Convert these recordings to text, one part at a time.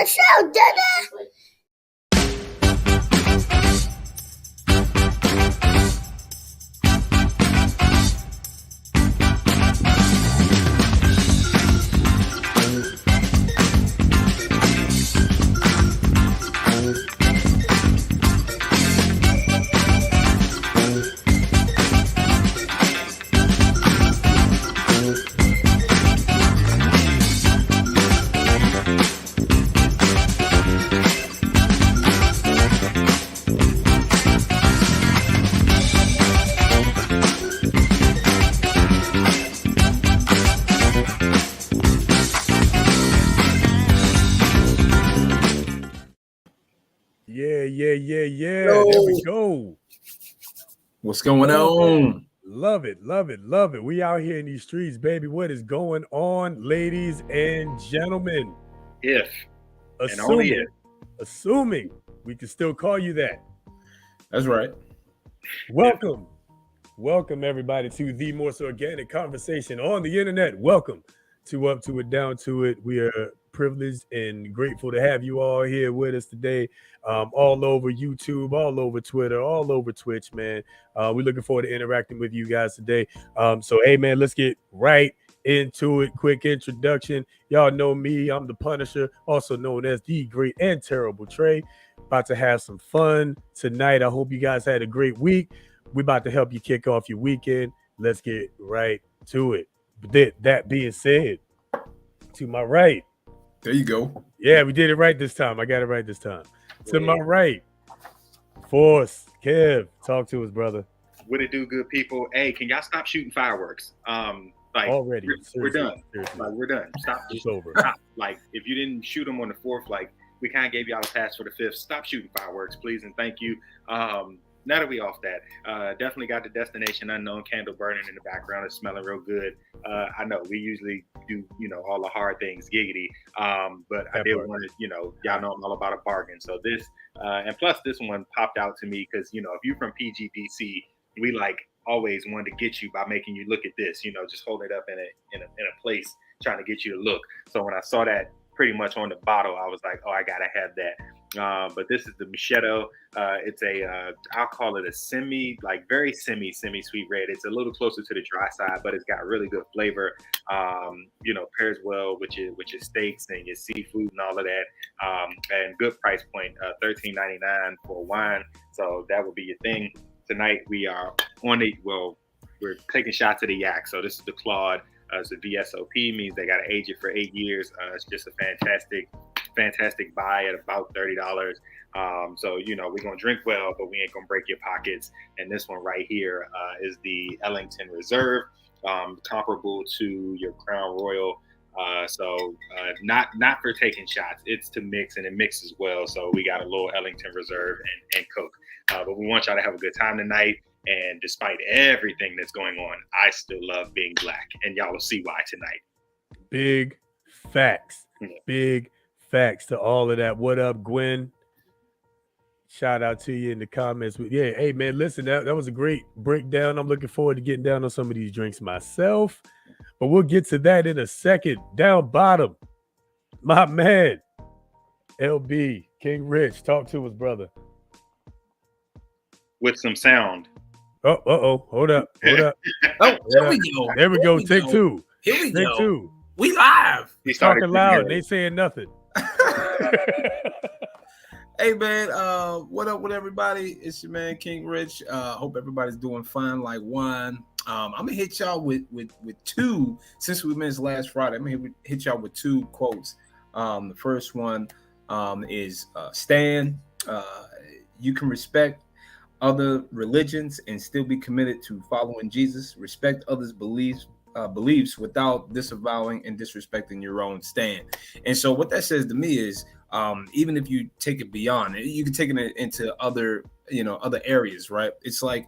the show, Dada. Yeah. There we go. What's going on? Love it. We out here in these streets, baby. What is going on, ladies and gentlemen? Assuming we can still call you that. That's right. Welcome everybody to the most organic conversation on the internet. Welcome to Up to It, Down to It. We are privileged and grateful to have you all here with us today, all over YouTube, all over Twitter, all over Twitch, man. We're looking forward to interacting with you guys today. So hey man, let's get right into it. Quick introduction. Y'all know me. I'm the Punisher, also known as the Great and Terrible Trey. About to have some fun tonight. I hope you guys had a great week. We're about to help you kick off your weekend. Let's get right to it. But that being said, to my right. There you go. Yeah, we did it right this time. I got it right this time. To my right, Force, Kev, talk to us, brother. What it do, good people? Hey, can y'all stop shooting fireworks? Already, we're done. Like, we're done. Stop. It's over. Stop. Like, if you didn't shoot them on the 4th, like, we kind of gave y'all a pass for the 5th. Stop shooting fireworks, please, and thank you. Now that we off that, definitely got the Destination Unknown candle burning in the background. It's smelling real good. I know we usually do, all the hard things giggity. But I did want to, y'all know I'm all about a bargain. So this, and plus this one popped out to me because, if you're from PGDC, we like always wanted to get you by making you look at this, just hold it up in a place, trying to get you to look. So when I saw that pretty much on the bottle, I was like, oh, I gotta have that. But this is the Machado. It's I'll call it a very semi sweet red. It's a little closer to the dry side, but it's got really good flavor. Pairs well with your steaks and your seafood and all of that. And good price point, $13.99 for wine. So that would be your thing. Tonight we are we're taking shots of the yak. So this is the Claude. It's a VSOP, means they got to age it for 8 years. It's just a fantastic buy at about $30. So, we're going to drink well, but we ain't going to break your pockets. And this one right here is the Ellington Reserve, comparable to your Crown Royal. Not for taking shots. It's to mix, and it mixes well. So we got a little Ellington Reserve and Coke. But we want y'all to have a good time tonight. And despite everything that's going on, I still love being black. And y'all will see why tonight. Big facts. Big facts to all of that. What up, Gwen? Shout out to you in the comments. Yeah, hey, man, listen, that was a great breakdown. I'm looking forward to getting down on some of these drinks myself. But we'll get to that in a second. Down bottom, my man, LB, King Rich, talk to us, brother. With some sound. Hold up. Oh, there we go. There we go. Take two. Here we Take go. two. We live. He's talking loud. They saying nothing. Hey man, what up with everybody? It's your man King Rich. Hope everybody's doing fine like wine. I'm gonna hit y'all with two, since we missed last Friday. I'm gonna hit y'all with two quotes. The first one is Stan. You can respect other religions and still be committed to following Jesus. Respect others' beliefs without disavowing and disrespecting your own stand. And so what that says to me is, even if you take it beyond, you can take it into other areas, right? It's like,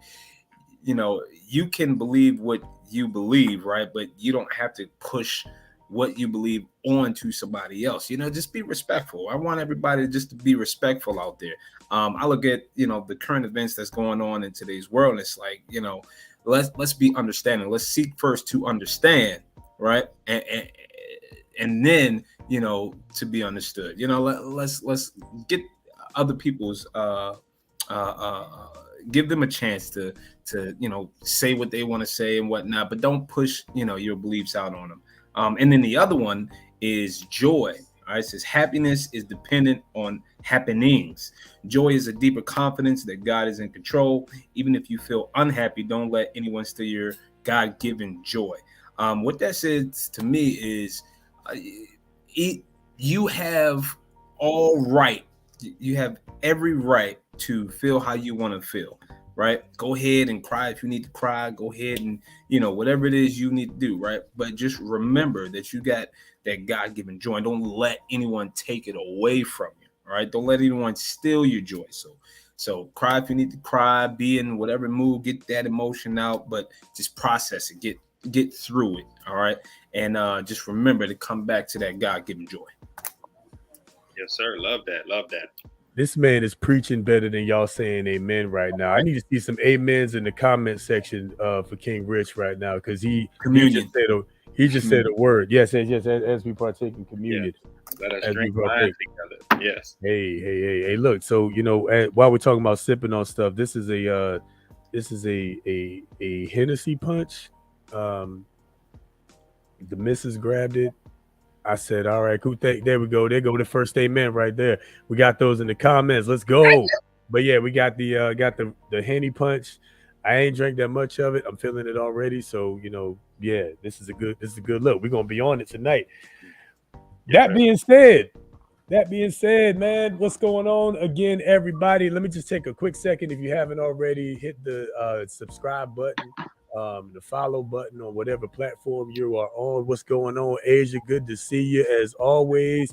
you can believe what you believe, right? But you don't have to push what you believe on to somebody else. Just be respectful. I want everybody just to be respectful out there. I look at, the current events that's going on in today's world. And it's like, let's be understanding. Let's seek first to understand, right? And then to be understood. Let's get other people's uh give them a chance to say what they want to say and whatnot, but don't push your beliefs out on them. And then the other one is joy. All right, it says happiness is dependent on happenings. Joy is a deeper confidence that God is in control. Even if you feel unhappy, don't let anyone steal your God-given joy. What that says to me is, uh, you have all right. You have every right to feel how you want to feel. Right? Go ahead and cry if you need to cry. Go ahead and whatever it is you need to do. Right? But just remember that you got that God-given joy. And don't let anyone take it away from you. All right? Don't let anyone steal your joy. So cry if you need to cry. Be in whatever mood. Get that emotion out. But just process it. Get through it. All right? And just remember to come back to that God-given joy. Yes, sir. Love that. Love that. This man is preaching better than y'all saying amen right now. I need to see some amens in the comment section for King Rich right now, because he just said a word. Yes, as we partake in communion. Yes. Let us drink wine together. Yes. Hey, look. So while we're talking about sipping on stuff, this is a Hennessy punch. The missus grabbed it. I said, all right, cool. There we go. There go the first amen right there. We got those in the comments. Let's go. But yeah, we got the Henny punch. I ain't drank that much of it. I'm feeling it already. So, this is a good look. We're gonna be on it tonight. That being said, man, what's going on again, everybody? Let me just take a quick second. If you haven't already, hit the subscribe button. The follow button on whatever platform you are on. What's going on, Asia? Good to see you as always.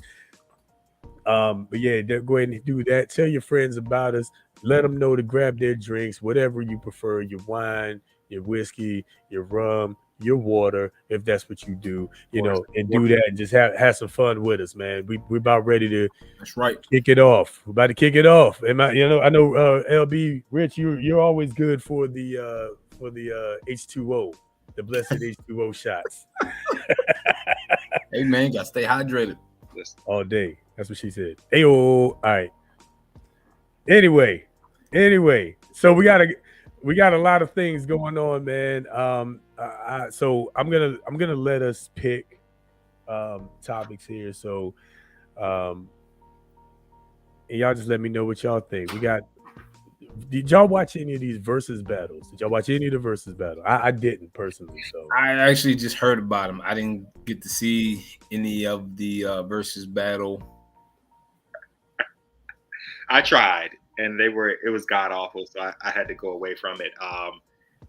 But yeah, go ahead and do that. Tell your friends about us. Let them know to grab their drinks, whatever you prefer, your wine, your whiskey, your rum, your water, if that's what you do, and do that and just have some fun with us, man. We're about ready to kick it off. We're about to kick it off. I know LB Rich, you're always good for the H2O, the blessed H2O shots. Hey man, gotta stay hydrated all day. That's what she said. Ayo. All right. Anyway, so we got a lot of things going on, man. So I'm gonna let us pick topics here. So and y'all just let me know what y'all think. Did y'all watch any of these versus battles? Did y'all watch any of the versus battle? I didn't personally. So I actually just heard about them. I didn't get to see any of the versus battle. I tried, and it was god awful, so I had to go away from it.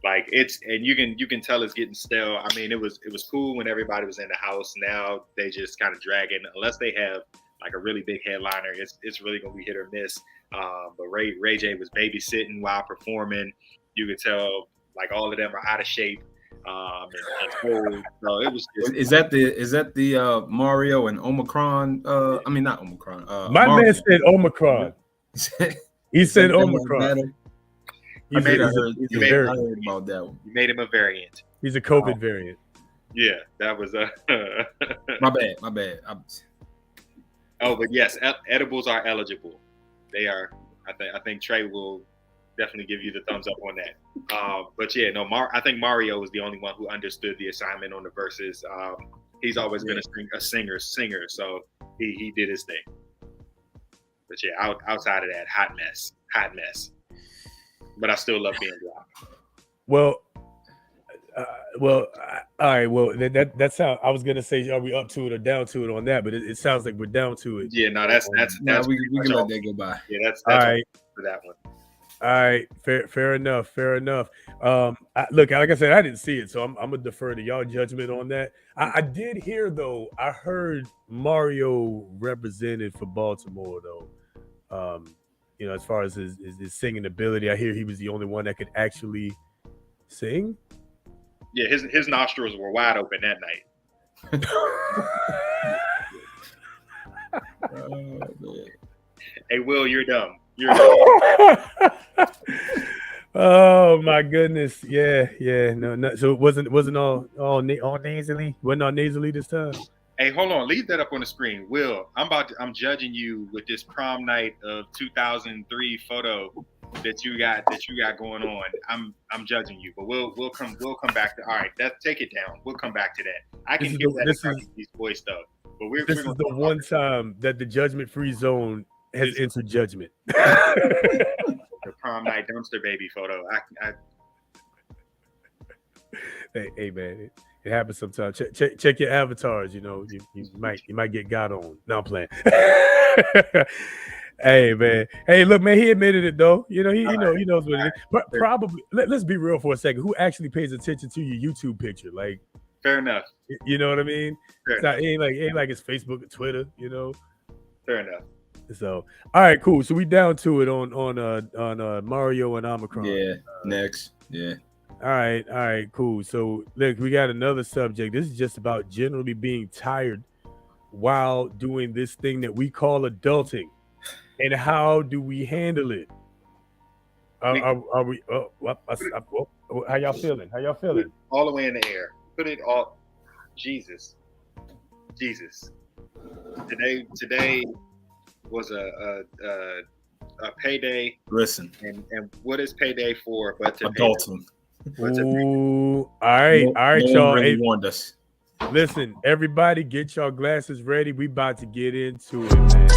And you can tell it's getting stale. I mean, it was cool when everybody was in the house. Now they just kind of drag it, unless they have like a really big headliner. It's really gonna be hit or miss. But Ray J was babysitting while performing. You could tell like all of them are out of shape. And cold. So it was just, is that the Mario and Omicron? I mean not Omicron. My man said Omicron. He said Omicron. I heard about that one. You made him a variant. He's a COVID variant. Yeah, that was my bad. Oh, but yes, edibles are eligible. They are. I think Trey will definitely give you the thumbs up on that. But yeah, no, I think Mario was the only one who understood the assignment on the verses. He's always been a singer, so he did his thing. But yeah, outside of that, hot mess. But I still love being dry. Well, all right. Well, that's how I was gonna say. Are we up to it or down to it on that? But it sounds like we're down to it. Yeah, no, that's we can let that go by. Yeah, that's all right for that one. All right, fair enough. Look, like I said, I didn't see it, so I'm gonna defer to y'all judgment on that. I did hear though. I heard Mario represented for Baltimore though. As far as his singing ability, I hear he was the only one that could actually sing. Yeah, his nostrils were wide open that night. Hey, Will, you're dumb. Oh my goodness. Yeah. No. So it wasn't all nasally. Wasn't all nasally this time. Hey, hold on. Leave that up on the screen. Will, I'm judging you with this prom night of 2003 photo that you got going on. I'm judging you, but we'll come back to. All right, take it down. We'll come back to that. I can hear that in Carnegie's voice though. But we're this gonna is the one time that the judgment-free zone has entered judgment. the prom night dumpster baby photo. Hey man, it happens sometimes. Check your avatars. You know, you might get got on. No, I'm playing. Hey man, hey look man, he admitted it though. You know he knows what it is. Probably let's be real for a second. Who actually pays attention to your YouTube picture? Like, fair enough. You know what I mean? It ain't like it's Facebook or Twitter. You know. Fair enough. So all right, cool. So we down to it on Mario and Omicron. Yeah. Next. Yeah. All right, cool. So look, we got another subject. This is just about generally being tired while doing this thing that we call adulting, and how do we handle it? Are we? How y'all feeling? How y'all feeling? All the way in the air. Put it all. Jesus. Today was a payday. Listen. And what is payday for? But to adulting. Ooh, all right, y'all. Really warned us. Listen, everybody, get y'all glasses ready. We about to get into it, man.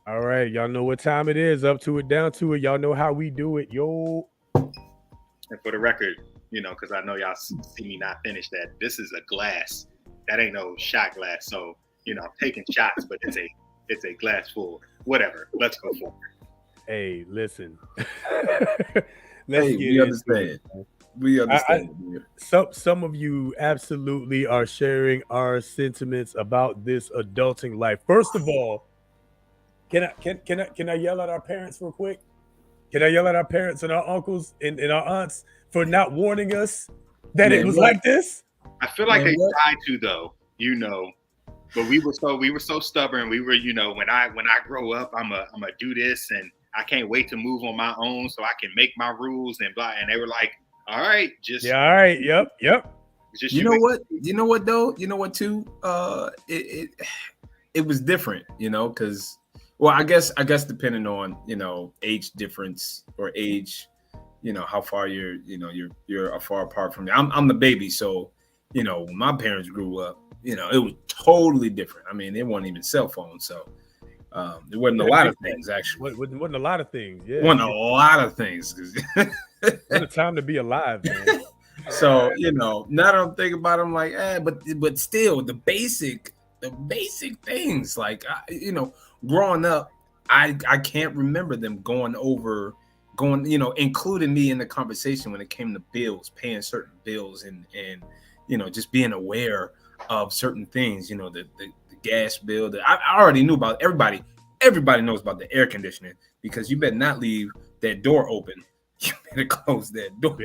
All right, y'all know what time it is. Up to it, down to it. Y'all know how we do it, yo. And for the record, because I know y'all see me not finish that. This is a glass. That ain't no shot glass. So, I'm taking shots, but it's a glass full. Whatever. Let's go for it. Hey, listen. We understand. We understand. Some of you absolutely are sharing our sentiments about this adulting life. First of all, can I yell at our parents real quick? Can I yell at our parents and our uncles and our aunts for not warning us that it was like this? I feel like they tried to though, but we were so stubborn. We were, when I grow up, I'm a do this, and I can't wait to move on my own so I can make my rules and blah. And they were like, all right, all right, yep. Just what? You know what though? You know what too? It was different, because. Well, I guess depending on, age difference or age, how far you're far apart from me. I'm the baby, so when my parents grew up, it was totally different. I mean, there wasn't even cell phones, so there wasn't a lot of things actually. Wasn't a lot of things, yeah. Wasn't a lot of things. What a time to be alive, man. So now that I'm thinking about it, I'm like, but still the basic things, like growing up, I can't remember them going, including me in the conversation when it came to bills, paying certain bills, and just being aware of certain things. The gas bill. I already knew about everybody. Everybody knows about the air conditioning, because you better not leave that door open. You better close that door.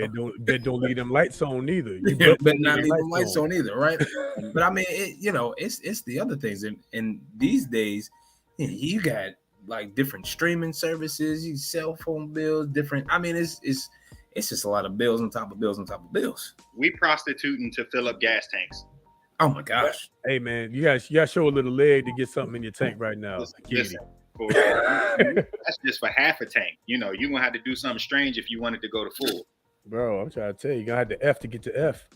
Don't leave them lights on either. You better not leave them lights on either, right? But I mean, it's the other things, and these days, you got like different streaming services, you cell phone bills, different. I mean, it's just a lot of bills on top of bills on top of bills. We prostituting to fill up gas tanks. Oh my gosh! Hey man, you guys show a little leg to get something in your tank right now. Listen, that's just for half a tank. You're gonna have to do something strange if you wanted to go to full. Bro, I'm trying to tell you, you're gonna have to F to get to F.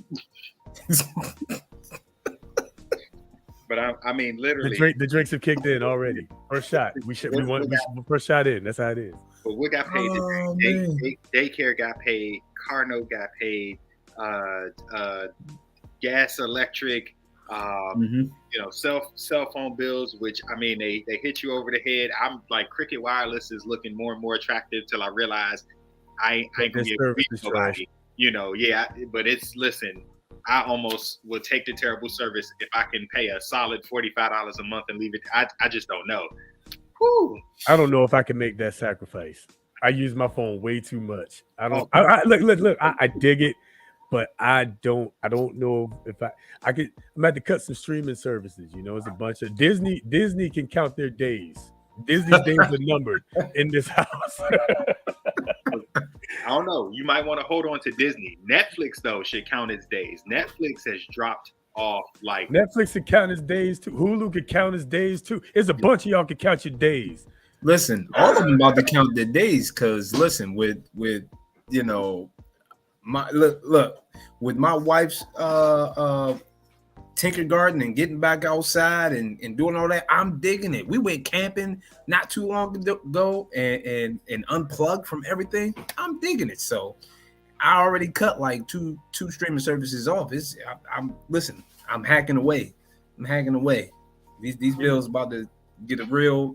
But I mean, literally, the drinks have kicked in already. First shot, we want first shot in. That's how it is. But what got paid? Daycare got paid. Car note got paid. Gas, electric. Cell phone bills, which I mean, they hit you over the head. I'm like, Cricket Wireless is looking more and more attractive till I realize I ain't gonna be able to reach nobody. But listen. I almost would take the terrible service if I can pay a solid $45 a month and leave it. I just don't know. Whew. I don't know if I can make that sacrifice. I use my phone way too much. I don't. Look. I dig it, but I don't know if I could. I'm about to cut some streaming services. It's a bunch of Disney can count their days. Disney's days are numbered in this house. I don't know. You might want to hold on to Disney. Netflix though should count its days. Netflix has dropped off like Netflix can count his days too. Hulu can count his days too. There's a bunch of y'all can count your days. Listen, all of them about to count their days because listen, with you know my look with my wife's tinker garden and getting back outside and doing all that, I'm digging it. We went camping not too long ago and unplugged from everything. I'm digging it. So I already cut like two streaming services off. I'm listen, I'm hacking away. These bills about to get a real,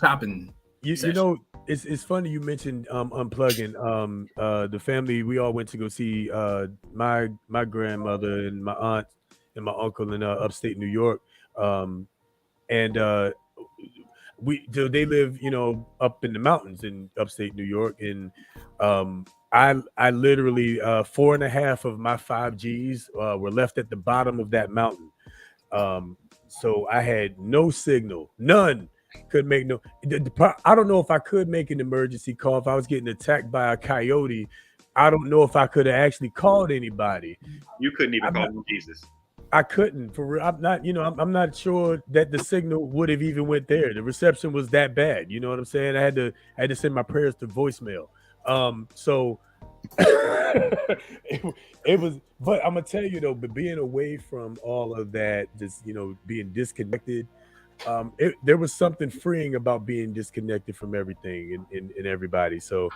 topping. It's funny you mentioned unplugging. The family, we all went to go see my grandmother and my aunt and my uncle in upstate New York. And they live up in the mountains in upstate New York. And I literally 4.5 of my 5Gs were left at the bottom of that mountain. So I had no signal, none. Could make no. I don't know if I could make an emergency call if I was getting attacked by a coyote. I don't know if I could have actually called anybody. You couldn't even call him Jesus. I couldn't for real. I'm not. I'm not sure that the signal would have even went there. The reception was that bad. You know what I'm saying? I had to send my prayers to voicemail. So it was. But I'm gonna tell you though, but being away from all of that, just being disconnected. There was something freeing about being disconnected from everything and everybody. So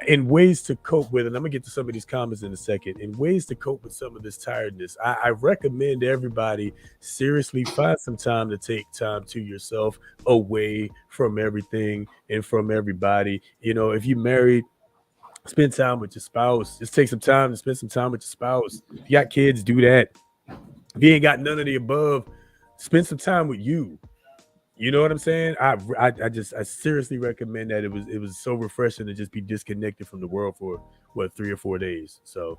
in ways to cope with, and I'm gonna get to some of these comments in a second, in ways to cope with some of this tiredness, I recommend everybody seriously find some time to take time to yourself away from everything and from everybody. If you're married, spend time with your spouse. Just take some time to spend some time with your spouse. If you got kids, do that. If you ain't got none of the above, spend some time with you. You know what I'm saying? I seriously recommend that. It was so refreshing to just be disconnected from the world for 3 or 4 days. So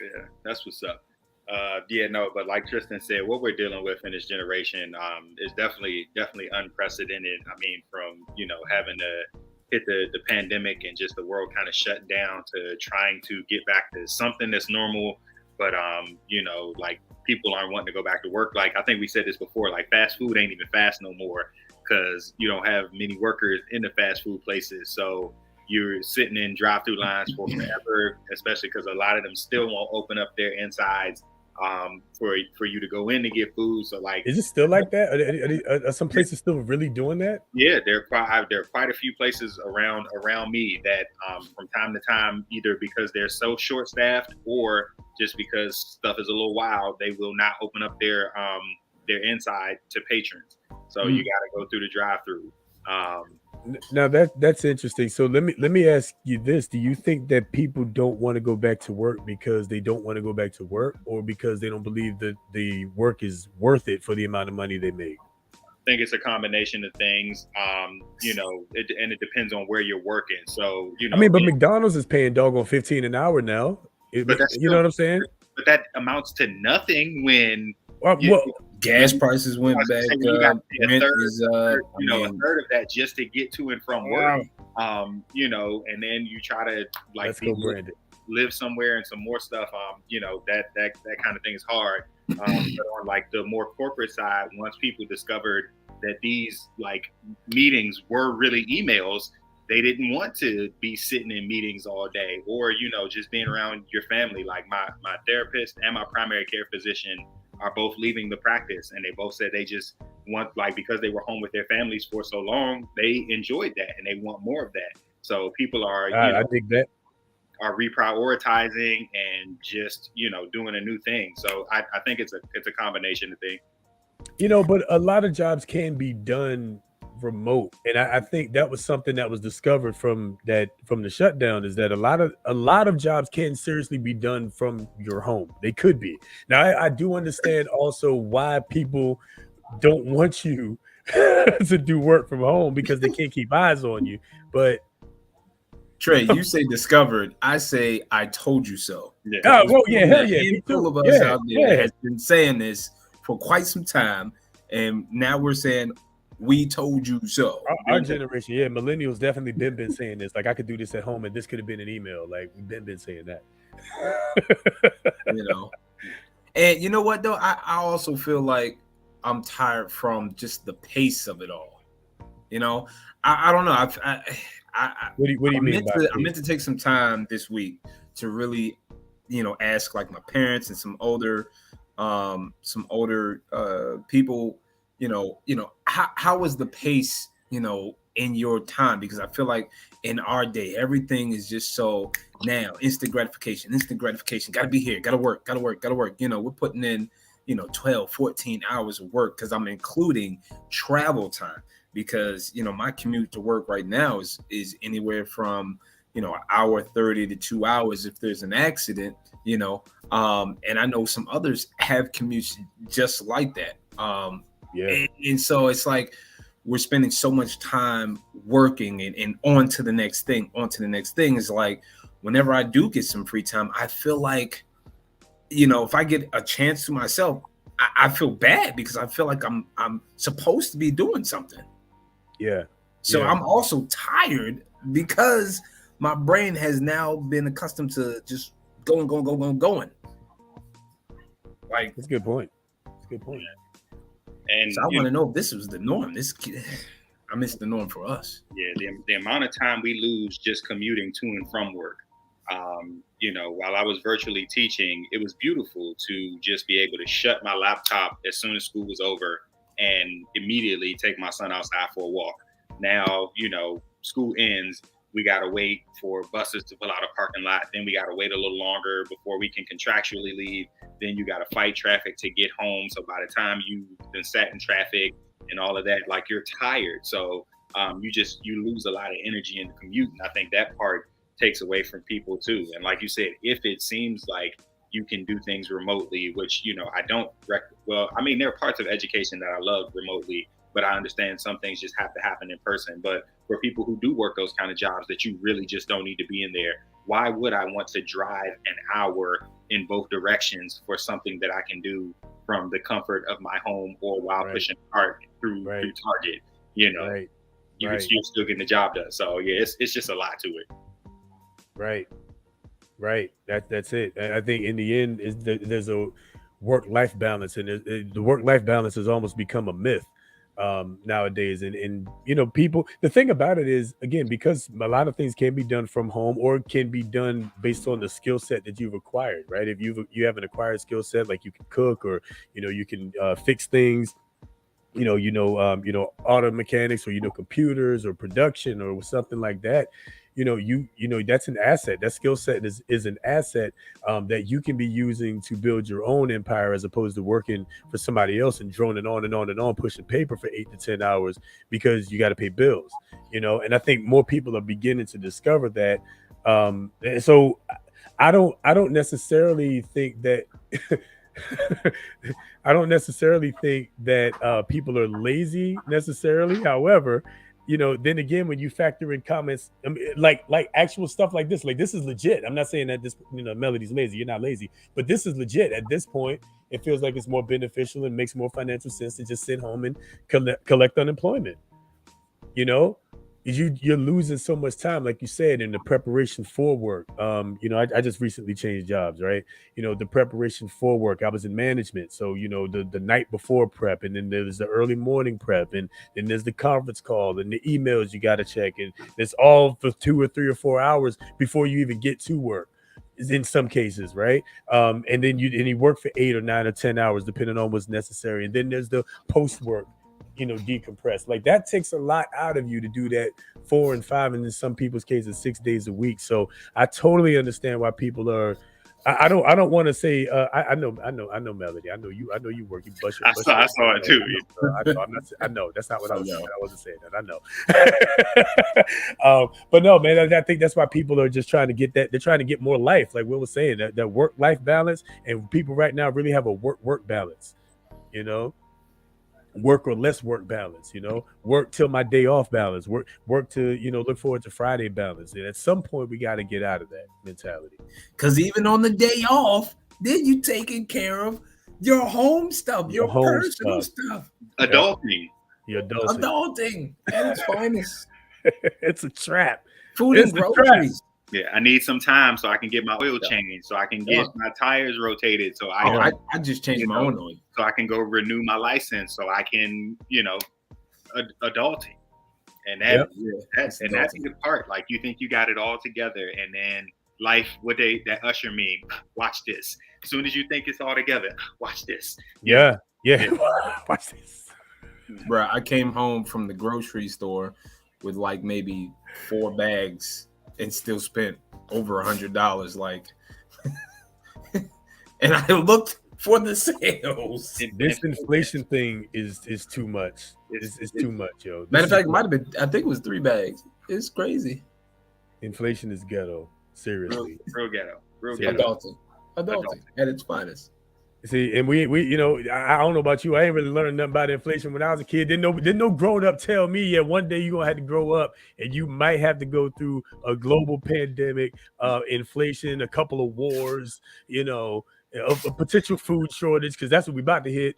yeah, that's what's up. But like Tristan said, what we're dealing with in this generation is definitely unprecedented. I mean, from having to hit the pandemic and just the world kind of shut down to trying to get back to something that's normal. But like people aren't wanting to go back to work. Like I think we said this before, like fast food ain't even fast no more because you don't have many workers in the fast food places. So you're sitting in drive-through lines for forever, especially because a lot of them still won't open up their insides for you to go in to get food. So like, is it still like that? Are some places still really doing that? Yeah, there are quite a few places around me that from time to time, either because they're so short staffed or just because stuff is a little wild, they will not open up their inside to patrons. So you got to go through the drive-through. Now that's interesting. So let me ask you this: do you think that people don't want to go back to work because they don't want to go back to work, or because they don't believe that the work is worth it for the amount of money they make? I think it's a combination of things. It depends on where you're working. So I mean, but McDonald's is paying doggone $15 an hour now. But you know what I'm saying? But that amounts to nothing when gas prices went back up. Rent is a third of that just to get to and from work. And then you try to live somewhere and some more stuff. That kind of thing is hard. But on like the more corporate side, once people discovered that these like meetings were really emails, they didn't want to be sitting in meetings all day or, just being around your family. Like my therapist and my primary care physician are both leaving the practice, and they both said they just want, like, because they were home with their families for so long, they enjoyed that and they want more of that. So people are, I think that are reprioritizing and just, doing a new thing. So I think it's a combination of things. But a lot of jobs can be done remote, and I think that was something that was discovered from the shutdown, is that a lot of jobs can seriously be done from your home. They could be. Now I do understand also why people don't want you to do work from home, because they can't keep eyes on you. But Trey, you say discovered. I say I told you so. Yeah. Oh, well, There's yeah, hell a yeah, me handful too. of us Yeah, out there that yeah. has been saying this for quite some time, and now we're saying we told you so. Our generation, yeah, millennials definitely been saying this. Like I could do this at home, and this could have been an email. Like we've been saying that. You know, and you know what though? I also feel like I'm tired from just the pace of it all. You know, I don't know. I What do you mean by I meant pace? to take some time this week to really, ask like my parents and some older people, how was the pace, in your time? Because I feel like in our day, everything is just so now instant gratification, got to be here, got to work, got to work, got to work. We're putting in, 12, 14 hours of work because I'm including travel time because my commute to work right now is anywhere from an hour 30 to 2 hours if there's an accident, and I know some others have commutes just like that. Yeah, And so it's like we're spending so much time working and on to the next thing, on to the next thing. Is like whenever I do get some free time, I feel like, if I get a chance to myself, I feel bad because I feel like I'm supposed to be doing something. yeah, So yeah. I'm also tired because my brain has now been accustomed to just going. Like, That's a good point. That's a good point. And so I want to know if this was the norm. I miss the norm for us. yeah, the amount of time we lose just commuting to and from work. While I was virtually teaching, it was beautiful to just be able to shut my laptop as soon as school was over and immediately take my son outside for a walk. Now, school ends, we got to wait for buses to pull out a parking lot. Then we got to wait a little longer before we can contractually leave. Then you got to fight traffic to get home. So by the time you've been sat in traffic and all of that, like you're tired. So you lose a lot of energy in the commute. And I think that part takes away from people too. And like you said, if it seems like you can do things remotely, which, I don't, well, I mean, there are parts of education that I love remotely, but I understand some things just have to happen in person. But for people who do work those kind of jobs that you really just don't need to be in there, why would I want to drive an hour in both directions for something that I can do from the comfort of my home or while pushing a cart through Target? Right. You're still getting the job done. So yeah, it's just a lot to it. Right. That's it. And I think in the end, there's a work-life balance, and the work-life balance has almost become a myth nowadays. And people. The thing about it is, again, because a lot of things can be done from home or can be done based on the skill set that you've acquired. Right. If you have an acquired skill set, like you can cook or you can fix things. Auto mechanics or computers or production or something like that. That's an asset. That skill set is an asset that you can be using to build your own empire as opposed to working for somebody else and droning on and on and on, pushing paper for 8 to 10 hours because you got to pay bills. And I think more people are beginning to discover that. And so I don't necessarily think that I don't necessarily think that people are lazy necessarily. However, then again, when you factor in comments, like actual stuff like this is legit. I'm not saying that this, Melody's lazy. You're not lazy, but this is legit. At this point, it feels like it's more beneficial and makes more financial sense to just sit home and collect unemployment. You know, you're losing so much time, like you said, in the preparation for work. I just recently changed jobs, right? The preparation for work. I was in management, so the night before prep, and then there's the early morning prep, and then there's the conference call and the emails you got to check, and it's all for 2 or 3 or 4 hours before you even get to work. In some cases, right? And then you work for 8 or 9 or 10 hours, depending on what's necessary, and then there's the post work decompress. Like that takes a lot out of you to do that 4 and 5, and in some people's cases 6 days a week. So I totally understand why people are. I don't want to say. I know Melody. I know you work. You bust your. I saw it too. I know that's not what I was saying. I wasn't saying that. I know. But no, man. I think that's why people are just trying to get that. They're trying to get more life. Like Will was saying, that work-life balance, and people right now really have a work balance. work or less work balance, work till my day off balance, work to, look forward to Friday balance. And at some point we got to get out of that mentality. Because even on the day off, then you taking care of your home stuff, your home personal stuff. Adulting. Your adulting. Adulting at its finest. It's a trap. Food and groceries. Yeah, I need some time so I can get my oil changed, so I can get my tires rotated, so I just changed my own oil, so I can go renew my license, so I can, adulting, and that's the good part. Like, you think you got it all together, and then life, that usher meme, watch this. As soon as you think it's all together, watch this. Yeah. Watch this, bro. I came home from the grocery store with like maybe 4 bags and still spent over $100. Like, and I looked for the sales. This inflation thing is too much. It's too much, yo. Matter of fact, it might have been. I think it was 3 bags. It's crazy. Inflation is ghetto. Seriously, real ghetto. Adulting at its finest. See, and we I don't know about you. I ain't really learned nothing about inflation when I was a kid. Didn't no grown up tell me, yeah, one day you're gonna have to grow up and you might have to go through a global pandemic, inflation, a couple of wars, a potential food shortage, because that's what we about to hit.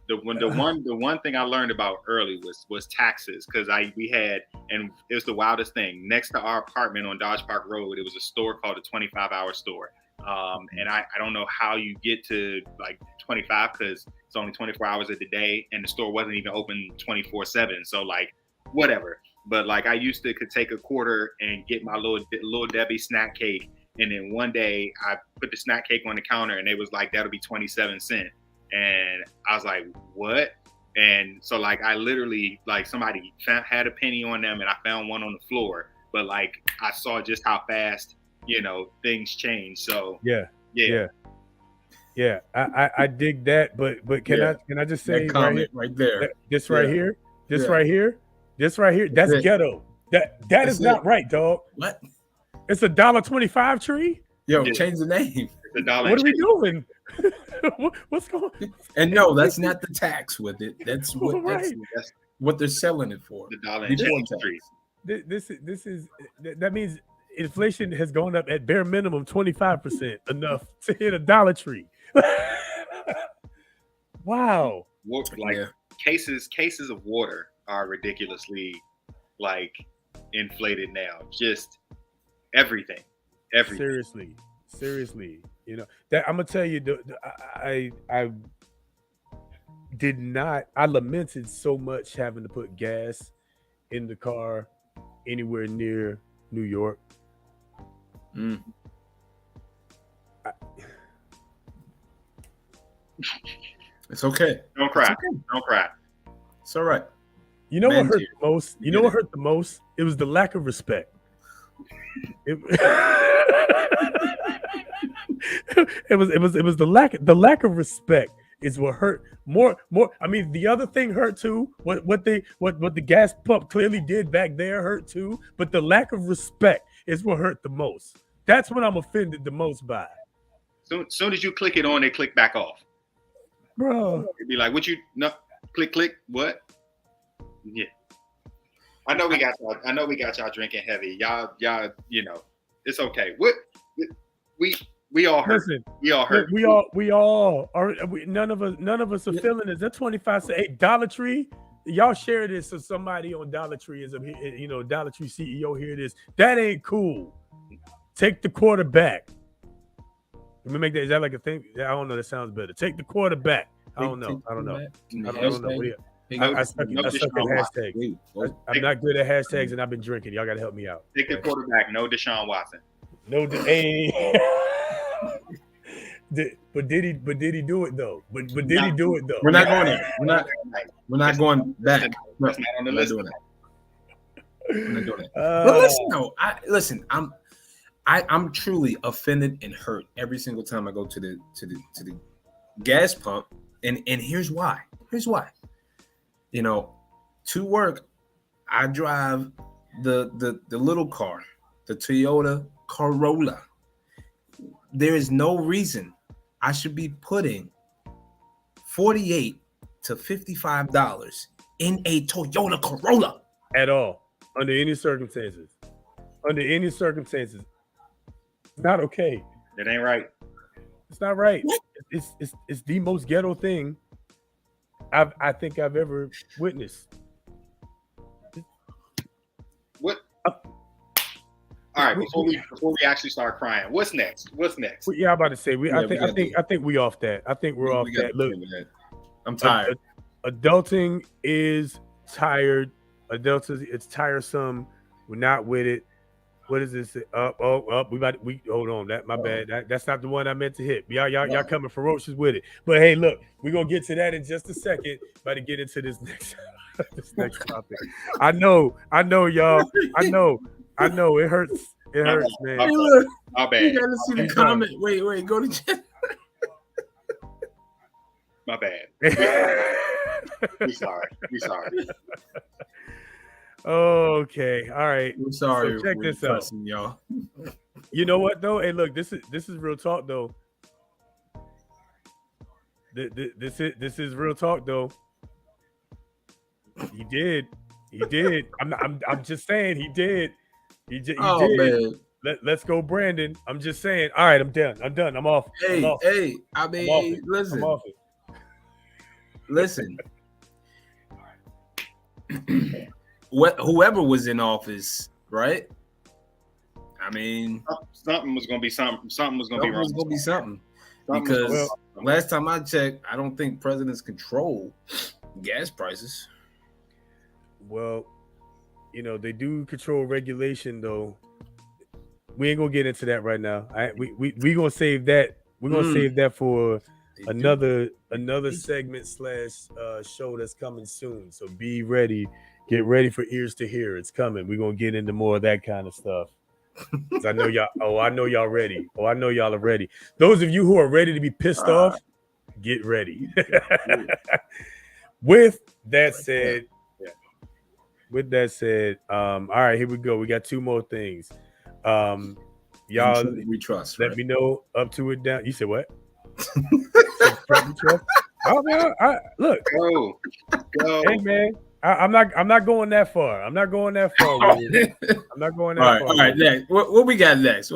The one thing I learned about early was taxes, because we had, and it was the wildest thing. Next to our apartment on Dodge Park Road, it was a store called the 25-hour store. And I don't know how you get to like 25, because it's only 24 hours of the day, and the store wasn't even open 24/7. So like, whatever. But like, I used to could take a quarter and get my little Debbie snack cake, and then one day I put the snack cake on the counter, and they was like, that'll be 27 cents. And I was like, what? And so like, I literally, like, somebody had a penny on them, and I found one on the floor. But like, I saw just how fast, things change. So yeah. I dig that, but can I just say that comment right there, this right here, that's ghetto. That is not right, dog. What? It's a $1.25 tree. Yo, change the name. What are we doing? What's going on? And no, that's not the tax with it. That's what that's what they're selling it for. The dollar and change tree. This is that means inflation has gone up at bare minimum 25%, enough to hit a Dollar Tree. Wow. Cases of water are ridiculously like inflated now. Just everything. Seriously. That I'm gonna tell you, I lamented so much having to put gas in the car anywhere near New York. It's okay. Don't cry. Don't cry. It's all right. You know what hurt the most? What hurt the most? It was the lack of respect. It was the lack of respect is what hurt more. I mean, the other thing hurt too. What the gas pump clearly did back there hurt too. But the lack of respect is what hurt the most. That's what I'm offended the most by. Soon as you click it on, they click back off. Bro, it'd be like, what you no click what? Yeah. I know we got y'all drinking heavy. Y'all, it's okay. What we all hurt. Listen, we all hurt. We all are. None of us are feeling this. That 25 cents. Hey, Dollar Tree, y'all share this so somebody on Dollar Tree is Dollar Tree CEO hear this. That ain't cool. Take the quarter back. Let me make that. Is that like a thing? I don't know. That sounds better. Take the quarter back. I don't know. I stuck at hashtags. I'm not good at hashtags, and I've been drinking. Y'all got to help me out. Take the quarterback. No Deshaun Watson. No. Hey. But did he do it though? But did he do it though? We're not going there. We're not going back. That's not on the list. We're not doing that. But listen, though. I'm truly offended and hurt every single time I go to the gas pump, and here's why. To work, I drive the little car, the Toyota Corolla. There is no reason I should be putting 48 to $55 in a Toyota Corolla at all, under any circumstances. Under any circumstances, it's not okay. It ain't right. It's not right. What? It's the most ghetto thing I think I've ever witnessed. What? All right, before we actually start crying, what's next? What's next? Yeah, I'm about to say I think we off that. I think we're off that. Look, I'm tired. Adulting is tired. Adulting, it's tiresome. We're not with it. What is this? We hold on. That my bad. That's not the one I meant to hit. Y'all coming ferocious with it. But hey, look, we're gonna get to that in just a second. About to get into this next topic. I know, y'all. I know. It hurts. It hurts, man. Hey, look, My bad. you gotta see the comment. Wait, go to chat. My bad. We sorry. Okay. All right. I'm sorry. So check this out, y'all. You know what though? Hey, look, this is real talk though. This is real talk though. He did. I'm just saying he did. He did. Man. Let's go, Brandon. I'm just saying. All right, I'm done. I'm off. Hey. I mean, listen. I'm off it. Listen. Whoever was in office, right? I mean, something was gonna be something. Something was gonna be wrong. Was gonna be something. Because last time I checked, I don't think presidents control gas prices. Well, they do control regulation though. We ain't gonna get into that right now. We gonna save that. We're gonna save that for another segment / show that's coming soon. So be ready. Get ready for ears to hear. It's coming. We're gonna get into more of that kind of stuff. I know y'all. I know y'all ready. I know y'all are ready. Those of you who are ready to be pissed off, get ready. With that said, all right, here we go. We got two more things. Y'all, we trust. Let me know up to it down. You said what? Oh man, look. Go. Hey man, I'm not going that far. I'm not going that far. I'm not going that far. All right. Next. What we got next?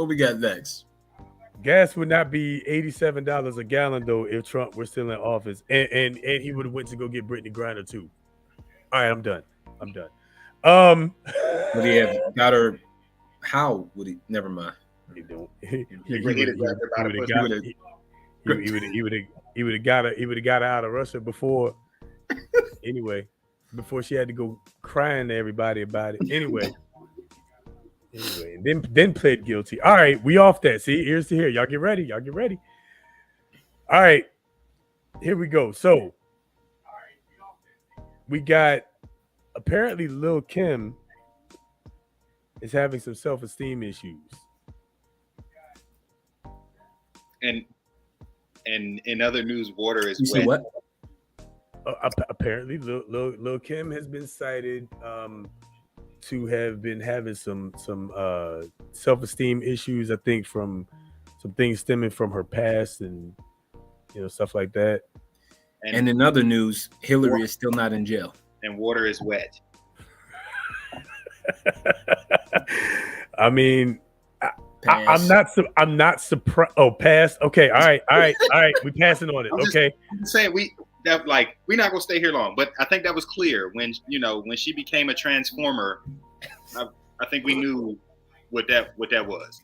Gas would not be $87 a gallon though if Trump were still in office, and he would have went to go get Brittany Griner too. All right, I'm done. Would he have got her? How would he? Never mind. He don't. He would have got her out of Russia before. Anyway, before she had to go crying to everybody about it. Anyway, then pled guilty. All right, we off that. See, ears to hear. Y'all get ready. All right, here we go. So we got apparently Lil' Kim is having some self-esteem issues. And in other news, water is wet. What? Apparently, Lil' Kim has been cited to have been having some self-esteem issues. I think from some things stemming from her past and stuff like that. And in other news, Hillary is still not in jail. And water is wet. I mean, I'm not surprised. Oh, pass. Okay, all right. We passing on it. Okay. I'm saying we're not gonna stay here long, but I think that was clear when she became a transformer. I think we knew what that was.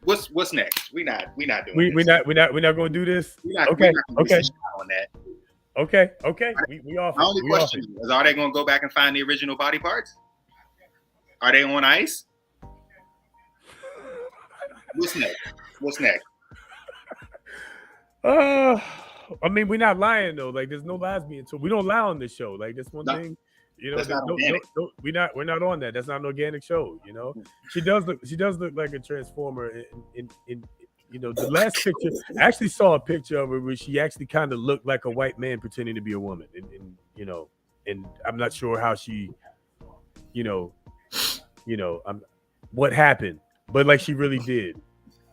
What's next? We're not doing. We're not gonna do this. Okay. On that. Okay. We off. My only question is: are they gonna go back and find the original body parts? Are they on ice? What's next? I mean, we're not lying though. Like, there's no lies being told. We don't lie on this show. Like, that's one thing. That's not organic. We're not on that. That's not an organic show. She does look like a transformer. In the last picture, I actually saw a picture of her where she actually kind of looked like a white man pretending to be a woman. And I'm not sure how she, what happened, but like she really did.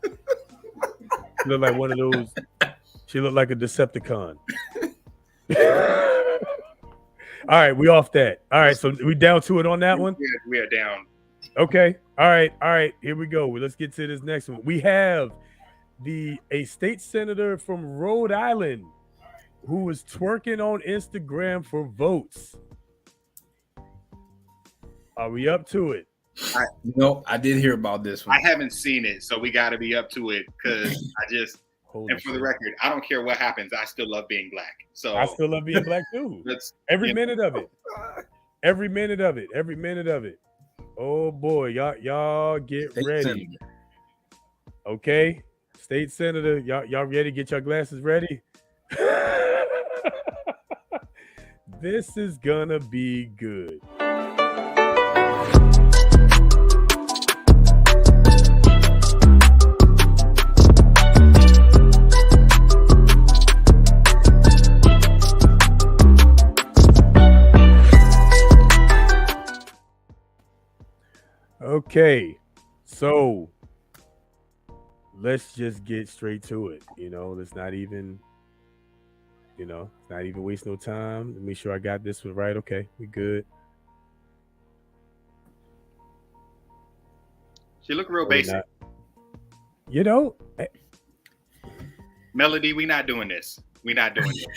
She looked like one of those. She looked like a Decepticon. All right, we off that. All right, so we down to it on that one. We are down. Okay. All right. Here we go. Let's get to this next one. We have a state senator from Rhode Island who was twerking on Instagram for votes. Are we up to it? I did hear about this one. I haven't seen it, so we got to be up to it because I just. And for the record, I don't care what happens. I still love being black. So I still love being black too. Every minute of it. Every minute of it. Every minute of it. Oh boy, y'all get ready. Senator. Okay, state senator, y'all ready? Get your glasses ready. This is gonna be good. Okay, so let's just get straight to it. Let's not even, waste no time. Let me make sure I got this one right. Okay, we good. She look real basic. Melody, we not doing this. We not doing it.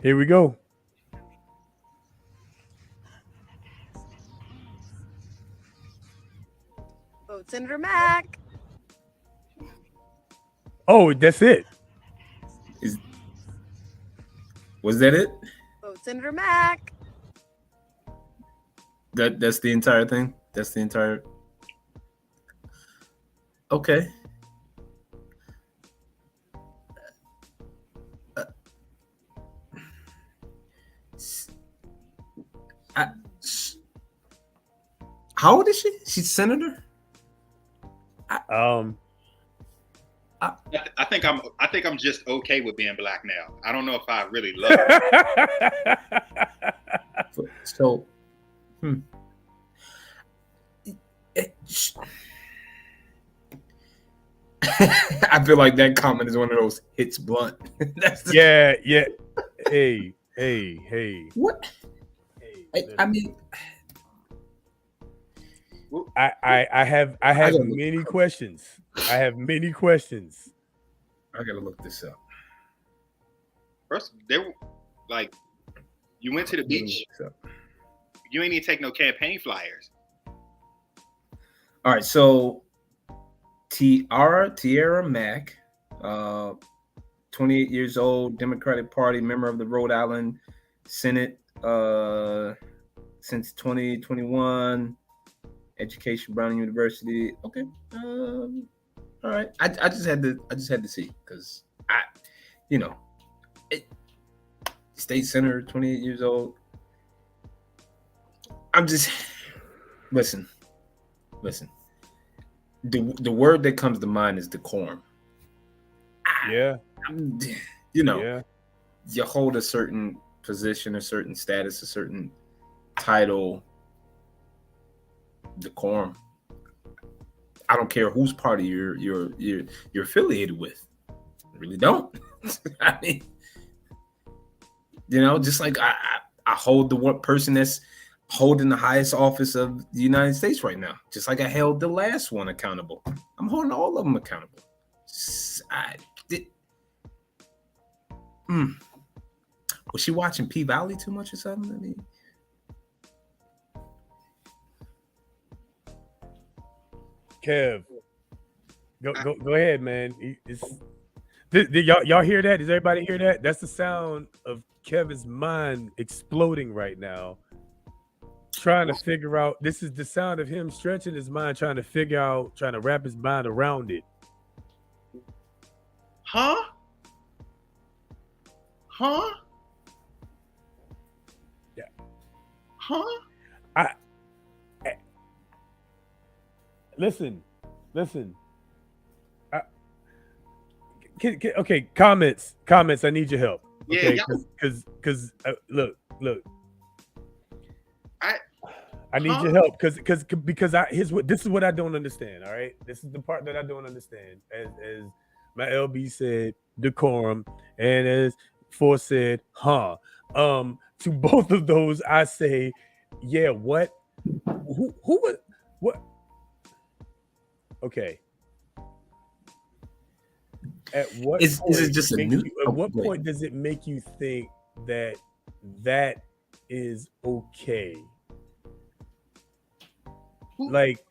Here we go. Senator Mack. Oh, that's it. Was that it? Vote Senator Mack. That's the entire thing. That's the entire. Okay. How old is she? She's senator. I think I'm just okay with being black now. I don't know if I really love it. So, I feel like that comment is one of those hits blunt. Yeah. Hey. What? I mean. I have many questions. I have many questions. I gotta look this up. First, they were like, you went to the beach. You ain't even take no campaign flyers. All right, so Tiara Mack, 28 years old, Democratic Party member of the Rhode Island Senate since 2021. Education, Brown University. Okay. All right. I just had to see because state senator, 28 years old. I'm just listen. The word that comes to mind is decorum. Yeah. You hold a certain position, a certain status, a certain title. Decorum. I don't care whose party you're affiliated with. I really don't. I mean, just like I hold the one person that's holding the highest office of the United States right now, just like I held the last one accountable. I'm holding all of them accountable. Was she watching P-Valley too much or something? I mean. Kev, go ahead, man. Y'all hear that? Does everybody hear that? That's the sound of Kevin's mind exploding right now, trying to figure out. This is the sound of him stretching his mind, trying to wrap his mind around it. Huh? Yeah. Huh? Listen. Okay, comments. I need your help. Okay, because look. I need your help because this is what I don't understand. All right, this is the part that I don't understand. As my LB said, decorum, and as foresaid, to both of those, I say, yeah, what? Who was what? Okay. At what Is it point just a new? at Oh, what wait. point does it make you think that that is okay? Like,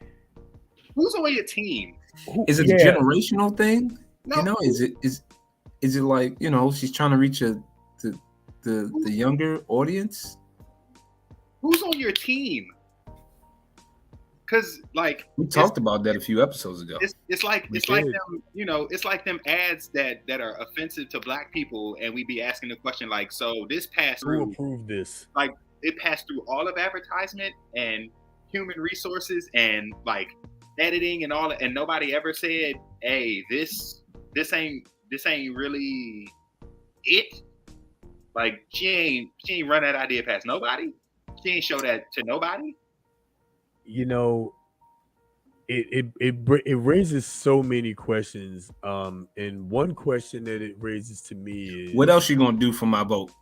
Who's on your team? Is it a generational thing? No. You know, is it like, you know, she's trying to reach the younger audience? Who's on your team? Because like we talked about that a few episodes ago. It's like them, you know, it's like them ads that are offensive to black people, and we be asking the question like, so this passed through. Who approved this? Like it passed through all of advertisement and human resources and like editing and all that, and nobody ever said, hey, this ain't really it. Like she ain't run that idea past nobody. She ain't show that to nobody. You know, it raises so many questions. And one question that it raises to me is, what else you gonna do for my vote?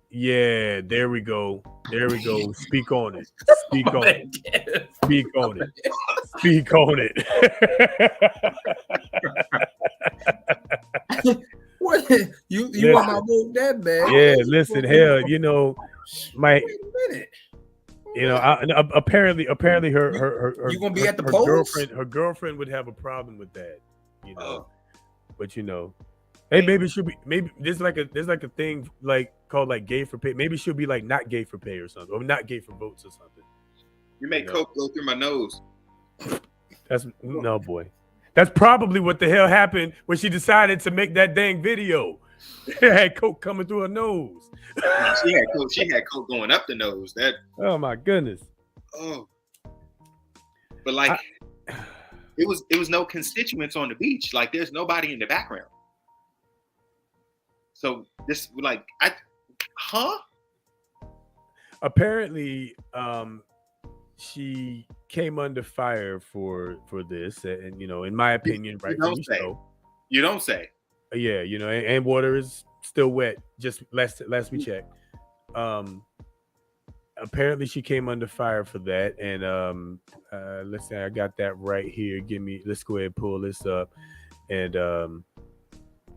Yeah, there we go. There we go. Speak on it. Speak on it. Speak on it. Speak on it. What you want my vote that bad? Yeah, listen, hell, you know, my. Wait a minute. You know, apparently, her you gonna be at the polls? polls? Her girlfriend would have a problem with that, you know. But you know, hey, maybe it should be. Maybe there's like a thing like called like gay for pay. Maybe she'll be like not gay for pay or something, or not gay for votes or something. You make coke go through my nose. That's no boy. That's probably what the hell happened when she decided to make that dang video. Had coke coming through her nose. She had coke going up the nose. That. Oh my goodness. Oh. But like, it was no constituents on the beach. Like, there's nobody in the background. So this like Apparently, she came under fire for this, and you know, in my opinion, rightfully so. You don't say. Yeah, you know, and water is still wet. Just last we checked. Apparently she came under fire for that, and let's say I got that right here. Let's go ahead and pull this up, and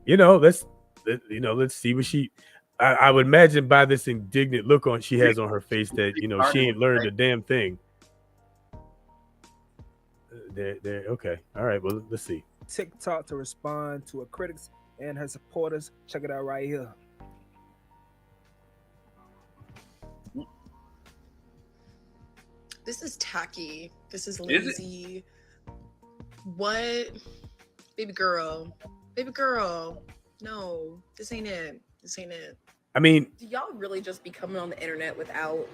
you know, let's see what she. I would imagine by this indignant look she has on her face that, you know, she ain't learned a damn thing. There. Okay. All right. Well, let's see. TikTok to respond to her critics and her supporters. Check it out right here. This is tacky. This is lazy. What? Baby girl. No, this ain't it. I mean, do y'all really just be coming on the internet without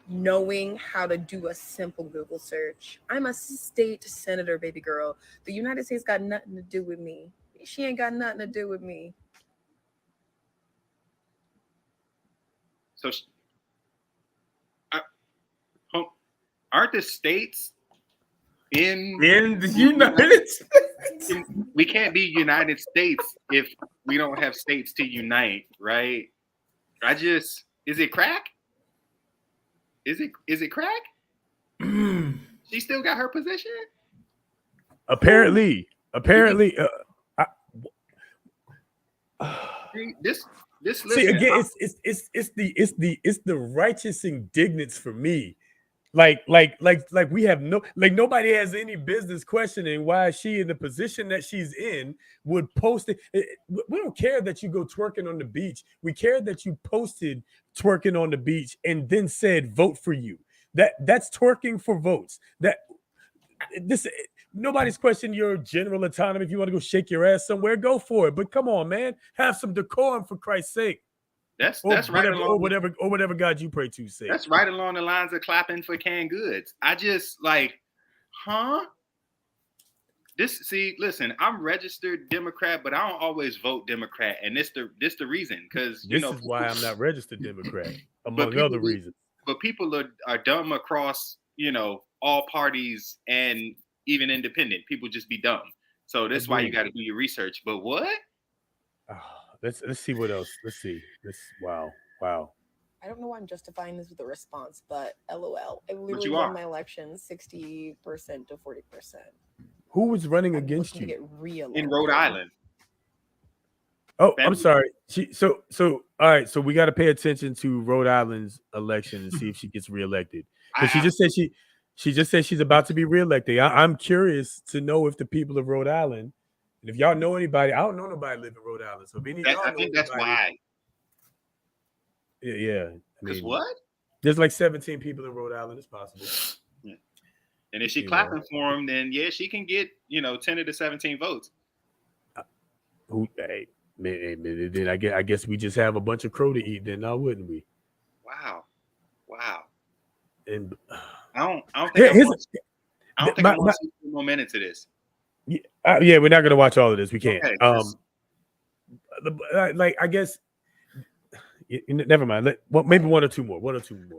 knowing how to do a simple Google search? I'm a state senator, baby girl. The United States got nothing to do with me. She ain't got nothing to do with me. So, aren't the states in the United States? We can't be United States if we don't have states to unite, right? Is it crack? Is it crack? She still got her position? Apparently. This see again, it's the righteous indignance for me. Like we have nobody has any business questioning why she in the position that she's in would post it. We don't care that you go twerking on the beach. We care that you posted twerking on the beach and then said vote for you. That's twerking for votes. Nobody's questioning your general autonomy. If you want to go shake your ass somewhere, go for it. But come on, man, have some decorum for Christ's sake. That's right along whatever God you pray to say. That's right along the lines of clapping for canned goods. I just like, listen, I'm registered Democrat, but I don't always vote Democrat, and this the reason, because this is why I'm not registered Democrat, among other reasons. But people are dumb across, you know, all parties and even independent. People just be dumb. So that's why you got to do your research. But what? Let's see what else. Let's see. Wow. I don't know why I'm justifying this with a response, but LOL. I But literally you won are. my election 60% to 40%. Who was running I'm against looking to you? get reelected. In Rhode Island. Oh, I'm Family. sorry. So all right. So we got to pay attention to Rhode Island's election and see if she gets reelected because I, she just said she's about to be reelected. I'm curious to know if the people of Rhode Island, and if y'all know anybody, I don't know nobody live in Rhode Island. So if any of y'all I know think that's anybody, why. yeah. I Because mean, what? there's like 17 people in Rhode Island. It's possible. Yeah. And if she You know. clapping for him, then yeah, she can get 10 of the 17 votes. Who? Hey, man, then I guess we just have a bunch of crow to eat. Then now, wouldn't we? Wow. And I don't think here- I here's want. I don't think I my, want to see more minutes of this. yeah, we're not gonna watch all of this. We can't. Okay. Like I guess. Never mind. Maybe one or two more.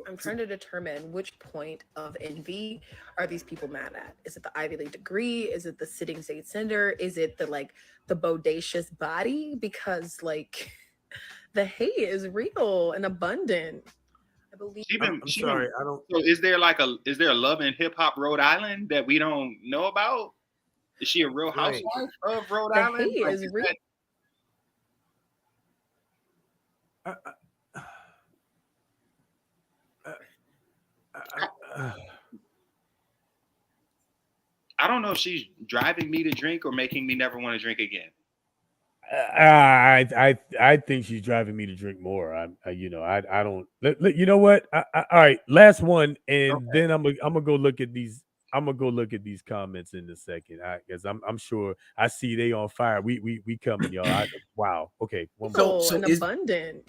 I'm trying to determine which point of envy are these people mad at. Is it the Ivy League degree? Is it the sitting state senator? Is it the bodacious body? Because the hate is real and abundant. I believe. I'm sorry. I don't. So is there a love in hip hop Rhode Island that we don't know about? Is she a real Right. housewife of Rhode The Island? hate is real. I don't know if she's driving me to drink or making me never want to drink again. I think she's driving me to drink more. I don't. You know what? All right, last one, and then I'm gonna go look at these. I'm gonna go look at these comments in a second. Because I'm sure I see they on fire. We coming, y'all. Wow. Okay. One more. So abundant.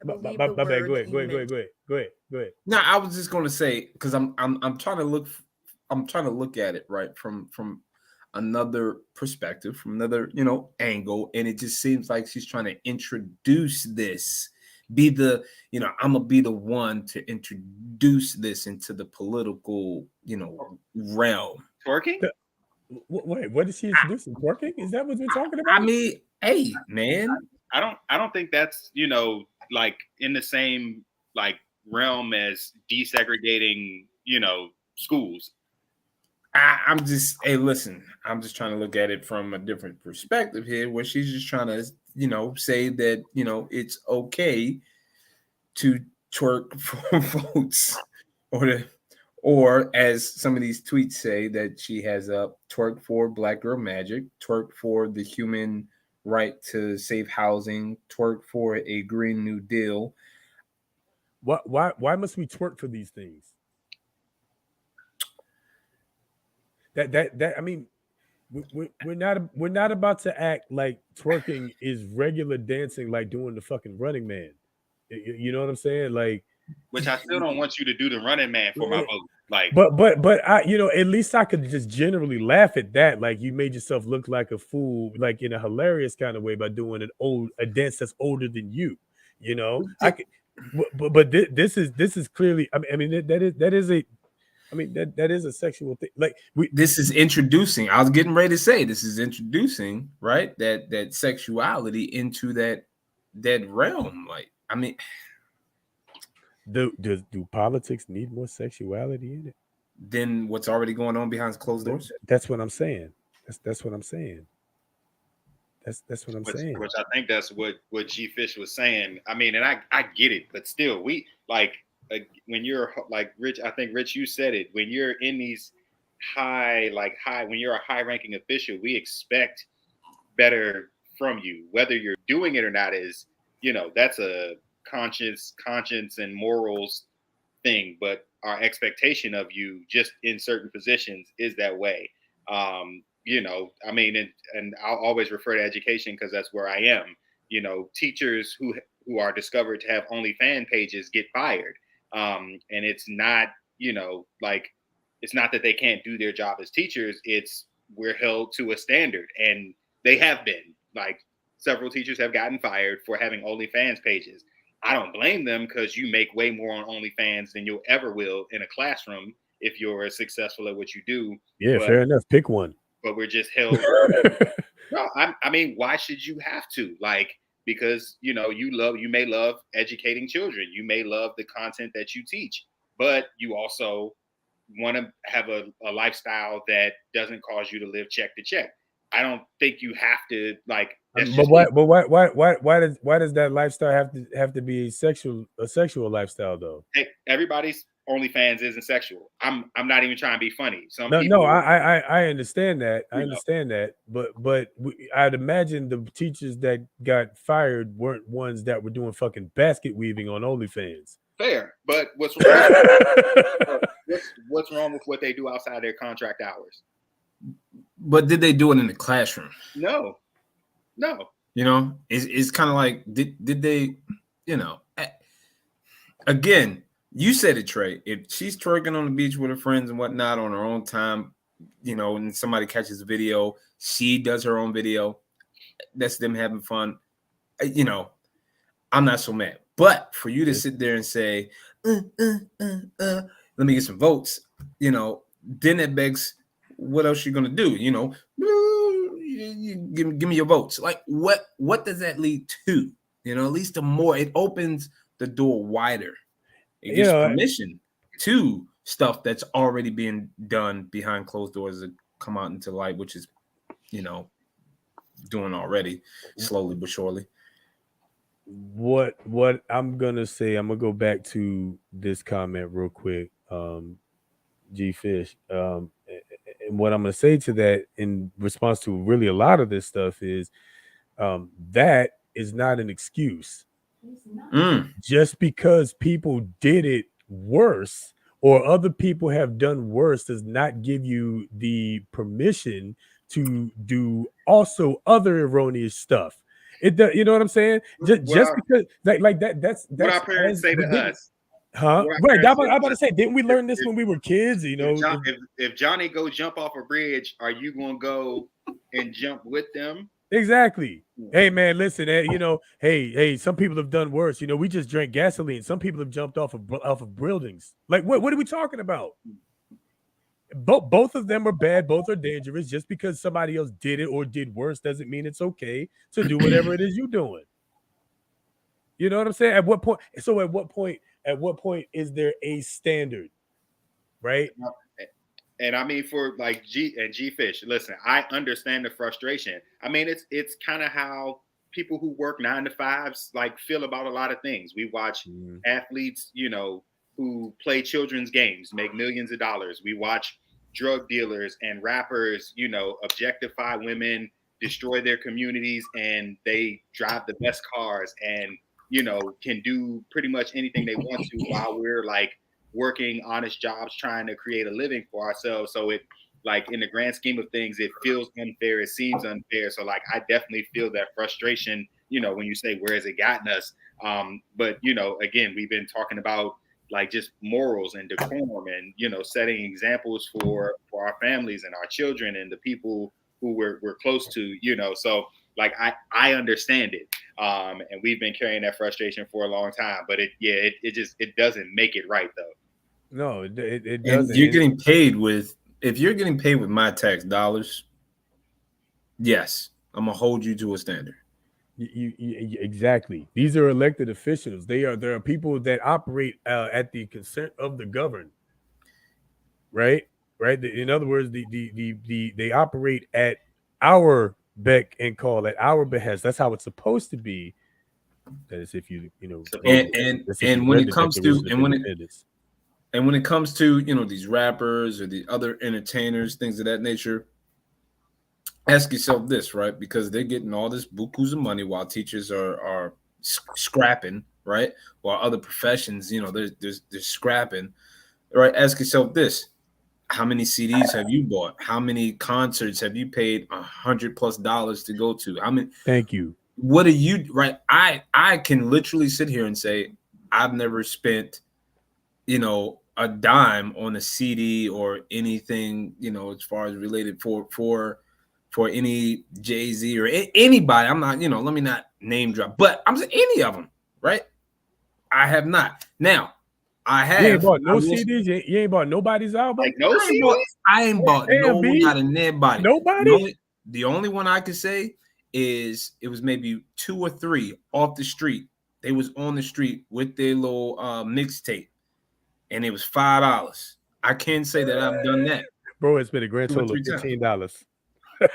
I believe the My bad. word Go that you meant. ahead. Go ahead. No, I was just gonna say because I'm trying to look at it right from another perspective, from another angle, and it just seems like she's trying to introduce this. I'm gonna be the one to introduce this into the political realm. Twerking? Wait, what is she introducing? Twerking? Is that what we're talking about? I mean, hey, man. I don't think that's like in the same like realm as desegregating schools. I'm just, hey, listen, I'm just trying to look at it from a different perspective here, where she's just trying to, say that, it's okay to twerk for votes, or as some of these tweets say, that she has twerk for Black Girl Magic, twerk for the human right to safe housing, twerk for a Green New Deal. Why must we twerk for these things? That I mean, we're not about to act like twerking is regular dancing, like doing the fucking Running Man. You know what I'm saying? Like, which I still don't want you to do the Running Man for my vote. Like, but I, at least I could just generally laugh at that. Like, you made yourself look like a fool, like in a hilarious kind of way by doing a dance that's older than you. I could, but this is clearly. I mean that is a. I mean that is a sexual thing. Like this is introducing. I was getting ready to say this is introducing, right? That sexuality into that realm. Like, I mean, do politics need more sexuality in it than what's already going on behind closed doors? That's what I'm saying. That's what I'm saying. That's what I'm saying. Which I think that's what G Fish was saying. I mean, and I get it, but still, we like when you're like Rich. I think Rich, you said it. When you're in these high, when you're a high-ranking official, we expect better from you. Whether you're doing it or not is, that's a conscience and morals thing. But our expectation of you, just in certain positions, is that way. I mean, and I'll always refer to education because that's where I am. Teachers who are discovered to have OnlyFans pages get fired. And it's not, it's not that they can't do their job as teachers. It's we're held to a standard, and they have been. Like, several teachers have gotten fired for having OnlyFans pages. I don't blame them because you make way more on OnlyFans than you'll ever will in a classroom if you're successful at what you do. Yeah, fair enough. Pick one. But we're just held. No, I mean, why should you have to? Like, because you may love educating children, you may love the content that you teach, but you also want to have a lifestyle that doesn't cause you to live check to check. I don't think you have to like. That's But just me. why does that lifestyle have to be a sexual lifestyle though? Hey, everybody's OnlyFans isn't sexual. I'm not even trying to be funny. Some No, people, I understand that. I you know, understand that. But I'd imagine the teachers that got fired weren't ones that were doing fucking basket weaving on OnlyFans. fair. But what's wrong with what they do outside their contract hours? But did they do it in the classroom? No. You know, it's kind of like did they, you know, again, you said it, Trey. If she's twerking on the beach with her friends and whatnot on her own time, you know, and somebody catches a video, she does her own video. That's them having fun. You know, I'm not so mad. But for you to sit there and say, let me get some votes, you know, then it begs, what else you gonna do? You know, give me your votes. Like, what does that lead to? You know, at least the more it opens the door wider. It gives permission to stuff that's already being done behind closed doors to come out into light, which is, you know, doing already slowly but surely. What I'm gonna say, I'm gonna go back to this comment real quick, G Fish. And what I'm gonna say to that in response to really a lot of this stuff is that is not an excuse. Just because people did it worse or other people have done worse does not give you the permission to do also other erroneous stuff. It does, you know what I'm saying? Just because like that's what our parents say to us. Huh? Right. I'm about to say, didn't we learn this when we were kids? You know, if Johnny go jump off a bridge, are you gonna go and jump with them? Exactly. Hey man, listen, you know, hey, some people have done worse. You know, we just drank gasoline. Some people have jumped off of buildings. Like, what are we talking about? Both of them are bad. Both are dangerous. Just because somebody else did it or did worse doesn't mean it's okay to do whatever it is you're doing. You know what I'm saying? At what point? So at what point is there a standard? Right? And I mean, for like G Fish, listen, I understand the frustration. I mean, it's kind of how people who work 9 to 5s like feel about a lot of things. We watch athletes, you know, who play children's games, make millions of dollars. We watch drug dealers and rappers, you know, objectify women, destroy their communities, and they drive the best cars and, you know, can do pretty much anything they want to while we're like working honest jobs, trying to create a living for ourselves. So it, like, in the grand scheme of things, it feels unfair. It seems unfair. So like, I definitely feel that frustration, you know, when you say, where has it gotten us? But, you know, again, we've been talking about like just morals and decorum and, you know, setting examples for our families and our children and the people who we're close to, you know. So like, I understand it. And we've been carrying that frustration for a long time, but it doesn't make it right though. No, it doesn't. And you're getting paid if you're getting paid with my tax dollars, yes, I'm gonna hold you to a standard. Exactly. These are elected officials. There are people that operate at the consent of the governed. Right. In other words, they operate at our beck and call, at our behest. That's how it's supposed to be. That is, if you know, and when it comes to you know, these rappers or the other entertainers, things of that nature, ask yourself this, right? Because they're getting all this bukus of money while teachers are scrapping, right? While other professions, you know, they're scrapping, right? Ask yourself this: how many CDs have you bought? How many concerts have you paid $100+ to go to? How many? Thank you. What are you, right? I can literally sit here and say I've never spent, you know, a dime on a CD or anything, you know, as far as related for any Jay-Z or anybody. I'm not, you know, let me not name drop, but I'm saying any of them, right? I have not. Now, I have. You ain't bought no CDs. You ain't bought nobody's album. Like no CDs. I ain't bought no, not a nobody. Nobody. The only one I could say is it was maybe 2 or 3 off the street. They was on the street with their little mixtape, and it was $5. I can say that I've done that Bro, it's been a grand 2 or total of 3 times. $15.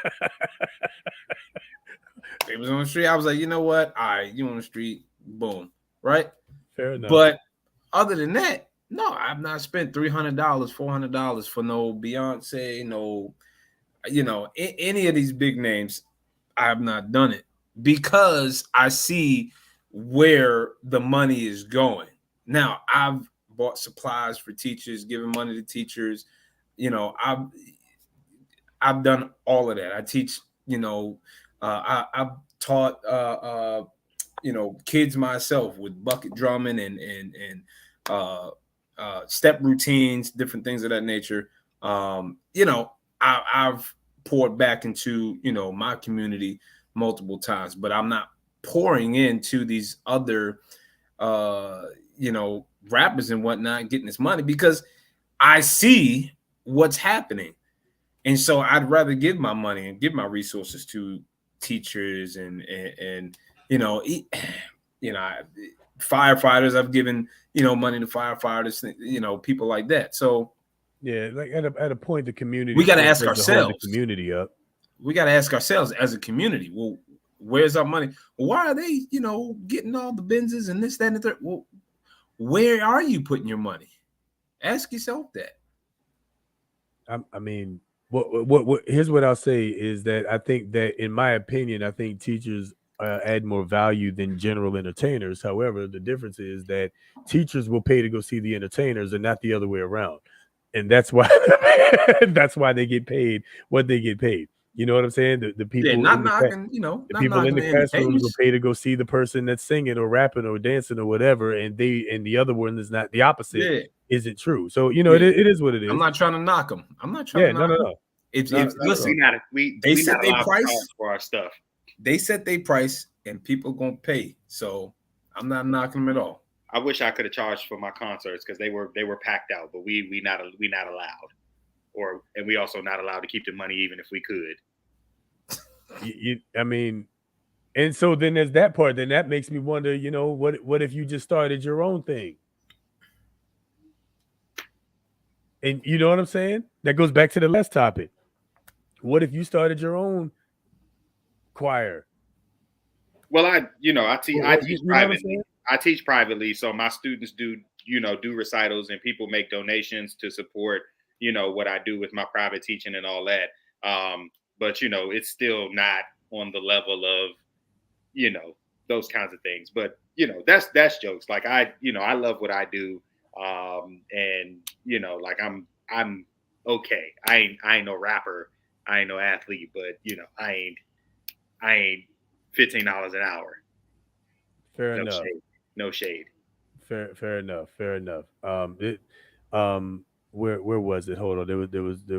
They was on the street. I was like, you know what? All right, you on the street, boom, right? Fair enough. But other than that, no, I've not spent $300, $400 for no Beyonce, no, any of these big names. I have not done it because I see where the money is going. Now, I've bought supplies for teachers, given money to teachers. I've done all of that. I teach. I've taught kids myself with bucket drumming and step routines, different things of that nature. I've poured back into my community multiple times, but I'm not pouring into these other rappers and whatnot getting this money because I see what's happening. And so I'd rather give my money and give my resources to teachers and firefighters. I've given money to firefighters, people like that. So yeah, like at a point, the community, we got to ask hold ourselves. the community up. We got to ask ourselves as a community. Well, where's our money? Why are they getting all the Benzes and this, that, and the third? Well, where are you putting your money? Ask yourself that. I mean, what here's what I'll say is that I think that, in my opinion, I think teachers add more value than general entertainers. However, the difference is that teachers will pay to go see the entertainers and not the other way around. And that's why that's why they get paid what they get paid. You know what I'm saying? The people, not knocking, the people in the classrooms will pay to go see the person that's singing or rapping or dancing or whatever, and the other one is not the opposite. Yeah. Isn't true. So it is what it is. I'm not trying to knock them. I'm not trying to knock them. No. Listen, they set their price for our stuff. They set their price, and people gonna pay. So I'm not knocking them at all. I wish I could have charged for my concerts because they were packed out, but we not allowed, and we also not allowed to keep the money even if we could. I mean, and so then there's that part. Then that makes me wonder. What if you just started your own thing? And you know what I'm saying? That goes back to the last topic. What if you started your own choir? Well, I teach privately. I teach privately, so my students do recitals, and people make donations to support what I do with my private teaching and all that. But it's still not on the level of those kinds of things. But that's jokes. Like I love what I do, and like I'm okay. I ain't no rapper. I ain't no athlete, but I ain't $15 an hour. Fair enough. No shade. Fair enough. Where was it? Hold on. There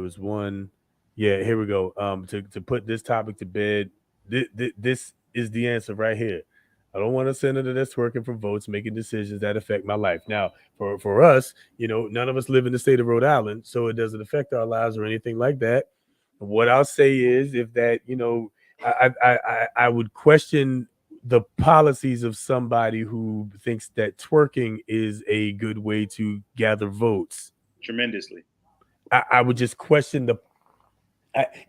was one. Yeah, here we go. To put this topic to bed, this is the answer right here. I don't want a senator that's working for votes, making decisions that affect my life. Now, for us, none of us live in the state of Rhode Island, so it doesn't affect our lives or anything like that. What I'll say is, if that, I would question the policies of somebody who thinks that twerking is a good way to gather votes. Tremendously. I would just question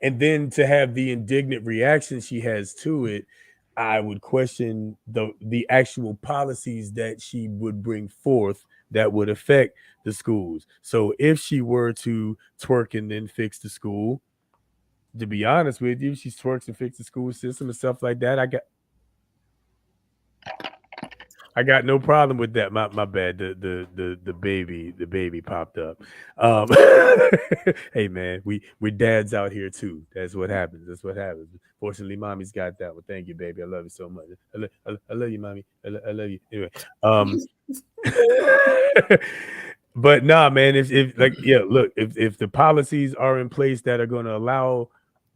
and then to have the indignant reaction she has to it, I would question the actual policies that she would bring forth that would affect the schools. So if she were to twerk and then fix the school, to be honest with you, she twerks and fixes the school system and stuff like that. I got no problem with that. My bad. The baby popped up. Hey man, we're dads out here too. That's what happens. Fortunately, mommy's got that one. Thank you, baby. I love you so much. I love you, mommy. I love you. Anyway, but nah, man. If look, if the policies are in place that are going to allow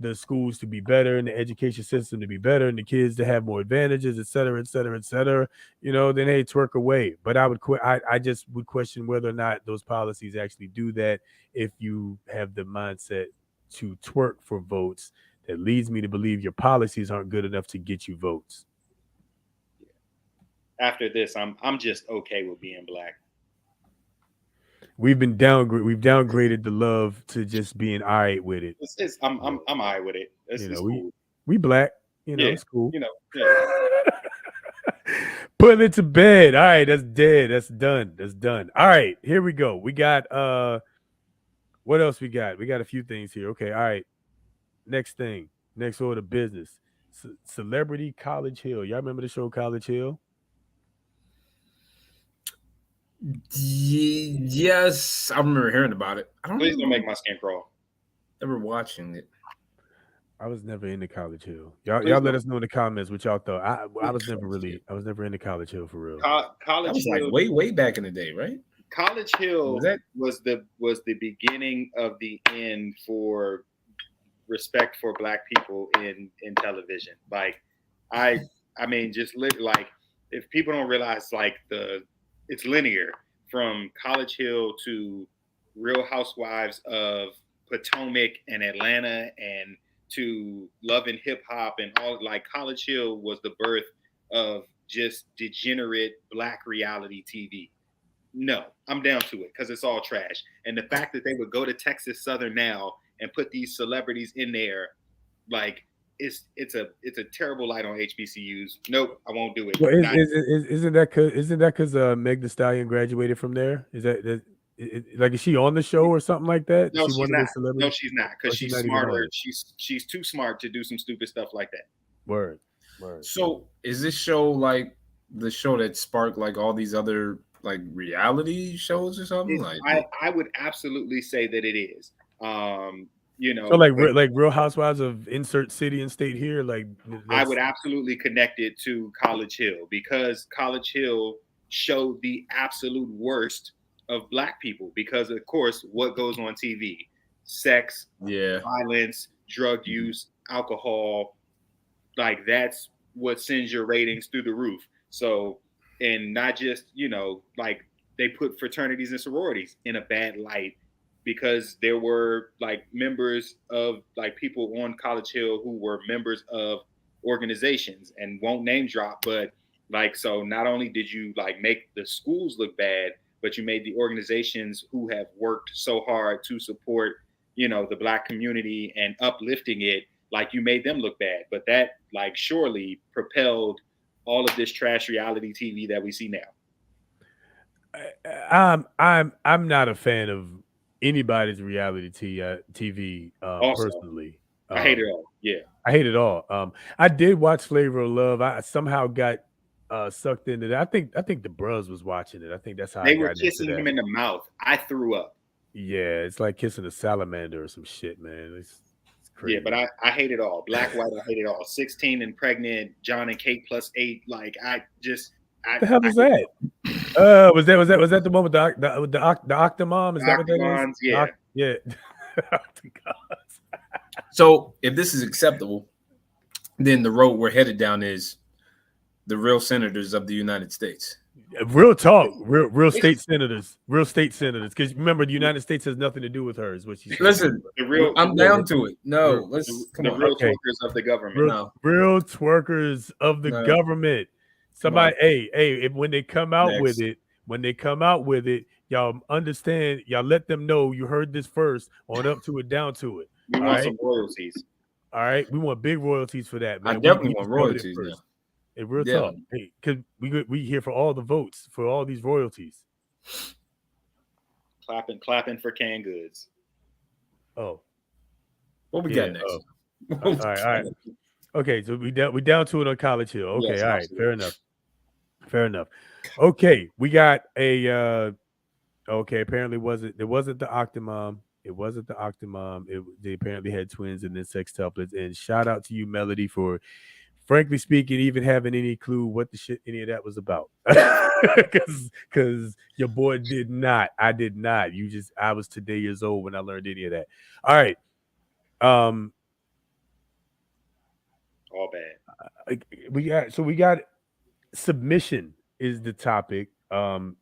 the schools to be better and the education system to be better and the kids to have more advantages, et cetera, then hey, twerk away. But I just would question whether or not those policies actually do that if you have the mindset to twerk for votes that leads me to believe your policies aren't good enough to get you votes. After this, I'm just okay with being black. We've downgraded the love to just being all right with it. I'm alright with it. You It's know, cool. we black, Yeah, it's cool. yeah. Putting it to bed. All right, that's dead. That's done. That's done. All right, here we go. We got what else we got? We got a few things here. Okay, all right. Next thing. Next order of business. Celebrity College Hill. Y'all remember the show College Hill? Yes, I remember hearing about it. I don't Please don't remember make my skin crawl. ever watching it. I was never into College Hill. Y'all Please let don't. us know in the comments what y'all thought. I was never into College Hill for real. That College was like Hill. way back in the day, right? College Hill Was that- was the beginning of the end for respect for black people in television. Like I mean just like if people don't realize like it's linear from College Hill to Real Housewives of Potomac and Atlanta and to Love and Hip Hop and all, like College Hill was the birth of just degenerate black reality TV. No, I'm down to it because it's all trash. And the fact that they would go to Texas Southern now and put these celebrities in there, like it's a terrible light on HBCUs. Nope, I won't do it. Well, isn't that because Meg Thee Stallion graduated from there? Like is she on the show or something like that? No, Is she she's one of not. the celebrities? No, she's not because Or she's she's not even on smarter. it? She's too smart to do some stupid stuff like that. Word. So is this show like the show that sparked like all these other like reality shows or something? Like I would absolutely say that it is. So like Real Housewives of insert city and state here, like I would absolutely connect it to College Hill because College Hill showed the absolute worst of black people because of course what goes on TV, sex, yeah, violence, drug use, alcohol, like that's what sends your ratings through the roof. So, and not just, like they put fraternities and sororities in a bad light because there were like members of like people on College Hill who were members of organizations and won't name drop, but like, so not only did you like make the schools look bad, but you made the organizations who have worked so hard to support, the black community and uplifting it, like you made them look bad. But that like surely propelled all of this trash reality TV that we see now. I'm not a fan of anybody's reality TV Also, personally. I hate it all. Yeah. I hate it all. I did watch Flavor of Love. I somehow got sucked into that. I think the bros was watching it. I think that's how They I were got kissing into him that. in the mouth. I threw up. Yeah, it's like kissing a salamander or some shit, man. It's crazy. Yeah, but I hate it all. Black, white, I hate it all. 16 and pregnant, John and Kate +8. Like I just what the hell is that? Was that the one with the Octomom? Is that what that Octagons, is? yeah. Yeah. So if this is acceptable, then the road we're headed down is the real senators of the United States. Real talk, real state senators. Because remember, the United States has nothing to do with her. Is what she said. Listen, I'm down to it. No, let's come the on. real Okay. twerkers of the government. Real twerkers of the government. Somebody, hey, when they come out with it, y'all understand. Y'all let them know you heard this first. On up to it, down to it. We want some royalties. All right, we want big royalties for that, man. I definitely We want discovered it royalties first. now. Hey, real Yeah. talk. Hey, because we here for all the votes for all these royalties. Clapping for canned goods. Oh, What we got next? all right. Okay, so we down to it on College Hill. Okay, Yes, all right, absolutely. fair enough. Okay, we got a okay. Apparently, it wasn't the Octomom. It wasn't the Octomom. They apparently had twins and then sextuplets. And shout out to you, Melody, for frankly speaking, even having any clue what the shit any of that was about. Because your boy did not. I did not. I was today years old when I learned any of that. All right. All bad. We got submission is the topic. Or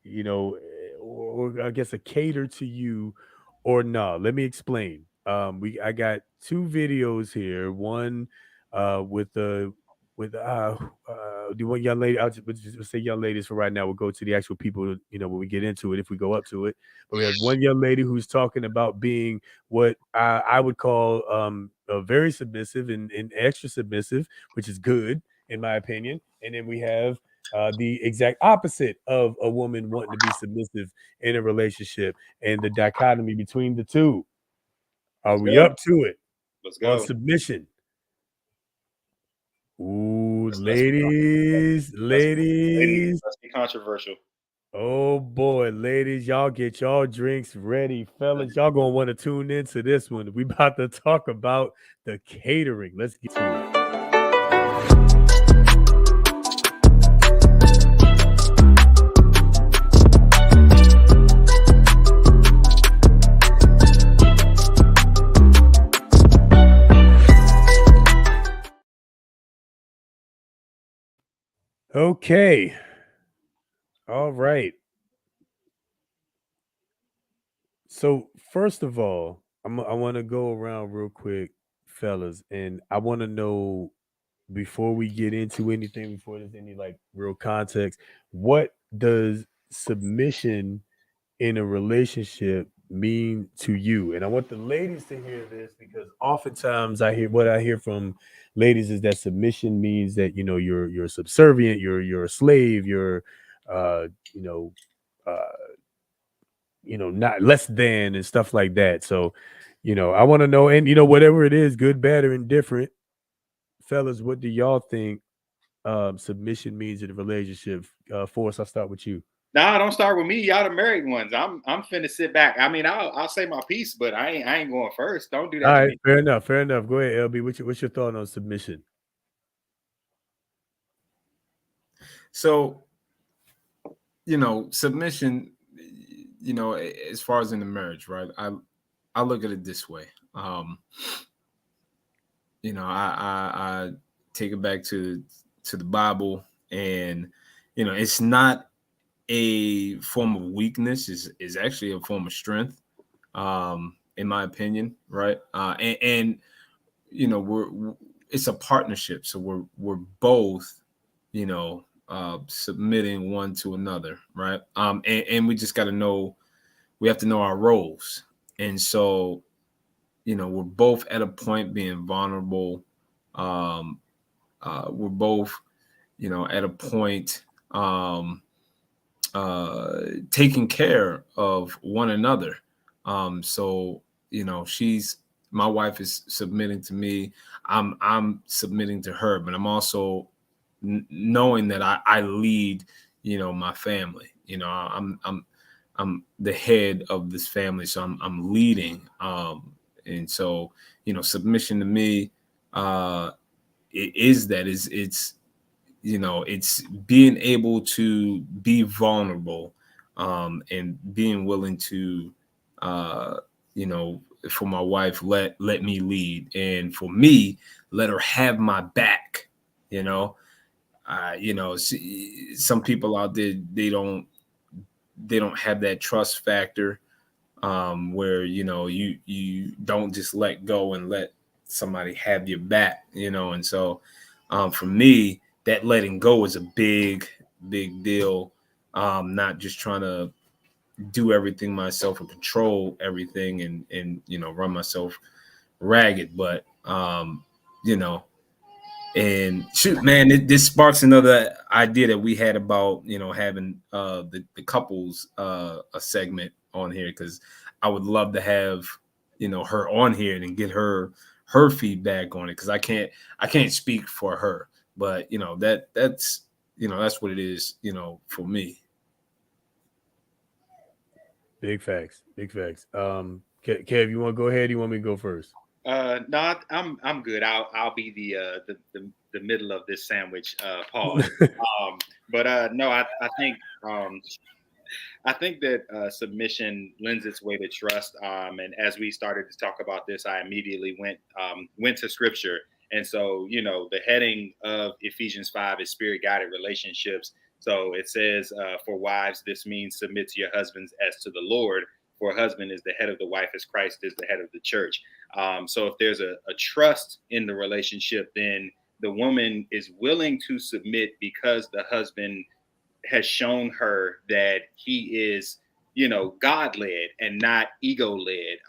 I guess a cater to you or no. Let me explain. I got two videos here. One with the the one young lady. I'll just say young ladies for right now. We'll go to the actual people, when we get into it, if we go up to it. But we have one young lady who's talking about being what I would call very submissive and extra submissive, which is good in my opinion. And then we have the exact opposite of a woman wanting to be submissive in a relationship, and the dichotomy between the two. Are Let's we go. up to it Let's on go. submission? Ooh, Let's be ladies, ladies. ladies. Let's be controversial. Oh boy, ladies, y'all get y'all drinks ready, fellas. Y'all gonna want to tune into this one. We about to talk about the catering. Let's get to it. Okay. All right. So first of all, I want to go around real quick, fellas, and I want to know before we get into anything, before there's any like real context, what does submission in a relationship mean to you? And I want the ladies to hear this because oftentimes I hear from ladies is that submission means that you're subservient, you're a slave, you're uh you know uh not less than and stuff like that. So, I want to know, and whatever it is, good, bad, or indifferent, fellas, what do y'all think submission means in a relationship? Forrest, I'll start with you. Nah, don't start with me. Y'all the married ones. I'm finna sit back. I mean, I'll say my piece, but I ain't going first. Don't do All that to right, me. fair enough, fair enough. Go ahead, LB. What's your thought on submission? So, submission, as far as in the marriage, right? I look at it this way. I take it back to the Bible, and it's not a form of weakness. Is actually a form of strength, in my opinion, right? And it's a partnership, so we're both, submitting one to another, right? And we just got to know, we have to know our roles, and so we're both at a point being vulnerable. um we're both at a point, taking care of one another. So she's my wife is submitting to me. I'm submitting to her, but I'm also knowing that I lead my family. I'm the head of this family, so I'm leading. And so submission to me, it is that is it's being able to be vulnerable, and being willing to, uh, you know, for my wife, let me lead, and for me, let her have my back. You know, some people out there, they don't have that trust factor, where you don't just let go and let somebody have your back, and so, for me, that letting go is a big deal. Not just trying to do everything myself and control everything, and run myself ragged, but you know and shoot, man, this sparks another idea that we had about having the couples, a segment on here, because I would love to have her on here and get her feedback on it, because I can't speak for her, but that's what it is, for me. Big facts, big facts. Kev, you want to go ahead? You want me to go first? No, I'm good. I'll be the middle of this sandwich. Pause. But no, I think I think that submission lends its way to trust. And as we started to talk about this, I immediately went to scripture. And so, the heading of Ephesians 5 is spirit guided relationships. So it says, for wives, this means submit to your husbands as to the Lord. for a husband is the head of the wife as Christ is the head of the church. So if there's a trust in the relationship, then the woman is willing to submit because the husband has shown her that he is, God led and not ego led.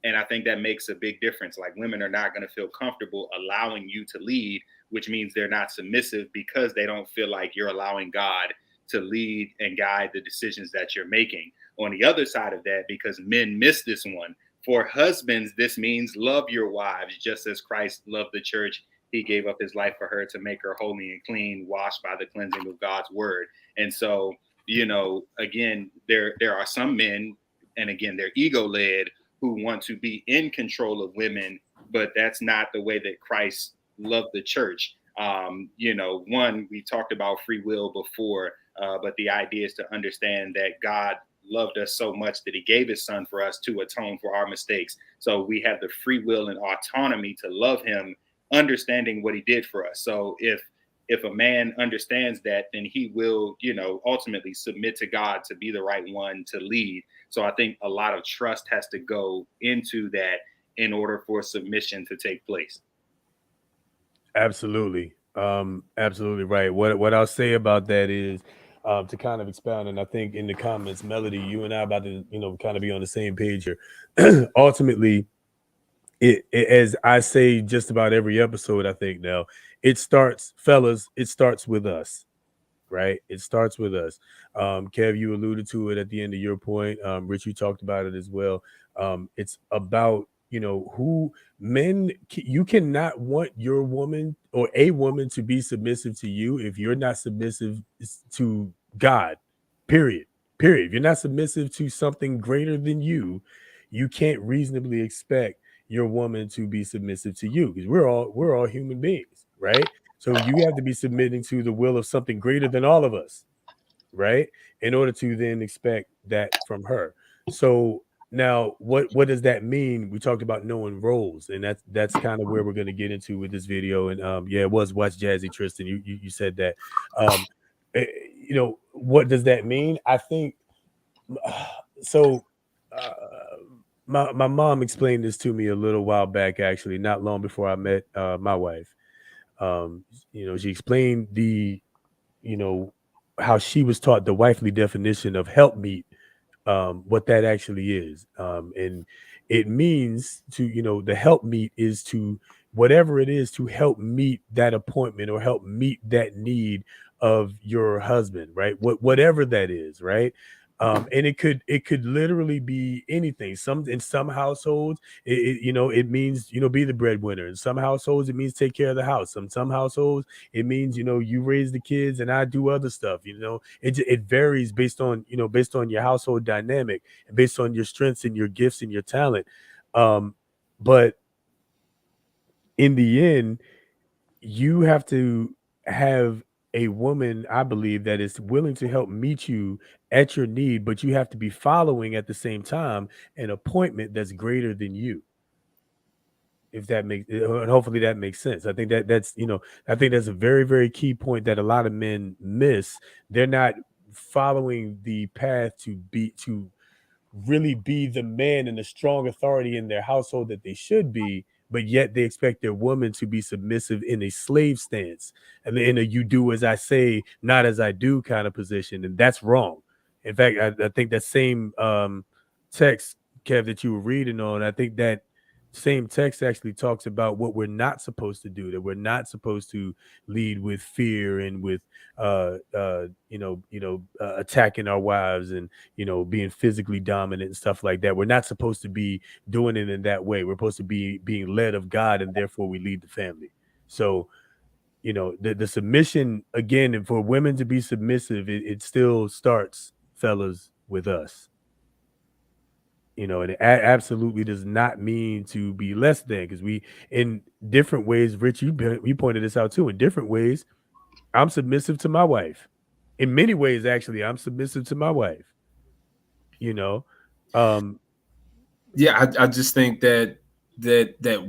And I think that makes a big difference. Like, women are not going to feel comfortable allowing you to lead, which means they're not submissive because they don't feel like you're allowing God to lead and guide the decisions that you're making. On the other side of that, because men miss this one, for husbands, this means love your wives just as Christ loved the church. He gave up his life for her to make her holy and clean, washed by the cleansing of God's word. And so, again, there are some men, and again, they're ego led, who want to be in control of women, but that's not the way that Christ loved the church. One, we talked about free will before, but the idea is to understand that God loved us so much that he gave his son for us to atone for our mistakes. So we have the free will and autonomy to love him, understanding what he did for us. So if a man understands that, then he will, ultimately submit to God to be the right one to lead. So I think a lot of trust has to go into that in order for submission to take place. Absolutely. Absolutely right. What I'll say about that is, to kind of expound, and I think in the comments, Melody, you and I about to, kind of be on the same page here. Ultimately, as I say just about every episode, I think now, it starts with us, right? It starts with us. Kev, you alluded to it at the end of your point. Rich, you talked about it as well. It's about, who men, you cannot want your woman or a woman to be submissive to you if you're not submissive to God, period. If you're not submissive to something greater than you can't reasonably expect your woman to be submissive to you, because we're all human beings, right? So you have to be submitting to the will of something greater than all of us, right? In order to then expect that from her. So now what does that mean? We talked about knowing roles, and that's kind of where we're going to get into with this video. And it was Watch Jazzy Tristan. You said that. What does that mean? I think so. Uh, my mom explained this to me a little while back, actually, not long before I met my wife. She explained how she was taught the wifely definition of helpmeet, what that actually is. And it means to, the helpmeet is to, whatever it is, to help meet that appointment or help meet that need of your husband, right? Whatever that is, right? And it could literally be anything. In some households, it means, be the breadwinner. In some households, it means take care of the house. Some households, it means, you raise the kids and I do other stuff. It varies based on your household dynamic and based on your strengths and your gifts and your talent. But in the end, you have to have a woman, I believe, that is willing to help meet you at your need, but you have to be following at the same time an appointment that's greater than you. If that makes, and hopefully that makes sense. I think that's a very, very key point that a lot of men miss. They're not following the path to really be the man and the strong authority in their household that they should be, but yet they expect their woman to be submissive in a slave stance and in a you do as I say, not as I do kind of position. And that's wrong. In fact, I think that same text, Kev, that you were reading on, I think that same text actually talks about what we're not supposed to do, that we're not supposed to lead with fear and with attacking our wives and being physically dominant and stuff like that. We're not supposed to be doing it in that way. We're supposed to be being led of God, and therefore we lead the family. So the submission, again, and for women to be submissive, it still starts, fellas, with us. And it absolutely does not mean to be less than, because we, in different ways, Rich, you pointed this out too. In different ways, I'm submissive to my wife. In many ways, actually, I'm submissive to my wife. I just think that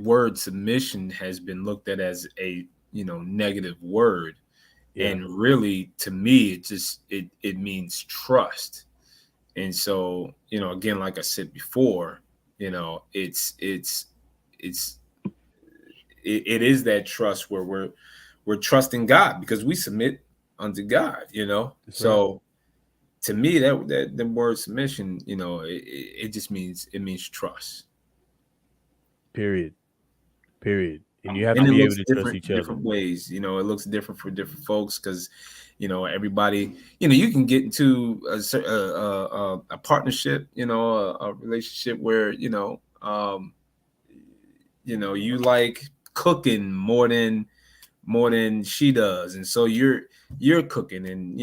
word submission has been looked at as a negative word, and really, to me, it means trust. And so, again, like I said before, it's it is that trust where we're trusting God because we submit unto God. That's right. So to me, that the word submission, it just means trust. Period. Period. And you have And to it be able looks to trust different each other. different ways. It looks different for different folks because everybody, you can get into a partnership, a relationship where you like cooking more than she does, and so you're cooking, and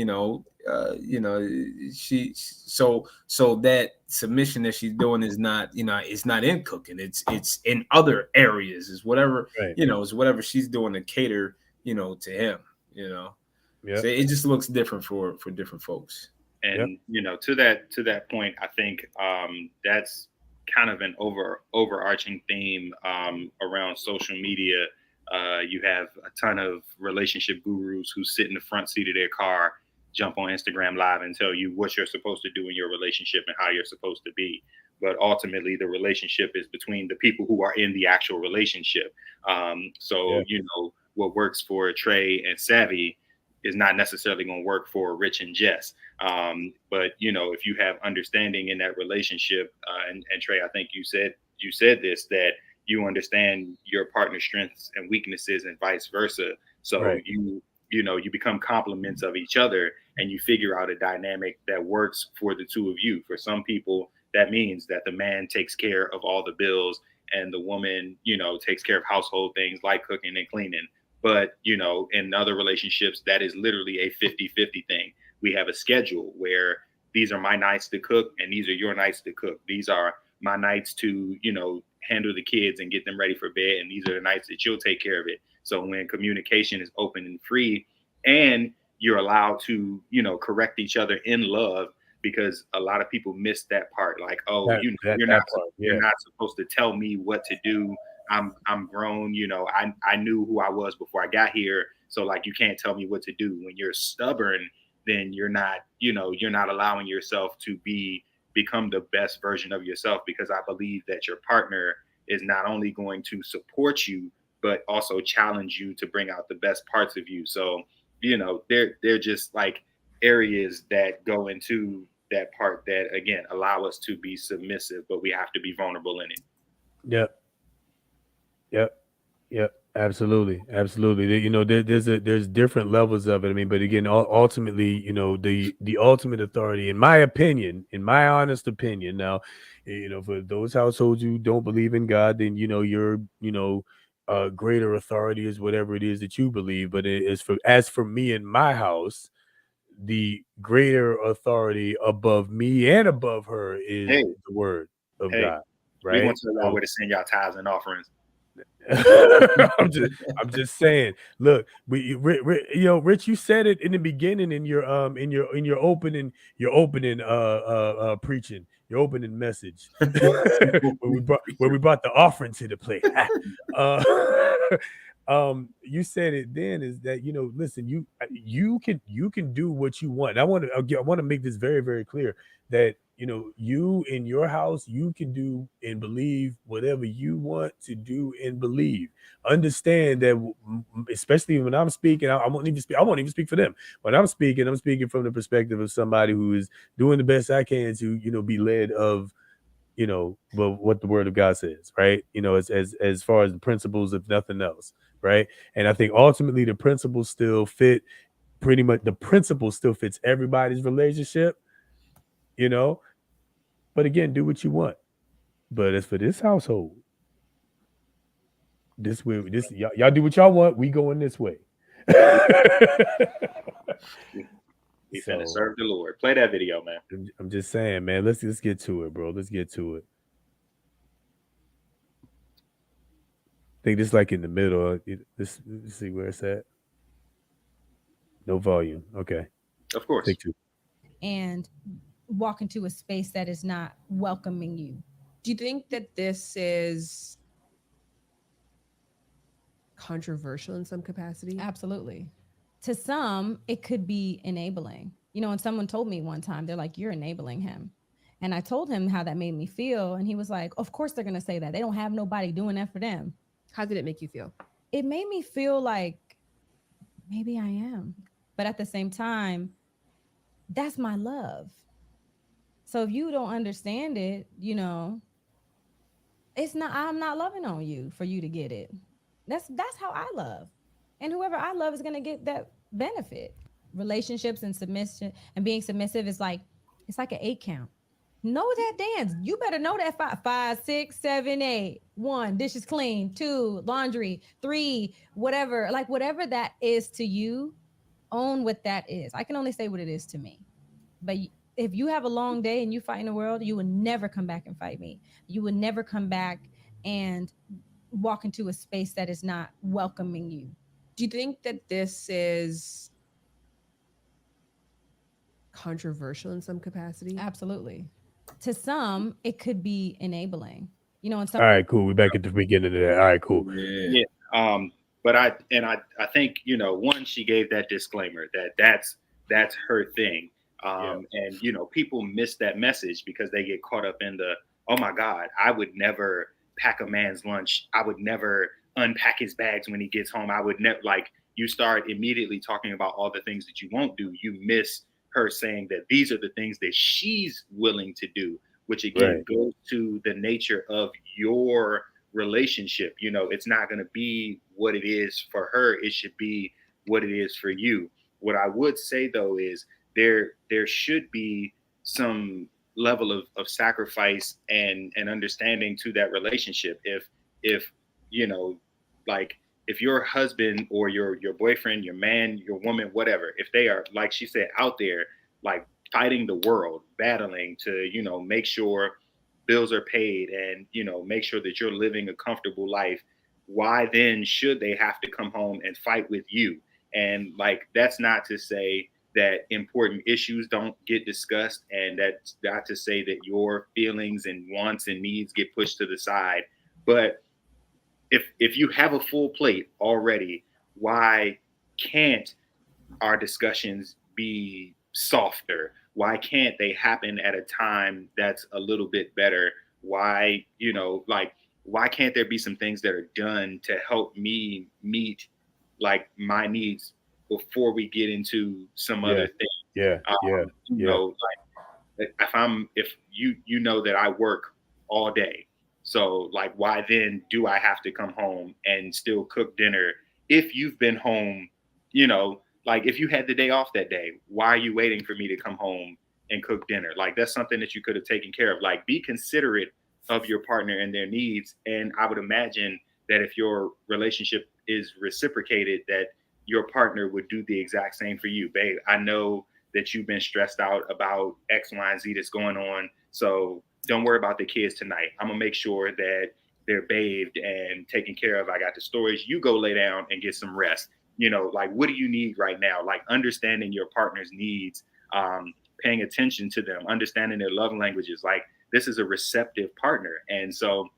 so that submission that she's doing is not, it's not in cooking, it's in other areas, is whatever, Right. is whatever she's doing to cater, to him, you know so Yep. it just looks different for different folks. Yep. And to that point, I think that's kind of an overarching theme around social media. You have a ton of relationship gurus who sit in the front seat of their car, jump on Instagram Live, and tell you what you're supposed to do in your relationship and how you're supposed to be. But ultimately, the relationship is between the people who are in the actual relationship. So Yeah. what works for Trey and Savvy is not necessarily going to work for Rich and Jess. But if you have understanding in that relationship, and Trey, I think you said this, that you understand your partner's strengths and weaknesses and vice versa. So Right. you become complements of each other, and you figure out a dynamic that works for the two of you. For some people, that means that the man takes care of all the bills and the woman, takes care of household things like cooking and cleaning. But in other relationships, that is literally a 50-50 thing. We have a schedule where these are my nights to cook and these are your nights to cook. These are my nights to handle the kids and get them ready for bed, and these are the nights that you'll take care of it. So when communication is open and free, and you're allowed to correct each other in love, because a lot of people miss that part, like, oh, That that you're not that part. you're Yeah. not supposed to tell me what to do. I'm grown. I knew who I was before I got here. So like, you can't tell me what to do. When you're stubborn, then you're not allowing yourself to become the best version of yourself, because I believe that your partner is not only going to support you, but also challenge you to bring out the best parts of you. So they're just like areas that go into that part that, again, allow us to be submissive, but we have to be vulnerable in it. Yep. Yep. Yep. Absolutely. Absolutely. There's different levels of it. I mean, but again, ultimately, the ultimate authority, in my honest opinion, now, for those households who don't believe in God, then your greater authority is whatever it is that you believe. But as for me in my house, the greater authority above me and above her is Hey, the word of hey, God, we right? gonna tell y'all So where to send y'all tithes and offerings. I'm just saying. Look, Rich, you said it in the beginning in your opening preaching, your opening message, where we brought the offering to the plate. uh, you said it then, is that listen, you can do what you want. I want to make this very, very clear that you in your house, you can do and believe whatever you want to do and believe. Understand that, especially when I'm speaking, I won't even speak for them. When I'm speaking from the perspective of somebody who is doing the best I can to be led of well, what the word of God says, right? As far as the principles, if nothing else, right? And I think ultimately the principles still fit. Pretty much the principle still fits everybody's relationship, you know but again, do what you want. But as for this household, y'all do what y'all want. We going this way. We finna So serve the Lord. Play that video, man. I'm just saying, man. Let's get to it, bro. Let's get to it. I think this like in the middle. Let's see where it's at. No volume. Okay, Of course. take two. And walk into a space that is not welcoming you. Do you think that this is controversial in some capacity? Absolutely. To some, it could be enabling. And someone told me one time, they're like, you're enabling him. And I told him how that made me feel. And he was like, of course they're going to say that. They don't have nobody doing that for them. How did it make you feel? It made me feel like maybe I am. But at the same time, that's my love. So if you don't understand it, it's not, I'm not loving on you for you to get it. That's how I love. And whoever I love is going to get that benefit. Relationships and submission and being submissive is like, it's like an 8 count. Know that dance. You better know that 5, 6, 7, 8. 1, dishes clean. 2, laundry. 3, whatever. Like whatever that is to you, own what that is. I can only say what it is to me. But if you have a long day and you fight in the world, you will never come back and fight me. You will never come back and walk into a space that is not welcoming you. Do you think that this is controversial in some capacity? Absolutely. To some, it could be enabling. And some. All right, cool. We're back at the beginning of that. All right, cool. Yeah. But I think, one, she gave that disclaimer that's her thing. And people miss that message because they get caught up in the, oh my God, I would never pack a man's lunch. I would never unpack his bags when he gets home. I would never, like, you start immediately talking about all the things that you won't do. You miss her saying that these are the things that she's willing to do, which again goes to the nature of your relationship. It's not going to be what it is for her. It should be what it is for you. What I would say though is there should be some level of sacrifice and understanding to that relationship. If like if your husband or your boyfriend, your man, your woman, whatever, if they are, like she said, out there like fighting the world, battling to make sure bills are paid and make sure that you're living a comfortable life, why then should they have to come home and fight with you? And like, that's not to say that important issues don't get discussed, and that's not to say that your feelings and wants and needs get pushed to the side. But if you have a full plate already, why can't our discussions be softer? Why can't they happen at a time that's a little bit better? Why, why can't there be some things that are done to help me meet like my needs before we get into some other things? If you know that I work all day, so like, why then do I have to come home and still cook dinner if you've been home? Like, if you had the day off that day, why are you waiting for me to come home and cook dinner? Like, that's something that you could have taken care of. Like, be considerate of your partner and their needs. And I would imagine that if your relationship is reciprocated, that your partner would do the exact same for you. Babe, I know that you've been stressed out about X, Y, and Z that's going on. So don't worry about the kids tonight. I'm going to make sure that they're bathed and taken care of. I got the storage. You go lay down and get some rest. Like, what do you need right now? Like, understanding your partner's needs, paying attention to them, understanding their love languages. Like, this is a receptive partner. And so,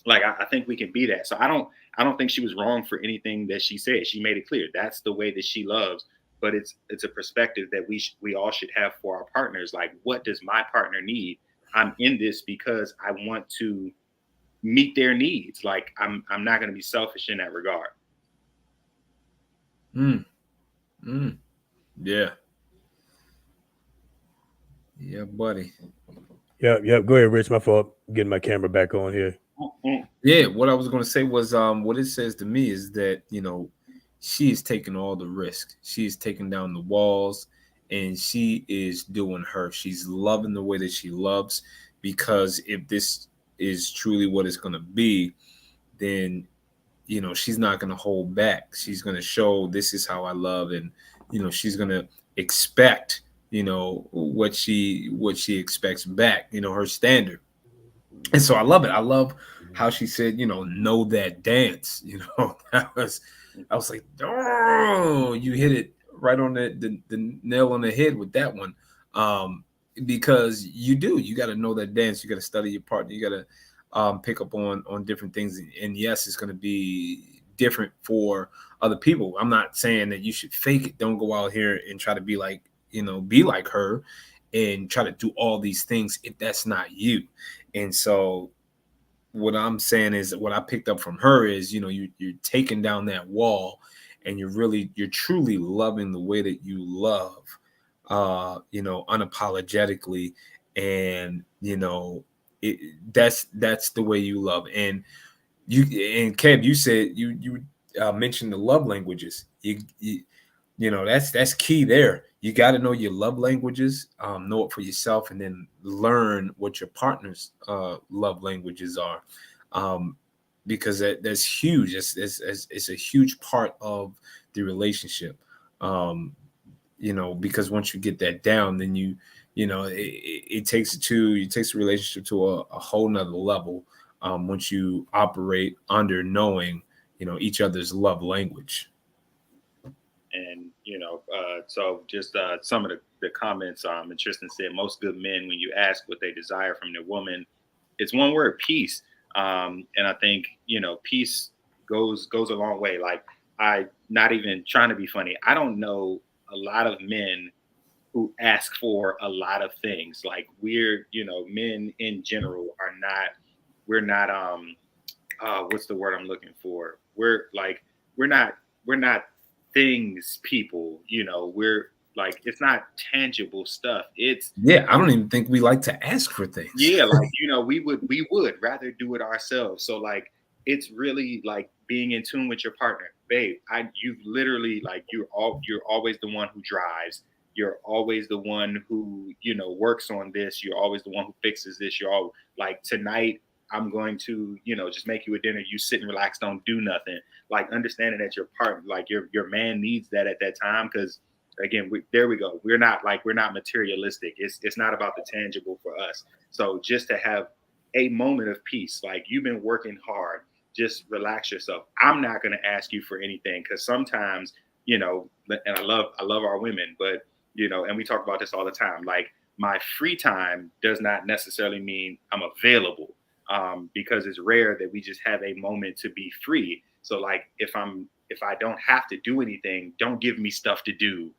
like, I think we can be that. So I don't think she was wrong for anything that she said. She made it clear that's the way that she loves. But it's a perspective that we all should have for our partners. Like, what does my partner need? I'm in this because I want to meet their needs. Like, I'm not going to be selfish in that regard. Yeah. Yeah, buddy. Yep. Go ahead, Rich. My fault. Getting my camera back on here. Yeah, what I was going to say was what it says to me is that, she is taking all the risk. She is taking down the walls and she is doing her. She's loving the way that she loves, because if this is truly what it's going to be, then, she's not going to hold back. She's going to show this is how I love. And, she's going to expect, what she expects back, her standard. And so I love it. I love how she said, know that dance. I was like, oh, you hit it right on the nail on the head with that one. Because you got to know that dance. You got to study your partner. You got to pick up on different things. And yes, it's going to be different for other people. I'm not saying that you should fake it. Don't go out here and try to be like her and try to do all these things if that's not you. And so what I'm saying is, what I picked up from her is, you're taking down that wall, and you're truly loving the way that you love, unapologetically. And that's the way you love. And Kev, you said you mentioned the love languages. That's key there. You got to know your love languages, know it for yourself, and then learn what your partner's love languages are, because that's huge. It's a huge part of the relationship. Because once you get that down, then it takes the relationship to a whole nother level. Once you operate under knowing each other's love language. And so just some of the comments. And Tristan said, most good men, when you ask what they desire from their woman, it's one word: peace. And I think peace goes a long way. Like, I, not even trying to be funny, I don't know a lot of men who ask for a lot of things. Like, men in general are not. We're not. What's the word I'm looking for? We're not. We're not things people. We're like, it's not tangible stuff. It's, I don't even think we like to ask for things. Like, we would rather do it ourselves. So, like, it's really like being in tune with your partner. Babe, you've literally, like, you're always the one who drives. You're always the one who works on this. You're always the one who fixes this. You're all like, tonight I'm going to just make you a dinner. You sit and relax, don't do nothing. Like, understanding that your partner, like, your man needs that at that time. Because again, there we go. We're not materialistic. It's not about the tangible for us. So just to have a moment of peace, like, you've been working hard, just relax yourself. I'm not going to ask you for anything, because sometimes, and I love our women, but and we talk about this all the time. Like, my free time does not necessarily mean I'm available, because it's rare that we just have a moment to be free. So, like, if I don't have to do anything, don't give me stuff to do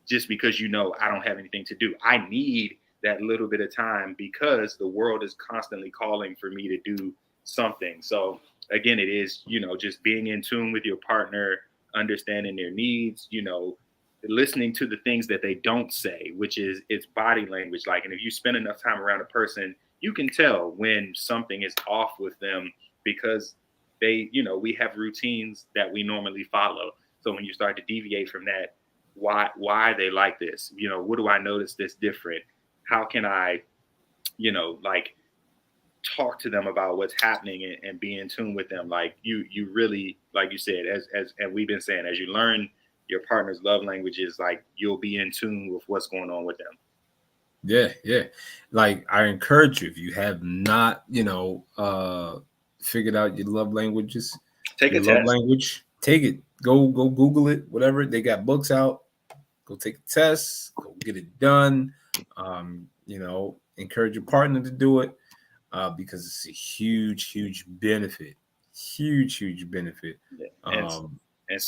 just because I don't have anything to do. I need that little bit of time, because the world is constantly calling for me to do something. So again, it is, just being in tune with your partner, understanding their needs, listening to the things that they don't say, which is it's body language. Like, and if you spend enough time around a person, you can tell when something is off with them, because we have routines that we normally follow. So when you start to deviate from that, why are they like this? What do I notice that's different? How can I, like, talk to them about what's happening, and be in tune with them? Like, you really, like you said, as and we've been saying, as you learn your partner's love languages, like, you'll be in tune with what's going on with them. Yeah. Like, I encourage you, if you have not, figured out your love languages, take your a love test. language, take it. Go Google it, whatever. They got books out. Go take a test. Go get it done. Encourage your partner to do it, because it's a huge benefit. Huge benefit. Yeah. And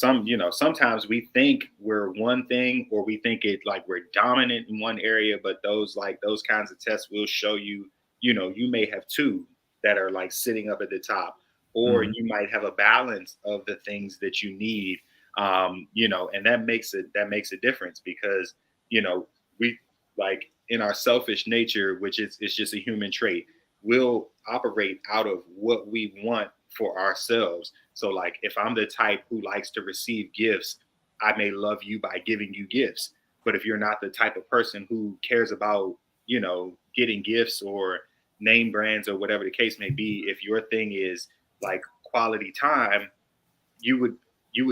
sometimes we think we're one thing, or we think it, like, we're dominant in one area, but those kinds of tests will show you, you may have two that are, like, sitting up at the top, or you might have a balance of the things that you need. And that makes a difference, because, we, like, in our selfish nature, which is, it's just a human trait, we'll operate out of what we want for ourselves. So, like, if I'm the type who likes to receive gifts, I may love you by giving you gifts. But if you're not the type of person who cares about, getting gifts or name brands or whatever the case may be, if your thing is, like, quality time, you would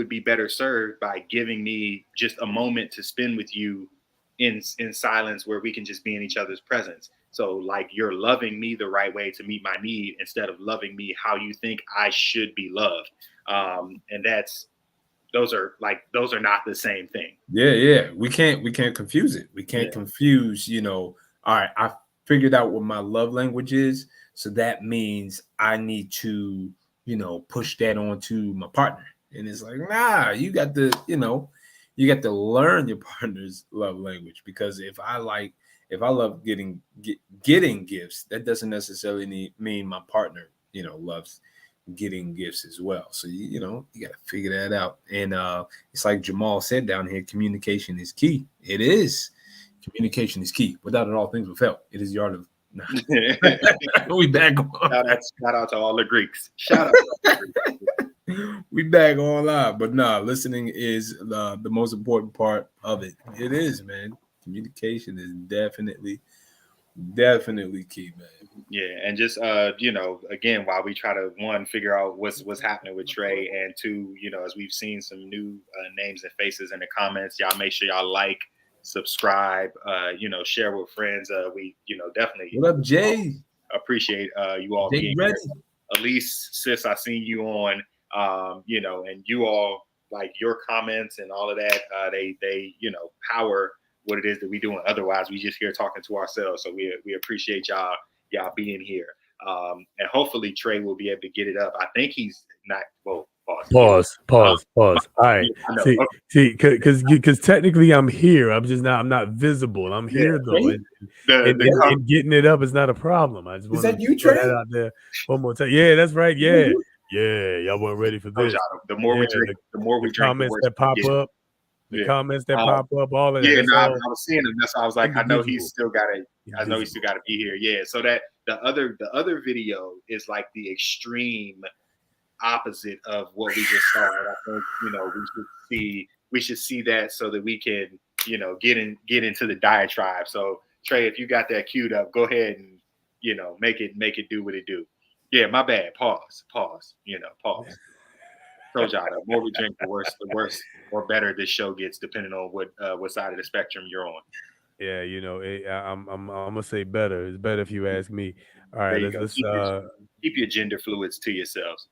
be better served by giving me just a moment to spend with you in silence, where we can just be in each other's presence. So, like, you're loving me the right way to meet my need, instead of loving me how you think I should be loved. And those are not the same thing. Yeah. We can't confuse it. We can't confuse, all right, I figured out what my love language is. So that means I need to, push that onto my partner. And it's like, nah, you got to learn your partner's love language. Because if if I love getting gifts, that doesn't necessarily mean my partner, loves getting gifts as well. So you got to figure that out. And it's like Jamal said down here, communication is key. It is. Communication is key. Without it, all things will fail. It is the art of. Nah. We back on. Shout out to all the Greeks. Shout out. We back on live, but listening is the most important part of it. It is, man. Communication is definitely key, man. Yeah, and just again, while we try to figure out what's happening with Trey, and two, as we've seen some new names and faces in the comments, y'all make sure y'all like, subscribe, share with friends. We definitely What up, Jay? Appreciate you all being ready. here. Elise, sis, I seen you on, and you all, like, your comments and all of that, they power what it is that we doing. Otherwise, we just here talking to ourselves. So we appreciate y'all being here. And hopefully Trey will be able to get it up. I think he's not. Well, pause. All right. Yeah, see, because technically I'm here. I'm not visible. I'm here though. And getting it up is not a problem. I just want to throw that out there one more time. Yeah, that's right. Yeah. Y'all weren't ready for this. The more we drink, the more we drink. Comments that pop up. The comments that pop up, all of that. Yeah, I was seeing them. That's why I was like, I know he's still got to. I know he's still got to be here. Yeah. So that the other video is like the extreme opposite of what we just saw. And I think we should see that so that we can get into the diatribe. So Trey, if you got that queued up, go ahead and make it do what it do. Yeah, my bad. Pause. Pause. Told y'all, the more we drink, the worse or better this show gets, depending on what side of the spectrum you're on. Yeah, I'm gonna say better. It's better if you ask me. All right, let's keep your gender fluids to yourselves.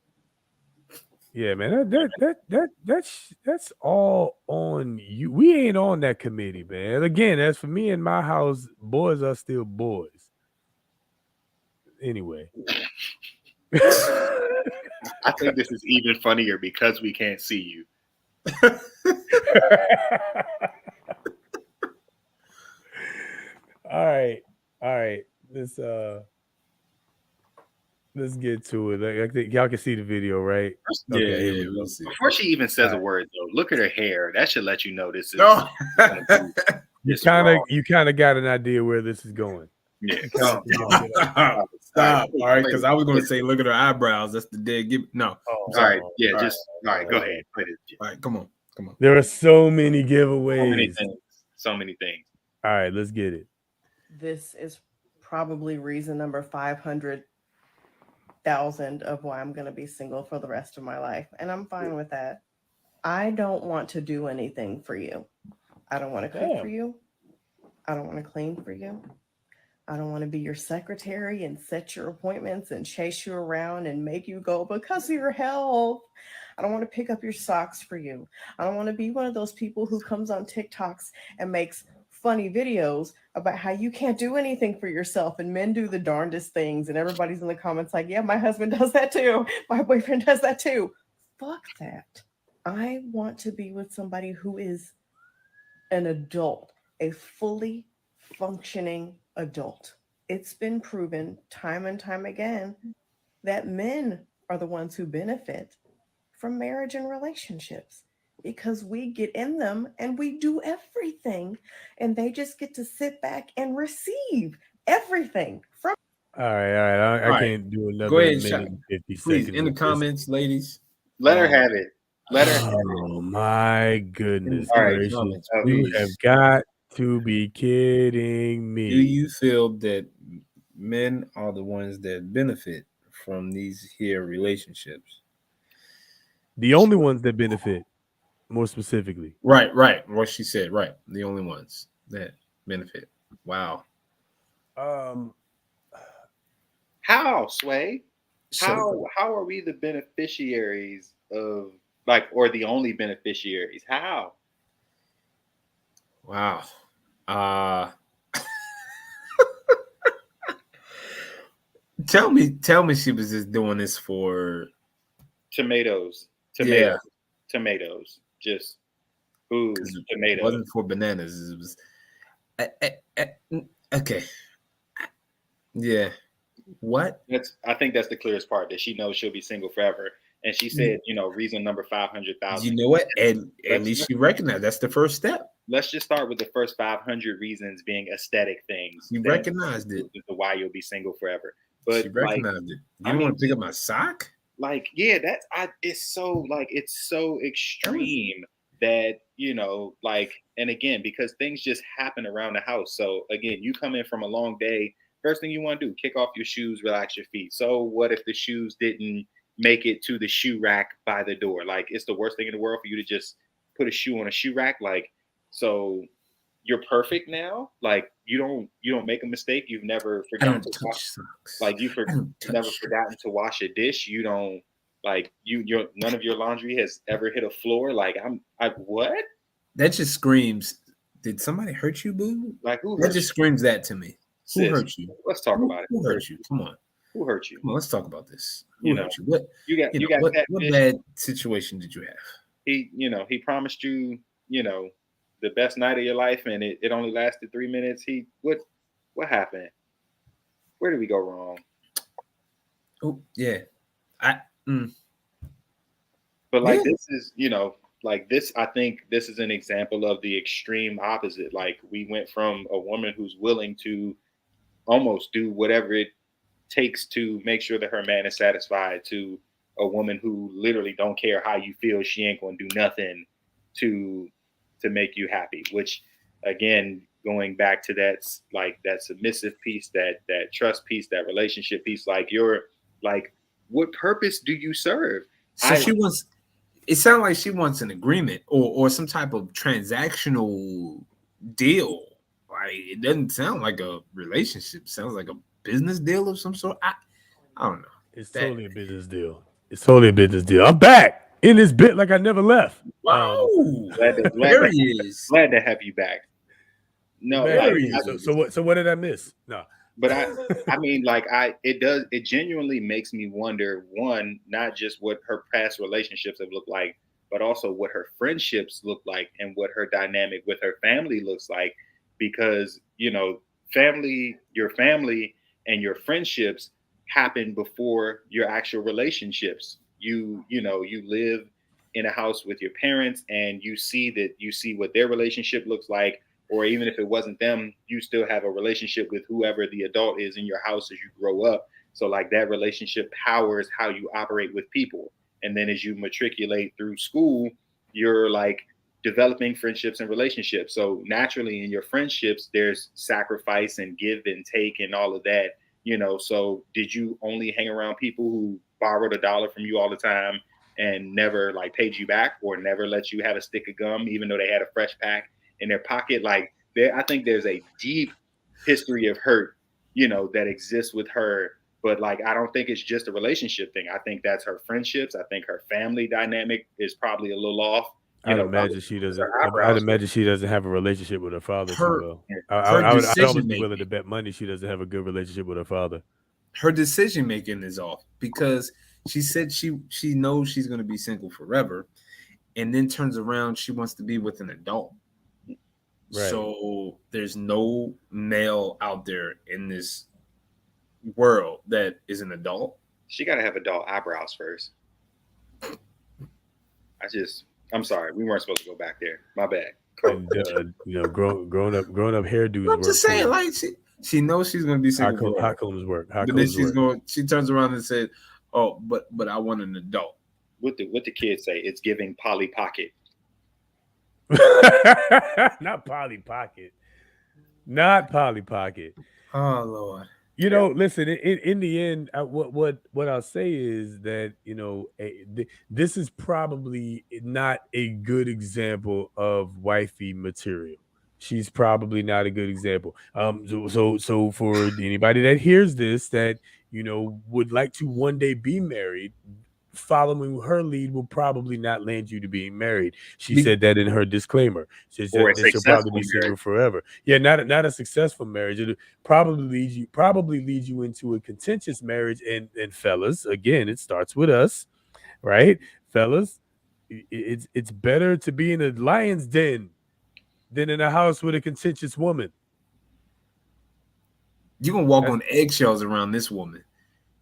Yeah, man, that's all on you. We ain't on that committee, man. Again, as for me in my house, boys are still boys. Anyway. I think this is even funnier because we can't see you. All right. Let's get to it. I think y'all can see the video, right? Yeah, we'll see. Before she even says a word, though, look at her hair. That should let you know this is. You kind of got an idea where this is going. Yeah. Stop. All right, because I was going to say, look at her eyebrows. That's the dead give. No. All right. Yeah. All right. Go ahead. All right. Come on. There are so many giveaways. So many things. All right. Let's get it. This is probably reason number 500,000 of why I'm going to be single for the rest of my life. And I'm fine with that. I don't want to do anything for you. I don't want to cook for you. I don't want to clean for you. I don't want to be your secretary and set your appointments and chase you around and make you go because of your health. I don't want to pick up your socks for you. I don't want to be one of those people who comes on TikToks and makes funny videos about how you can't do anything for yourself and men do the darndest things. And everybody's in the comments like, yeah, my husband does that too. My boyfriend does that too. Fuck that. I want to be with somebody who is an adult, a fully functioning adult. It's been proven time and time again that men are the ones who benefit from marriage and relationships because we get in them and we do everything and they just get to sit back and receive everything from. All right. I can't do another minute and 50 Please, seconds. in the comments, ladies. Let her have it. Oh my goodness gracious. Right, you have got to be kidding me. Do you feel that men are the ones that benefit from these here relationships? The only ones that benefit, more specifically. Right. What she said, right. The only ones that benefit. Wow. How, Sway? How are we the beneficiaries of, like, or the only beneficiaries? How? Wow. Tell me she was just doing this for tomatoes. Yeah. Tomatoes. Just food, tomatoes. It wasn't for bananas. It was Okay. Yeah. What? I think that's the clearest part, that she knows she'll be single forever. And she said, reason number 500,000. You know what? And at Let's least she recognized that's the first step. let's just start with the first 500 reasons being aesthetic things. She That recognized it. is the why you'll be single forever. She But like, recognized it. You I don't mean, want to pick up my sock? yeah, it's so extreme that, like, and again, because things just happen around the house. So again, you come in from a long day, first thing you want to do, kick off your shoes, relax your feet. So what if the shoes didn't make it to the shoe rack by the door? Like, it's the worst thing in the world for you to just put a shoe on a shoe rack. Like, so you're perfect now. Like, you don't make a mistake. You've never I forgotten don't to touch socks. like I don't never touch. forgotten to wash a dish. You don't, like, your none of your laundry has ever hit a floor. Like, I what? That just screams, did somebody hurt you, boo? Like, who That hurt just you? screams that to me. Who Sis, hurt you? let's talk about it. Who hurt you? Come on. Who hurt you? Come on, let's talk about this. You Who know, hurt you? What you got what catfish. bad situation did you have? He promised you, the best night of your life, and it only lasted 3 minutes. What happened? Where did we go wrong? Oh, yeah. I But like, Yeah. this is, like this, I think this is an example of the extreme opposite. Like, we went from a woman who's willing to almost do whatever it takes to make sure that her man is satisfied, to a woman who literally don't care how you feel. She ain't gonna do nothing to make you happy. Which, again, going back to that submissive piece, that trust piece, that relationship piece. Like, you're like, what purpose do you serve? So she wants. It sounds like she wants an agreement or some type of transactional deal. Like, it doesn't sound like a relationship. It sounds like a business deal of some sort. I don't know. It's That totally a business deal. It's totally a business deal. I'm back in this bit like I never left. wow. Glad There he is. glad to have you back. No, Man, like, There he so, is. so what did I miss? No. but I mean, like, it genuinely makes me wonder, one, not just what her past relationships have looked like, but also what her friendships look like and what her dynamic with her family looks like. Because, your family and your friendships happen before your actual relationships. You live in a house with your parents, and you see what their relationship looks like. Or even if it wasn't them, you still have a relationship with whoever the adult is in your house as you grow up. So, like, that relationship powers how you operate with people. And then as you matriculate through school, you're like developing friendships and relationships. So naturally in your friendships, there's sacrifice and give and take and all of that. So did you only hang around people who borrowed $1 from you all the time and never, like, paid you back, or never let you have a stick of gum even though they had a fresh pack in their pocket? Like, I think there's a deep history of hurt, that exists with her. But, like, I don't think it's just a relationship thing. I think that's her friendships. I think her family dynamic is probably a little off. I'd imagine she doesn't. I'd imagine she doesn't have a relationship with her father too Her well. her I'd almost decision be willing to making. bet money she doesn't have a good relationship with her father. Her decision making is off because she said she knows she's going to be single forever, and then turns around she wants to be with an adult. Right. So there's no male out there in this world that is an adult. She got to have adult eyebrows first. I'm sorry, we weren't supposed to go back there. My bad. And grown up hairdos. I'm just saying, like, she knows she's going to be single forever. Hot combs work. But then she turns around and said, "Oh, but I want an adult." What the kids say? It's giving Polly Pocket. Not Polly Pocket. Not Polly Pocket. Oh Lord. Listen. In the end, what I'll say is that this is probably not a good example of wifey material. She's probably not a good example. So for anybody that hears this that would like to one day be married, following her lead will probably not land you to being married. She said that in her disclaimer. She said that she'll probably be single forever. Yeah, not a successful marriage. It'll probably lead you into a contentious marriage. And fellas, again, it starts with us, right? Fellas, it's better to be in a lion's den than in a house with a contentious woman. You're gonna walk That's- on eggshells around this woman.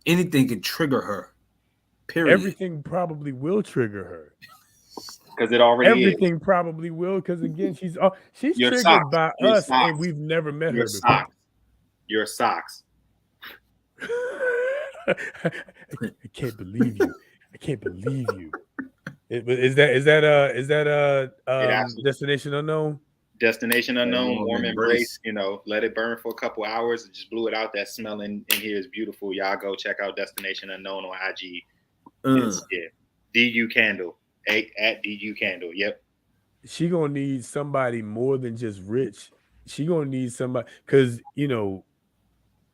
Anything can trigger her. Period. Everything probably will trigger her. Because it already is. Everything probably will, because again, she's Your triggered socks. by Your us, and socks. we've never met Your her before. socks. Your socks. I can't believe you. I can't believe you. Is that It absolutely. Destination Unknown? Destination Unknown, warm embrace. Embrace. Let it burn for a couple hours. It just blew it out. That smell in here is beautiful. Y'all go check out Destination Unknown on IG. Yeah, DU Candle at DU Candle. Yep. She gonna need somebody more than just rich. She gonna need somebody, because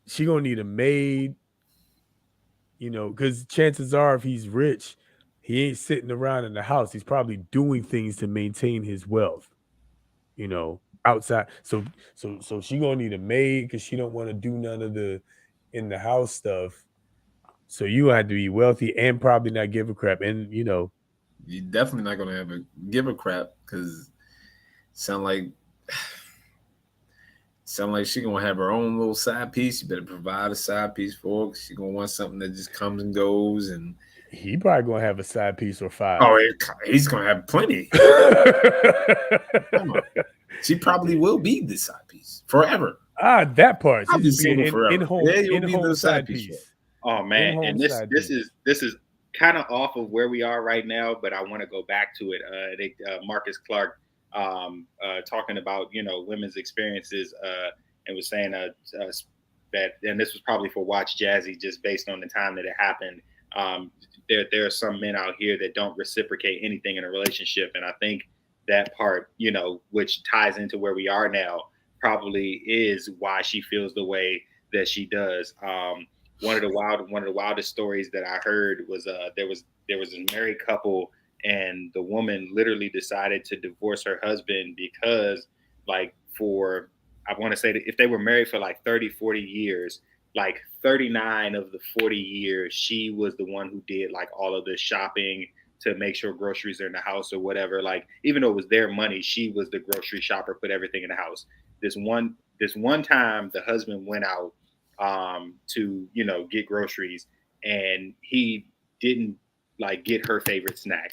she gonna need a maid. Because chances are, if he's rich, he ain't sitting around in the house. He's probably doing things to maintain his wealth. Outside. So she gonna need a maid, because she don't want to do none of the in the house stuff. So you have to be wealthy and probably not give a crap. And You're definitely not gonna give a crap, because sound like she gonna have her own little side piece. You better provide a side piece for her. She gonna want something that just comes and goes. And he probably gonna have a side piece or 5. oh, he's gonna have plenty. She probably will be the side piece forever. That part. I'll She'll be just be single an forever. in-home, Yeah, you'll be in-home the side side piece. piece. Oh man, In-home and this side this piece. is kind of off of where we are right now, but I want to go back to it. I think Marcus Clark talking about women's experiences and was saying that, and this was probably for Watch Jazzy, just based on the time that it happened. There are some men out here that don't reciprocate anything in a relationship, and I think that part, which ties into where we are now, probably is why she feels the way that she does. One of the wildest stories that I heard was there was a married couple, and the woman literally decided to divorce her husband because, like, for, I want to say that if they were married for like 30, 40 years, like 39 of the 40 years, she was the one who did like all of the shopping to make sure groceries are in the house or whatever. Like, even though it was their money, she was the grocery shopper, put everything in the house. This one time, the husband went out to get groceries, and he didn't like get her favorite snack.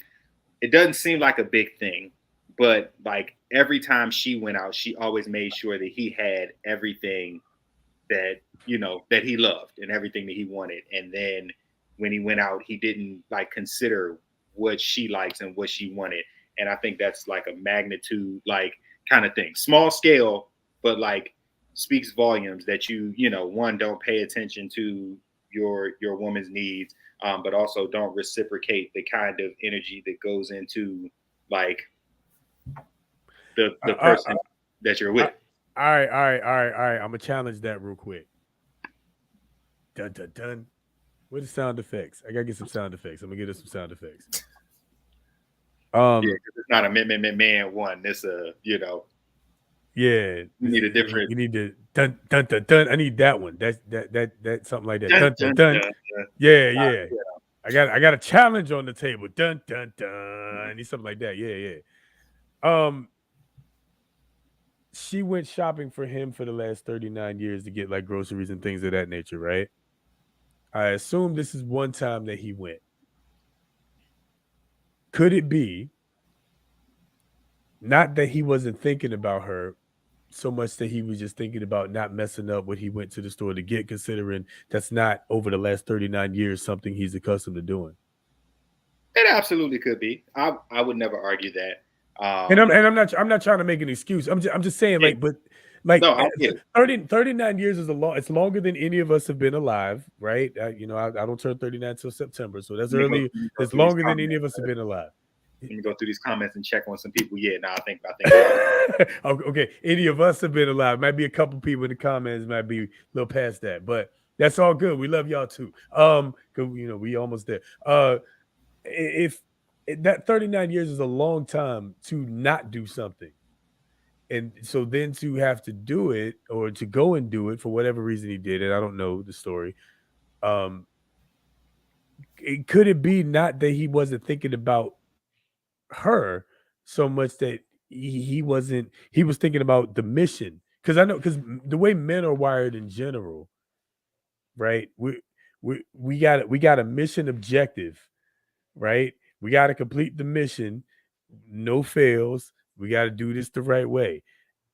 It doesn't seem like a big thing, but like every time she went out, she always made sure that he had everything that he loved and everything that he wanted. And then when he went out, he didn't like consider what she likes and what she wanted. And I think that's like a magnitude like kind of thing, small scale, but like speaks volumes that one, don't pay attention to your woman's needs, but also don't reciprocate the kind of energy that goes into like the person that you're with. All right. I'm gonna challenge that real quick. Dun dun dun. What are the sound effects? I gotta get some sound effects. I'm gonna get us some sound effects. Yeah, 'cause it's not a man one. It's a Yeah, you need a different. You need to dun dun dun dun. I need that one. That's something like that. Dun, Dun dun dun, dun. dun. Yeah. I got a challenge on the table. Dun dun dun. I need something like that. Yeah. She went shopping for him for the last 39 years to get like groceries and things of that nature, right? I assume this is one time that he went. Could it be not that he wasn't thinking about her so much that he was just thinking about not messing up what he went to the store to get, considering that's not over the last 39 years something he's accustomed to doing? It absolutely could be. I would never argue that. And I'm not trying to make an excuse. I'm just saying, Yeah. like, but like No, I get it. 39 years is it's longer than any of us have been alive, right? I don't turn 39 till September, so that's Let me early. go It's through these longer than any of comments. us have been alive. Let me go through these comments and check on some people. Yeah, now I think Okay, any of us have been alive. Might be a couple people in the comments, might be a little past that, but that's all good. We love y'all too. 'Cause, we almost there. If that 39 years is a long time to not do something, and so then to have to do it or to go and do it for whatever reason he did it, I don't know the story. Could it be not that he wasn't thinking about her so much that he was thinking about the mission? because I know because the way men are wired in general, right? We got a mission objective, right? We got to complete the mission, no fails. We got to do this the right way,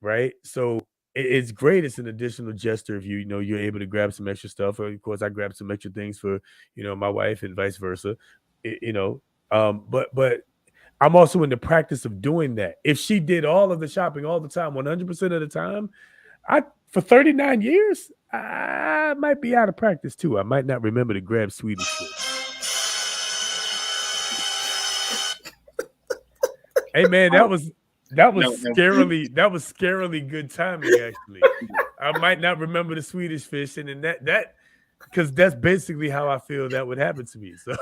right? So it's great. It's an additional gesture if you know you're able to grab some extra stuff. Or of course, I grab some extra things for my wife and vice versa. I- you know, but I'm also in the practice of doing that. If she did all of the shopping all the time, 100% of the time, I for 39 years, I might be out of practice too. I might not remember to grab Swedish fish. Hey man, that was No, scarily good timing actually. I might not remember the Swedish fish, and then that because that's basically how I feel that would happen to me. So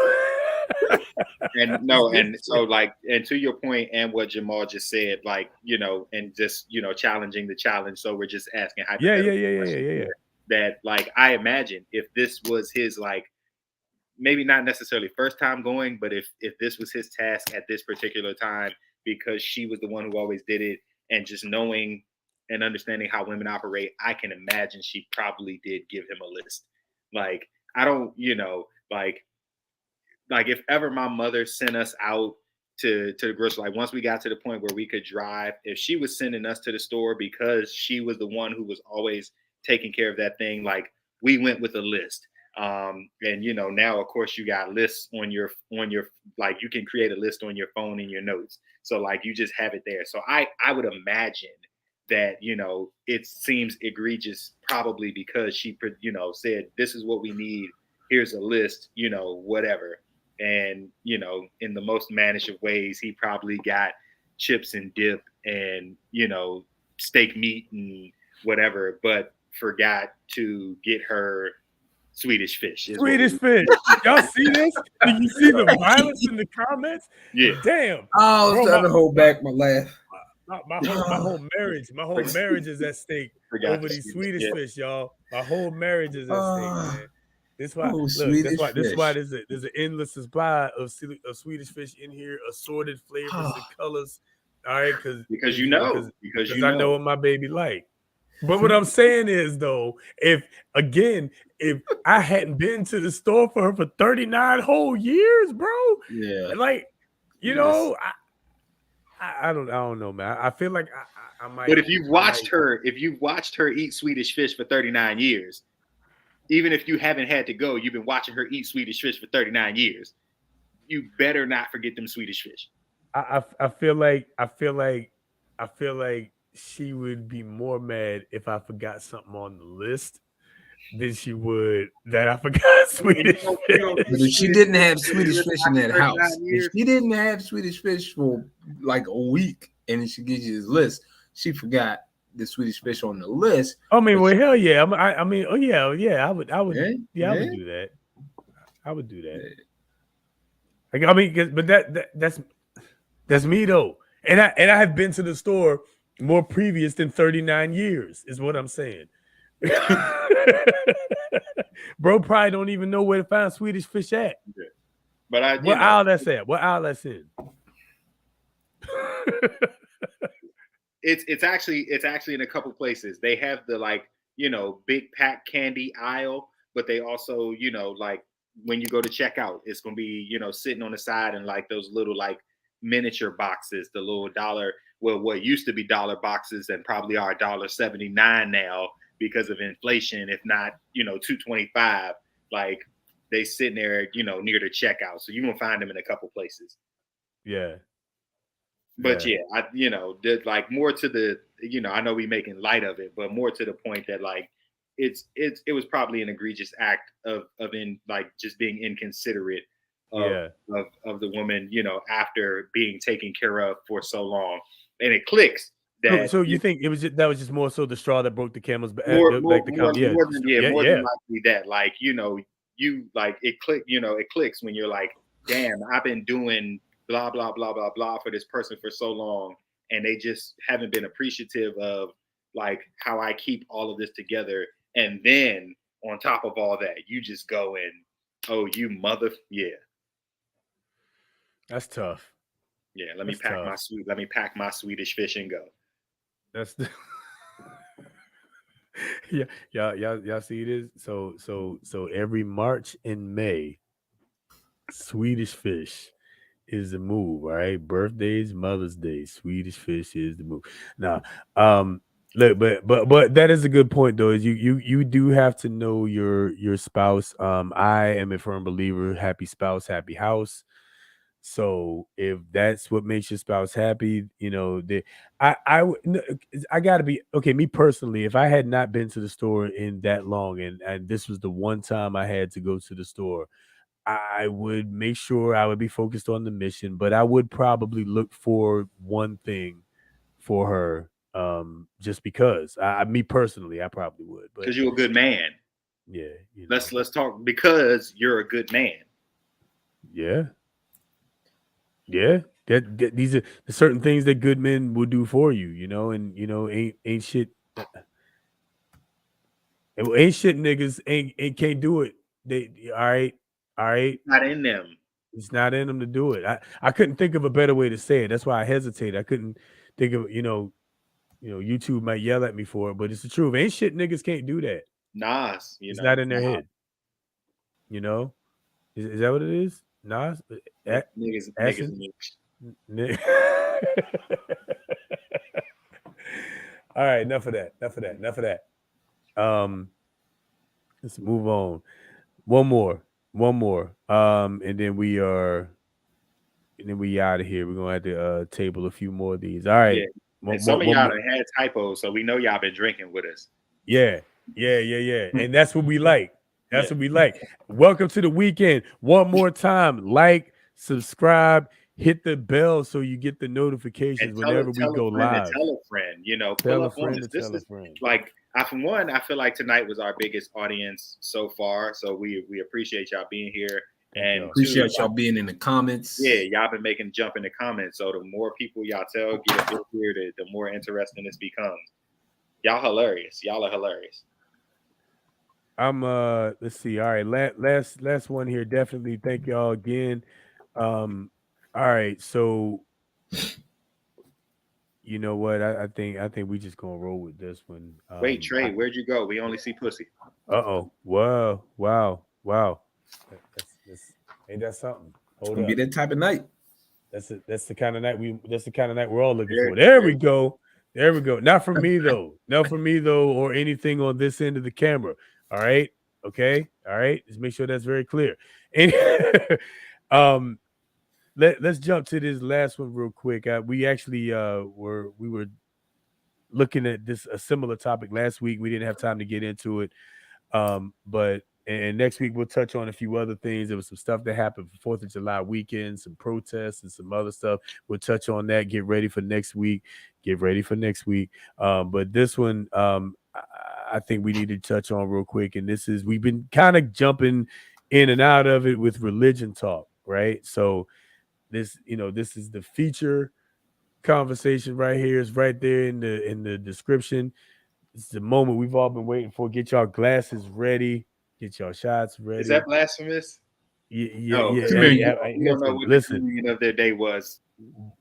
and no, and so like, and to your point, and what Jamal just said, like, and just challenging the challenge. So we're just asking hypothetical questions yeah. here. That, like, I imagine if this was his, like, maybe not necessarily first time going, but if this was his task at this particular time, because she was the one who always did it, and just knowing and understanding how women operate, I can imagine she probably did give him a list. Like, I don't, like if ever my mother sent us out to the grocery, like once we got to the point where we could drive, if she was sending us to the store because she was the one who was always taking care of that thing, like, we went with a list. And now of course you got lists on your like, you can create a list on your phone in your notes, so like you just have it there. So I would imagine that it seems egregious probably because she said, this is what we need, here's a list, whatever. And in the most mannish of ways, he probably got chips and dip and steak meat and whatever, but forgot to get her Swedish fish. Swedish fish. Y'all see this? Do you see the violence in the comments? Yeah. Damn. I was trying to hold back my laugh. My whole marriage is at stake over these Swedish fish, y'all. My whole marriage is at stake, man. That's why. Look, that's why there's an endless supply of Swedish fish in here, assorted flavors and colors. All right, because I know what my baby like. But what I'm saying is, though, if I hadn't been to the store for her for 39 whole years, bro, like, I don't know, man. I feel like I might. But if you've watched her eat Swedish fish for 39 years, even if you haven't had to go, you've been watching her eat Swedish fish for 39 years. You better not forget them Swedish fish. I feel like she would be more mad if I forgot something on the list than she would that I forgot Swedish fish. But if she didn't have Swedish fish in that house, if she didn't have Swedish fish for like a week, and then she gives you this list, she forgot the Swedish fish on the list. I mean, well, hell yeah. I mean, oh yeah, I would do that. I would do that. Like, I mean, but that's me though, and I have been to the store more previous than 39 years, is what I'm saying. Bro probably don't even know where to find Swedish fish at. Yeah. But what aisle that's at? What aisle that's in? It's actually in a couple places. They have the, like, big pack candy aisle, but they also, like, when you go to check out, it's gonna be, sitting on the side in like those little, like, miniature boxes, the little dollar, well, what used to be dollar boxes and probably are $1.79 now because of inflation, if not, $2.25. Like, they sitting there, near the checkout. So you're gonna find them in a couple places. Yeah. But like, more to the, I know we making light of it, but more to the point that, like, it was probably an egregious act of like, just being inconsiderate of the woman, after being taken care of for so long. And it clicks that. So you think that was just more so the straw that broke the camel's back? More than likely that, like, you like, it clicks when you're like, damn, I've been doing blah blah blah blah blah for this person for so long, and they just haven't been appreciative of, like, how I keep all of this together. And then on top of all that, you just go and, oh, you mother, that's tough. Let me pack my Swedish fish and go. That's the Yeah, y'all see this? So every March and May, Swedish fish is the move. All right, birthdays, Mother's Day, Swedish fish is the move. Now, look, but that is a good point though. Is you do have to know your spouse. I am a firm believer: happy spouse, happy house. So if that's what makes your spouse happy, I gotta be okay. Me personally, if I had not been to the store in that long, and this was the one time I had to go to the store, I would make sure I would be focused on the mission, but I would probably look for one thing for her, just because. Me personally, I probably would, but Because you're a good man. yeah, Let's talk because you're a good man. yeah, yeah. These are the certain things that good men will do for you, and ain't shit, ain't shit niggas ain't can't do it. They all right. Not in them. It's not in them to do it. I couldn't think of a better way to say it. That's why I hesitated. I couldn't think of YouTube might yell at me for it, but it's the truth. Ain't shit niggas can't do that. Nas, It's not in their head. You know, is that what it is? Nas, niggas. Ni- All right, enough of that. Enough of that. Let's move on. One more. And then we out of here. We're gonna have to table a few more of these. All right. Yeah. And some of y'all had typos, so we know y'all been drinking with us. Yeah. And that's what we like. That's what we like. Welcome to the weekend. One more time. Like, subscribe, hit the bell so you get the notifications whenever we go live. Tell a friend, Tell a friend to tell a friend. Like, for one, I feel like tonight was our biggest audience so far. So we appreciate y'all being here. And appreciate y'all being in the comments. Yeah, y'all been making jump in the comments. So the more people y'all tell get here, the more interesting this becomes. Y'all hilarious. Y'all are hilarious. Let's see. All right, last one here. Definitely thank y'all again. All right, so you know what? I think we just gonna roll with this one. Wait, Trey, where'd you go? We only see pussy. Uh-oh. Wow. That's ain't that something? Hold up. Be that type of night. That's the kind of night we're all looking for. There we go. Not for me though. Or anything on this end of the camera. All right. Okay. All right. Just make sure that's very clear. And let's jump to this last one real quick. We actually we were looking at a similar topic last week. We didn't have time to get into it. But next week we'll touch on a few other things. There was some stuff that happened for 4th of July weekend, some protests and some other stuff. We'll touch on that. Get ready for next week. But this one, I think we need to touch on real quick. And this is, we've been kind of jumping in and out of it with religion talk, right? So this is the feature conversation right here. Is right there in the description. It's the moment we've all been waiting for. Get y'all glasses ready. Get y'all shots ready. Is that blasphemous? Yeah. You don't know what the communion of their day was.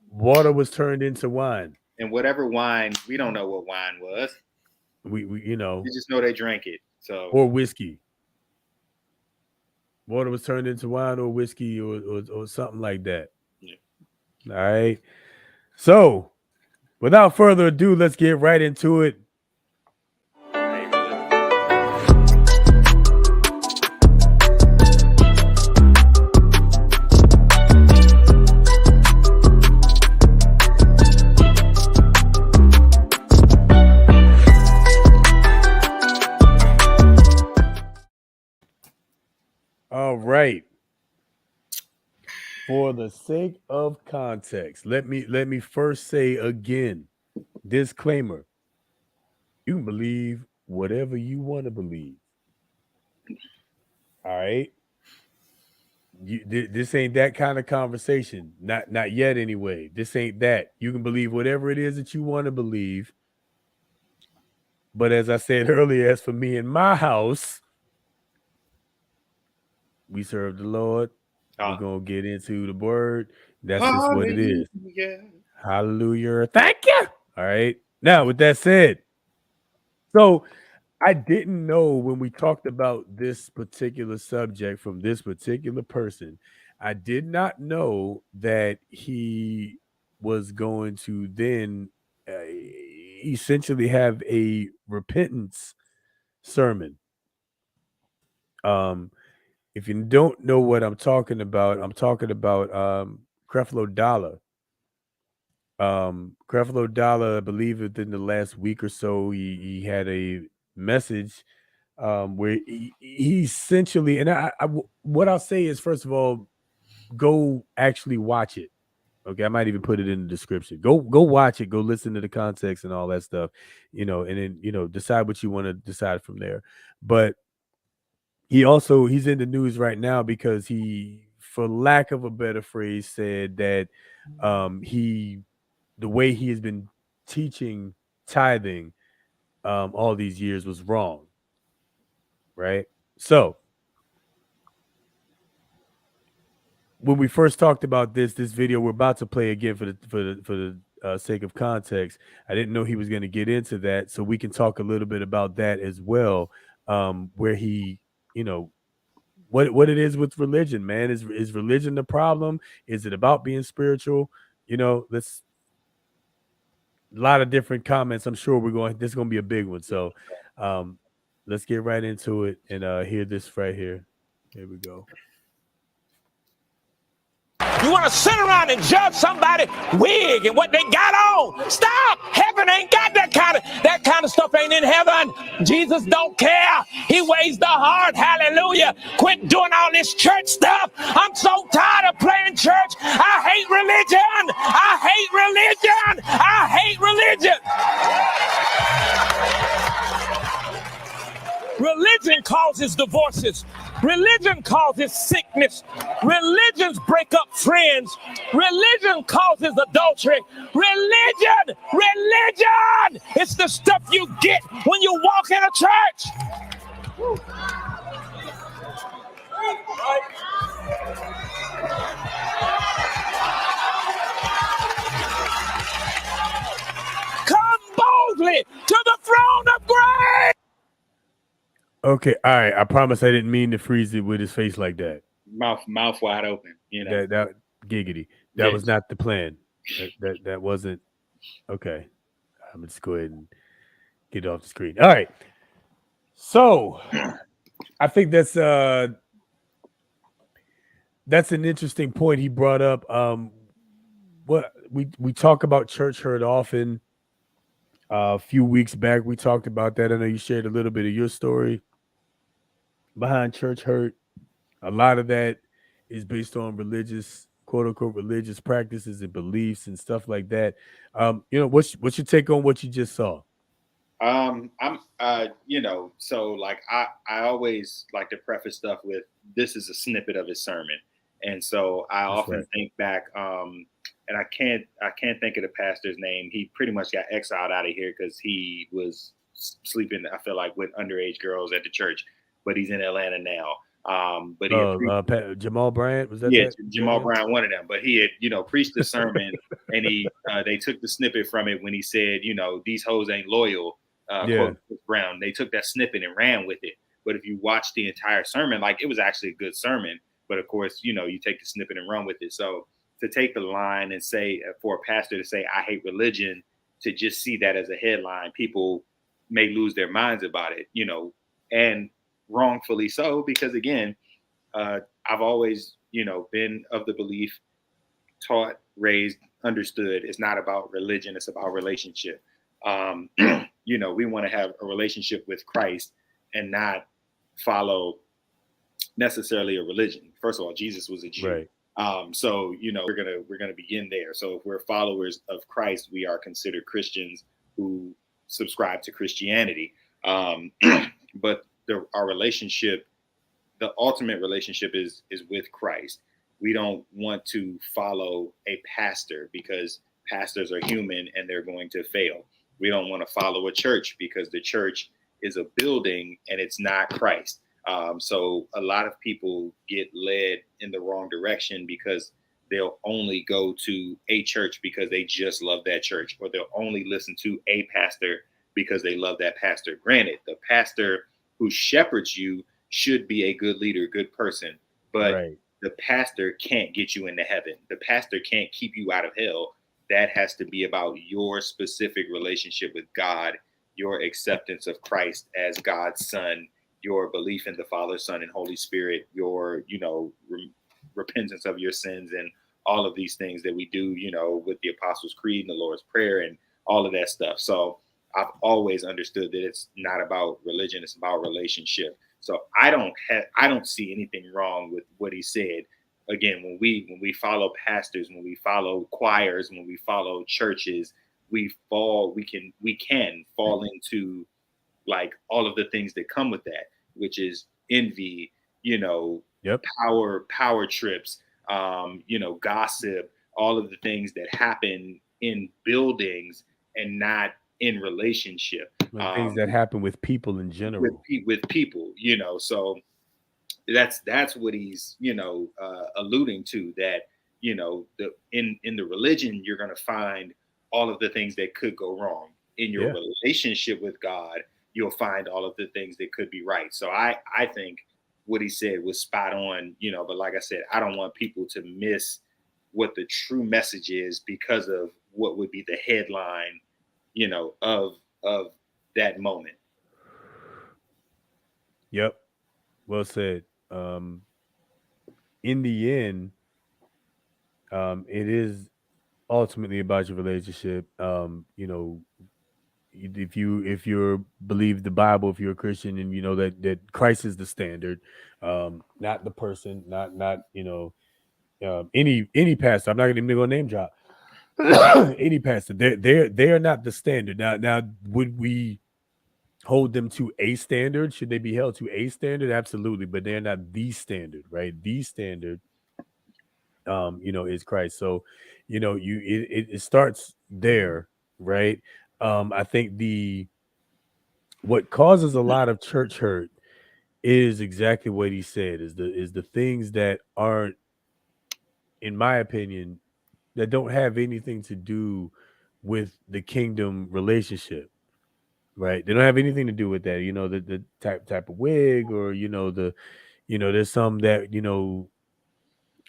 Water was turned into wine. And whatever wine, we don't know what wine was. We just know they drank it. So or whiskey. Water was turned into wine or whiskey or something like that. Yeah. All right. So, without further ado, let's get right into it. All right. For the sake of context, let me first say again, disclaimer. You can believe whatever you want to believe. All right. This ain't that kind of conversation. Not yet anyway. This ain't that. You can believe whatever it is that you want to believe. But as I said earlier, as for me and my house, we serve the Lord. We're going to get into the word. That's just what it is. Hallelujah. Thank you. All right. Now, with that said, so I didn't know when we talked about this particular subject from this particular person. I did not know that he was going to then essentially have a repentance sermon. Um, if you don't know what I'm talking about Creflo Dollar. Creflo Dollar, I believe within the last week or so, he had a message where he essentially, and what I'll say is, first of all, go actually watch it. Okay, I might even put it in the description. Go watch it. Go listen to the context and all that stuff, and then decide what you want to decide from there. But he's in the news right now because he, for lack of a better phrase, said that he the way he has been teaching tithing all these years was wrong, right? So when we first talked about this video we're about to play again for the sake of context, I didn't know he was going to get into that, so we can talk a little bit about that as well. Where he, you know, what it is with religion, man. Is religion the problem? Is it about being spiritual? Let's a lot of different comments. I'm sure this is going to be a big one. So, um, let's get right into it and hear this right here. Here we go. You want to sit around and judge somebody wig and what they got on? Stop! Heaven ain't got that kind of stuff ain't in heaven. Jesus don't care. He weighs the heart. Hallelujah. Quit doing all this church stuff. I'm so tired of playing church. I hate religion. I hate religion. I hate religion. Religion causes divorces. Religion causes sickness. Religions break up friends. Religion causes adultery. Religion! It's the stuff you get when you walk in a church. Come boldly to the throne of grace. Okay, all right. I promise I didn't mean to freeze it with his face like that. Mouth wide open. That giggity. That was not the plan. That wasn't okay. I'm gonna just go ahead and get it off the screen. All right. So I think that's an interesting point he brought up. What we talk about church hurt often. A few weeks back we talked about that. I know you shared a little bit of your story behind church hurt. A lot of that is based on religious, quote unquote, religious practices and beliefs and stuff like that. What's your take on what you just saw? I'm so like I always like to preface stuff with this is a snippet of his sermon. And so I often think back, and I can't think of the pastor's name. He pretty much got exiled out of here because he was sleeping, I feel like, with underage girls at the church, but he's in Atlanta now. But he Jamal Bryant, was that? Yeah, Jamal Bryant, one of them. But he had, preached the sermon, and they took the snippet from it when he said, these hoes ain't loyal. Quote Brown. They took that snippet and ran with it. But if you watch the entire sermon, like it was actually a good sermon. But of course, you take the snippet and run with it. So to take the line and say, for a pastor to say, I hate religion, to just see that as a headline, people may lose their minds about it, and wrongfully so, because again, I've always, been of the belief, taught, raised, understood, it's not about religion, it's about relationship. We want to have a relationship with Christ and not follow necessarily a religion. First of all, Jesus was a Jew. Right. So we're gonna begin there. So if we're followers of Christ, we are considered Christians who subscribe to Christianity. But our relationship, the ultimate relationship is with Christ. We don't want to follow a pastor because pastors are human and they're going to fail. We don't want to follow a church because the church is a building and it's not Christ. So a lot of people get led in the wrong direction because they'll only go to a church because they just love that church, or they'll only listen to a pastor because they love that pastor. Granted, the pastor who shepherds you should be a good leader, good person, but Right. the pastor can't get you into heaven. The pastor can't keep you out of hell. That has to be about your specific relationship with God, your acceptance of Christ as God's son, your belief in the Father, Son, and Holy Spirit, your, repentance of your sins, and all of these things that we do, with the Apostles' Creed and the Lord's Prayer and all of that stuff. So I've always understood that it's not about religion; it's about relationship. So I don't see anything wrong with what he said. Again, when we follow pastors, when we follow choirs, when we follow churches, we can fall into like all of the things that come with that, which is envy, Yep. power trips, gossip, all of the things that happen in buildings and not in relationship. Things that happen with people in general. With people, so that's what he's alluding to, that the in the religion you're going to find all of the things that could go wrong. In your relationship with God, you'll find all of the things that could be right. So I think what he said was spot on, but like I said, I don't want people to miss what the true message is because of what would be the headline, of that moment. Yep. Well said. In the end, it is ultimately about your relationship. If you believe the Bible, if you're a Christian, and you know that Christ is the standard, not the person, not any pastor. I'm not even gonna name drop any pastor. They're not the standard. Now would we hold them to a standard? Should they be held to a standard? Absolutely, but they're not the standard, right? The standard, is Christ. So, it starts there, right? I think what causes a lot of church hurt is exactly what he said, is the things that aren't, in my opinion, that don't have anything to do with the kingdom relationship. Right. They don't have anything to do with that. The type of wig, or, there's some that,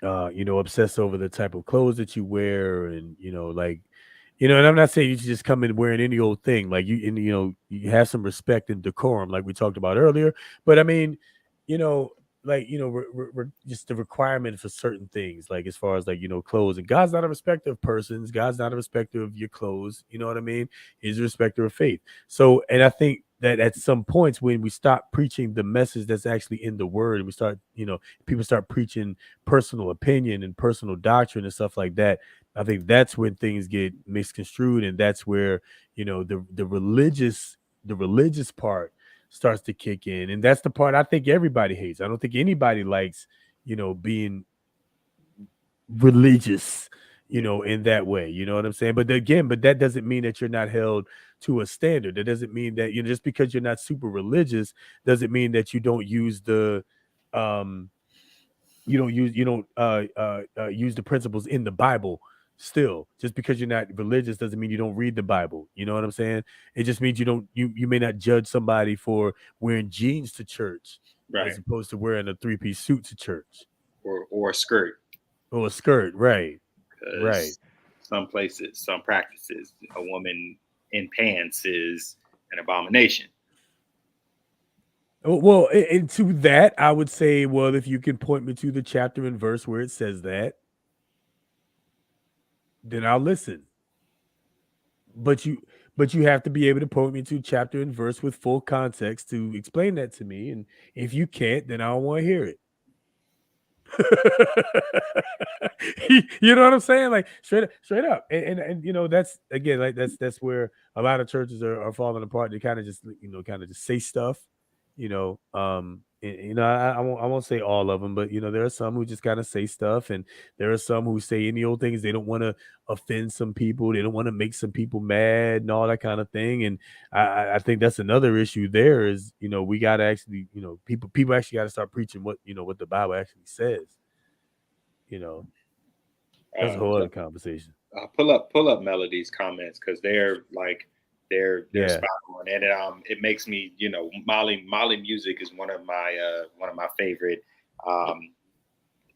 obsess over the type of clothes that you wear, and, and I'm not saying you should just come in wearing any old thing. Like you have some respect and decorum, like we talked about earlier. But I mean, you know, just the requirement for certain things, like as far as like, clothes. And God's not a respecter of persons. God's not a respecter of your clothes. You know what I mean? He's a respecter of faith. So, and I think that at some points when we stop preaching the message that's actually in the word, we start, people start preaching personal opinion and personal doctrine and stuff like that. I think that's when things get misconstrued, and that's where, the religious part starts to kick in. And that's the part I think everybody hates. I don't think anybody likes, being religious, in that way. You know what I'm saying? But again, that doesn't mean that you're not held to a standard. That doesn't mean that, just because you're not super religious doesn't mean that you don't use the use the principles in the Bible. Still, just because you're not religious doesn't mean you don't read the Bible. You know what I'm saying? It just means you may not judge somebody for wearing jeans to church, Right. as opposed to wearing a 3-piece suit to church, or a skirt. or a skirt. Right. Right. Some places, some practices, a woman in pants is an abomination. Well, and to that, I would say, well, if you can point me to the chapter and verse where it says that, then I'll listen. But you have to be able to point me to chapter and verse with full context to explain that to me. And if you can't, then I don't want to hear it. You know what I'm saying? Like straight up. And that's, again, like that's where a lot of churches are falling apart. They kind of just say stuff, and, I won't say all of them, but there are some who just kind of say stuff, and there are some who say any old things. They don't want to offend some people. They don't want to make some people mad and all that kind of thing. And I think that's another issue. There is, we got to actually, people actually got to start preaching what the Bible actually says. That's a whole other conversation. Pull up Melody's comments, because they're like they're Yeah. spot on, and it makes me, you know, Molly music is one of my favorite. Um,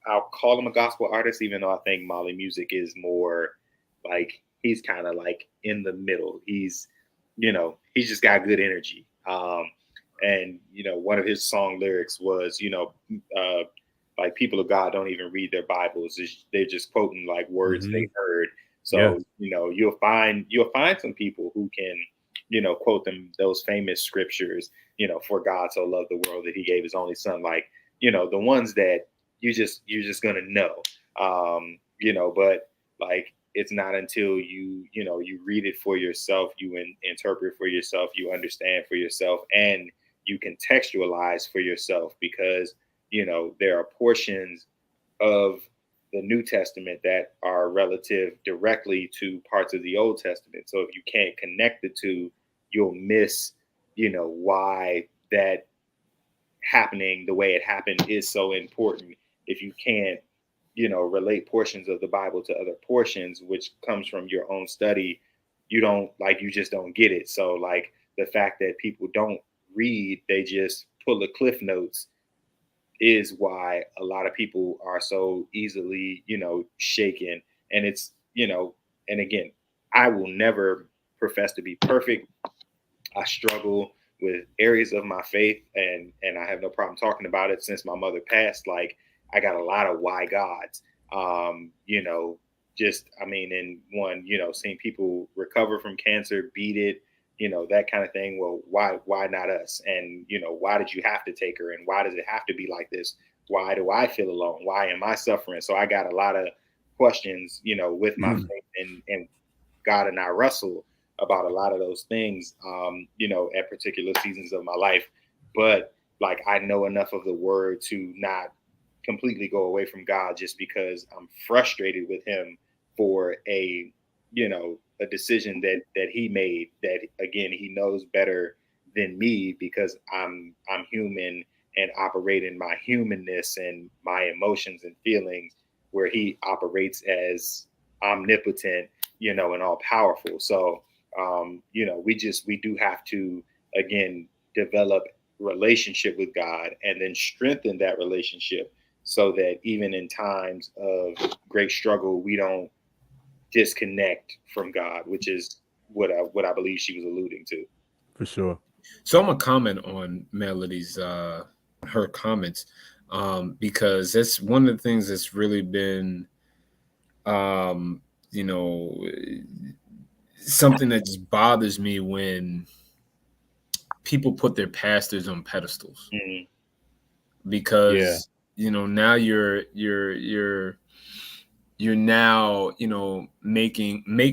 I'll call him a gospel artist, even though I think Molly music is more like he's kind of like in the middle. He's, you know, he's just got good energy. And you know, one of his song lyrics was, you know, like people of God don't even read their Bibles; they're just quoting like words Mhm. they heard. Yeah. So you know, you'll find some people who can, you know, quote them those famous scriptures. You know, for God so loved the world that He gave His only Son. Like, you know, the ones that you're just gonna know. You know, but like it's not until you know you read it for yourself, you interpret for yourself, you understand for yourself, and you contextualize for yourself, because you know there are portions of the New Testament that are relative directly to parts of the Old Testament. So if you can't connect the two, you'll miss, you know, why that happening the way it happened is so important. If you can't, you know, relate portions of the Bible to other portions, which comes from your own study, you just don't get it. So like the fact that people don't read, they just pull the cliff notes, is why a lot of people are so easily, you know, shaken. And it's, you know, and again, I will never profess to be perfect. I struggle with areas of my faith, and I have no problem talking about it. Since my mother passed, like I got a lot of why gods. You know, just I mean, in one, you know, seeing people recover from cancer, beat it, you know, that kind of thing. Well, why not us? And you know, why did you have to take her? And why does it have to be like this? Why do I feel alone? Why am I suffering? So I got a lot of questions, you know, with my faith, and God and I wrestle about a lot of those things, you know, at particular seasons of my life. But like, I know enough of the word to not completely go away from God just because I'm frustrated with Him for you know, a decision that He made. That again, He knows better than me, because I'm human and operate in my humanness and my emotions and feelings, where He operates as omnipotent, you know, and all powerful. So, you know, we do have to, again, develop relationship with God and then strengthen that relationship, so that even in times of great struggle, we don't disconnect from God, which is what I believe she was alluding to. For sure. So I'm gonna comment on Melody's her comments, because that's one of the things that's really been, you know, something that just bothers me when people put their pastors on pedestals, Mhm. because you know now you're now, you know, make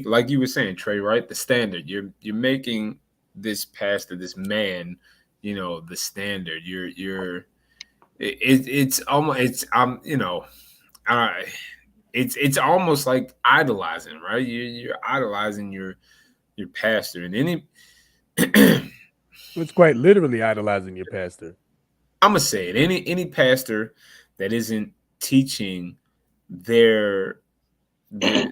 like you were saying, Trey, right? The standard. You're making this pastor, this man, you know, the standard. It's almost you know, I it's almost like idolizing, right? You're idolizing your pastor, and any It's quite literally idolizing your pastor. I'm gonna say it. Any pastor that isn't teaching their their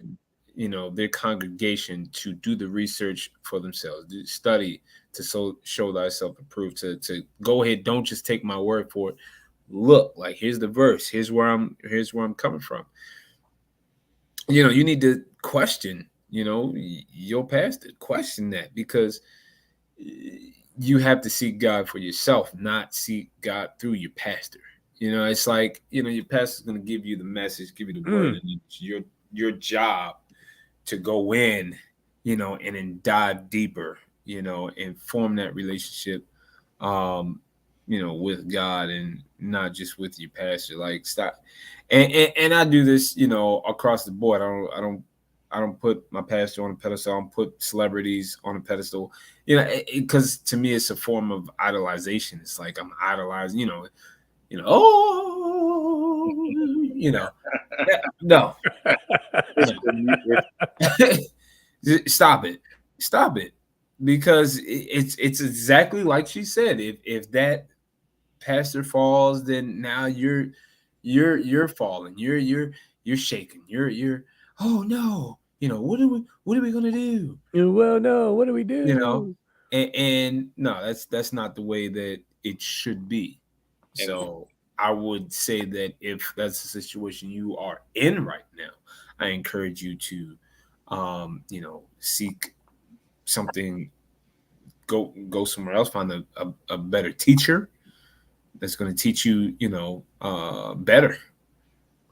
you know their congregation to do the research for themselves, to study, to show thyself approved, to go ahead, don't just take my word for it. Look, like here's the verse, here's where I'm coming from. You know, you need to question, you know, your pastor, question that, because you have to seek God for yourself, not seek God through your pastor. You know, it's like, you know, your pastor's going to give you the message, give you the word, and it's your job to go in, you know, and then dive deeper, you know, and form that relationship, you know, with God, and not just with your pastor. Like, stop. And I do this, you know, across the board. I don't put my pastor on a pedestal. I don't put celebrities on a pedestal, you know, because to me it's a form of idolization. It's like I'm idolizing, oh, you know, no, stop it, because it's exactly like she said. If that pastor falls, then now you're falling. You're shaking. You're oh no, what are we gonna do? Well, no, what do we You know, do? and no, that's not the way that it should be. And So I would say that if that's the situation you are in right now, I encourage you to, seek something, go somewhere else, find a better teacher that's going to teach you, better.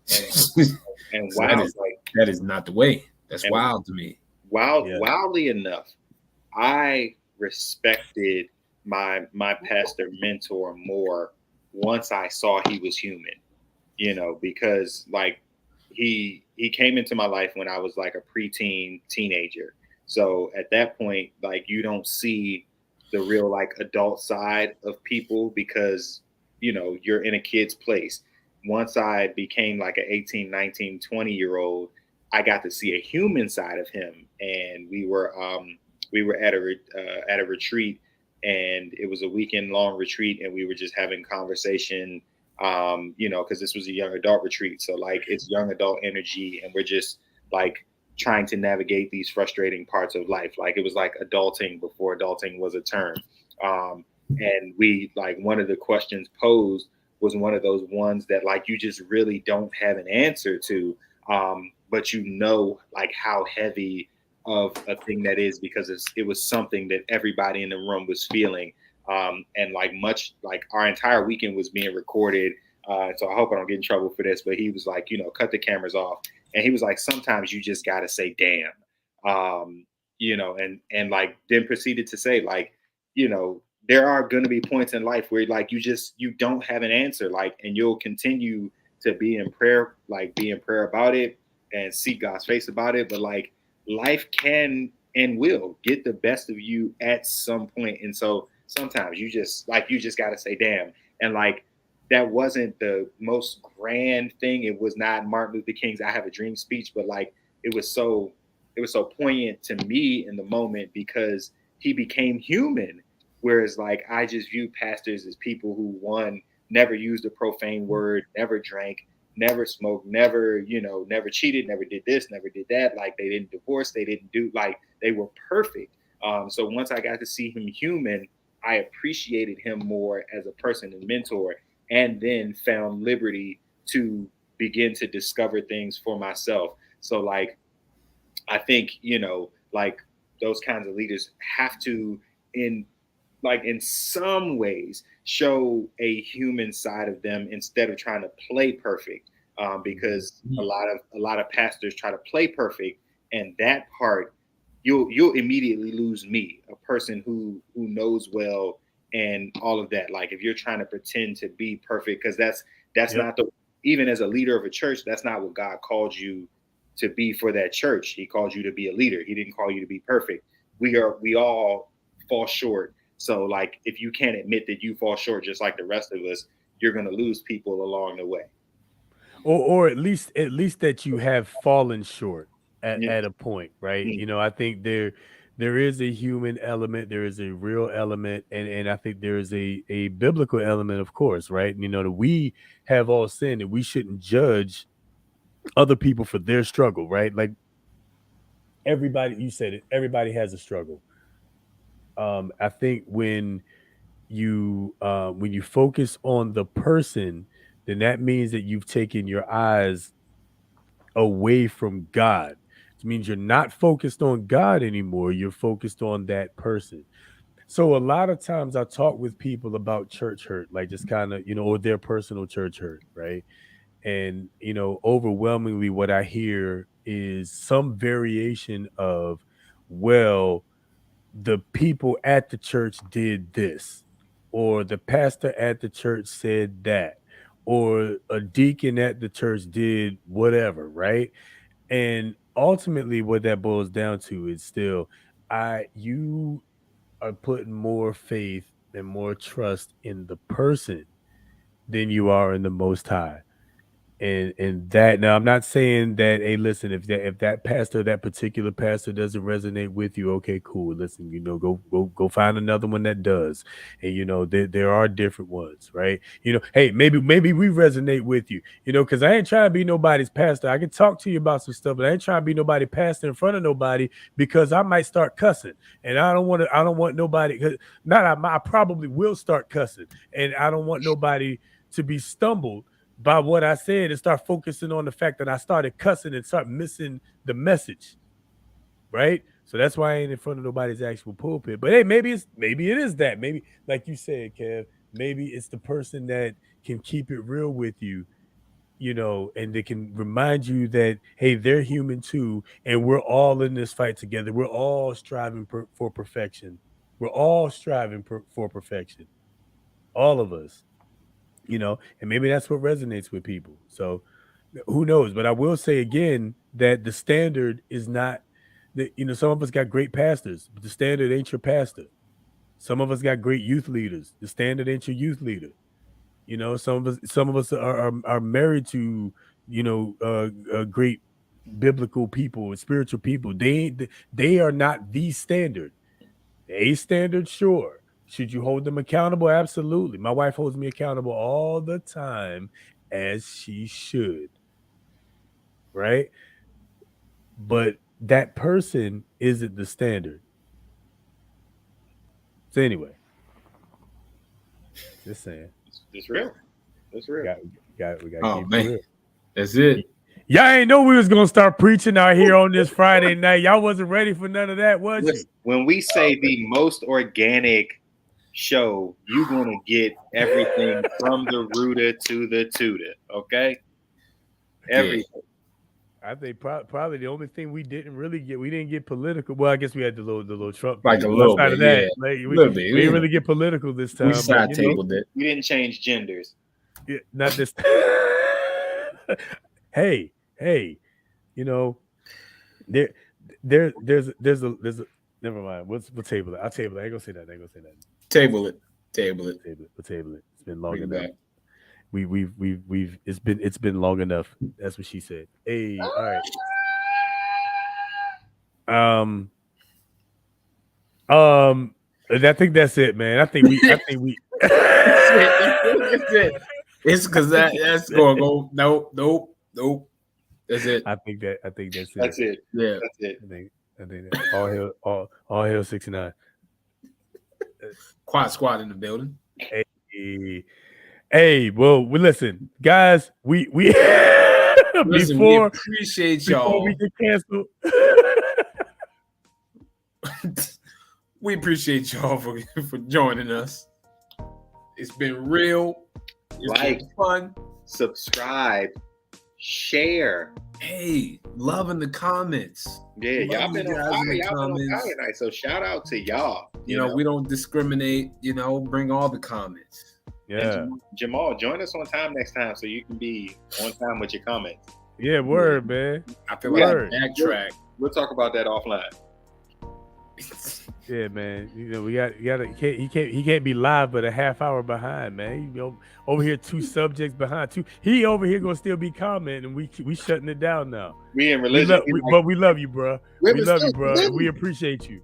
and and So that wow, is that is not the way. That's and wild to me. Yeah. wildly enough, I respected my pastor mentor more once I saw he was human. Because like he came into my life when I was like a preteen teenager. So at that point, like you don't see the real like adult side of people because you're in a kid's place. Once I became like an 18, 19, 20-year old, I got to see a human side of him, and we were at a retreat, and it was a weekend long retreat, and we were just having conversation, because this was a young adult retreat. So like it's young adult energy, and we're just like trying to navigate these frustrating parts of life. Like it was like adulting before adulting was a term. And we like one of the questions posed was one of those ones that like you just really don't have an answer to, but like how heavy of a thing that is because it was something that everybody in the room was feeling, and like much like our entire weekend was being recorded. So I hope I don't get in trouble for this, but he was like, cut the cameras off, and he was like, sometimes you just gotta say, damn, and like then proceeded to say like, you know, there are gonna be points in life where like you don't have an answer, like, and you'll continue to be in prayer about it and seek God's face about it, but like life can and will get the best of you at some point. And so sometimes you just got to say damn. And like that wasn't the most grand thing. It was not Martin Luther King's I Have a Dream speech, but like it was so it was so poignant to me in the moment because he became human. Whereas like I just view pastors as people who one never used a profane word, never drank, never smoked, never cheated, never did this, never did that. Like they didn't divorce, they didn't do like they were perfect. So once I got to see him human, I appreciated him more as a person and mentor, and then found liberty to begin to discover things for myself. So like I think like those kinds of leaders have to in in some ways show a human side of them instead of trying to play perfect, because a lot of pastors try to play perfect, and that part you'll immediately lose me, a person who knows well and all of that. Like if you're trying to pretend to be perfect, because that's Yep. not the even as a leader of a church, that's not what God called you to be for that church. He called you to be a leader. He didn't call you to be perfect. We all fall short. So like if you can't admit that you fall short just like the rest of us, you're gonna lose people along the way. Or at least that you have fallen short Yeah. at a point, right? Mm. I think there is a human element, there is a real element, and I think there is a biblical element, of course, right? That we have all sinned and we shouldn't judge other people for their struggle, right? Like everybody, you said it, everybody has a struggle. I think when you focus on the person, then that means that you've taken your eyes away from God. It means you're not focused on God anymore. You're focused on that person. So a lot of times I talk with people about church hurt, like just kind of, or their personal church hurt, right? And, overwhelmingly what I hear is some variation of, well, the people at the church did this, or the pastor at the church said that, or a deacon at the church did whatever, right? And ultimately, what that boils down to is still, you are putting more faith and more trust in the person than you are in the Most High. and that, now I'm not saying that, hey, listen, if that pastor, that particular pastor doesn't resonate with you, okay, cool, listen, go find another one that does. And there are different ones, right? Hey, maybe we resonate with you, because I ain't trying to be nobody's pastor. I can talk to you about some stuff, but I ain't trying to be nobody pastor in front of nobody, because I might start cussing, and I don't want nobody, I probably will start cussing, and I don't want nobody to be stumbled by what I said and start focusing on the fact that I started cussing and start missing the message, right? So that's why I ain't in front of nobody's actual pulpit. But hey, maybe it is that. Maybe, like you said, Kev, maybe it's the person that can keep it real with you, and they can remind you that, hey, they're human too, and we're all in this fight together. We're all striving for perfection. We're all striving for perfection. All of us. And maybe that's what resonates with people. So who knows? But I will say again that the standard is not that, some of us got great pastors, but the standard ain't your pastor. Some of us got great youth leaders. The standard ain't your youth leader. Some of us are married to, great biblical people and spiritual people. They are not the standard. A standard, sure. Should you hold them accountable? Absolutely. My wife holds me accountable all the time, as she should. Right? But that person isn't the standard. So anyway, just saying. It's real. It's real. We got to Oh, keep man. it real. That's it. Y'all ain't know we was gonna start preaching out here on this Friday night. Y'all wasn't ready for none of that, was you? When we say the most organic show, you're gonna get everything from the rooter to the tutor. Okay, everything. I think probably the only thing we didn't get political. Well, I guess we had the little Trump, Like a little bit, yeah. Like, we Little bit, didn't really get political this time. We side tabled it. We didn't change genders. Yeah, not this. Hey, there's a never mind. We'll table it. I'll table it. I ain't gonna say that. Table it. We'll table it. It's been long Bring it enough. back. We've it's been long enough. That's what she said. Hey, all right. I think that's it, man. I think we That's it. It's because that's gonna go. Nope. That's it. I think that's it. That's it. Yeah. That's it. I think that all hail 69. Quad squad in the building. Hey, well, listen, guys, we Listen, before we appreciate y'all. we get canceled. We appreciate y'all for joining us. It's been real. It's been fun. Subscribe, share. Hey, love in the comments. Yeah, y'all been on fire. Y'all been on fire tonight. So shout out to y'all. You know, we don't discriminate. Bring all the comments. Yeah. Jamal, join us on time next time so you can be on time with your comments. Yeah, word, man. I feel like backtrack. We'll talk about that offline. Yeah, man. He can't be live but a half hour behind, man. Over here 2 subjects behind. He over here gonna still be commenting, and we shutting it down now. We in religion, but we love you, bro. We love you, bro. We appreciate you.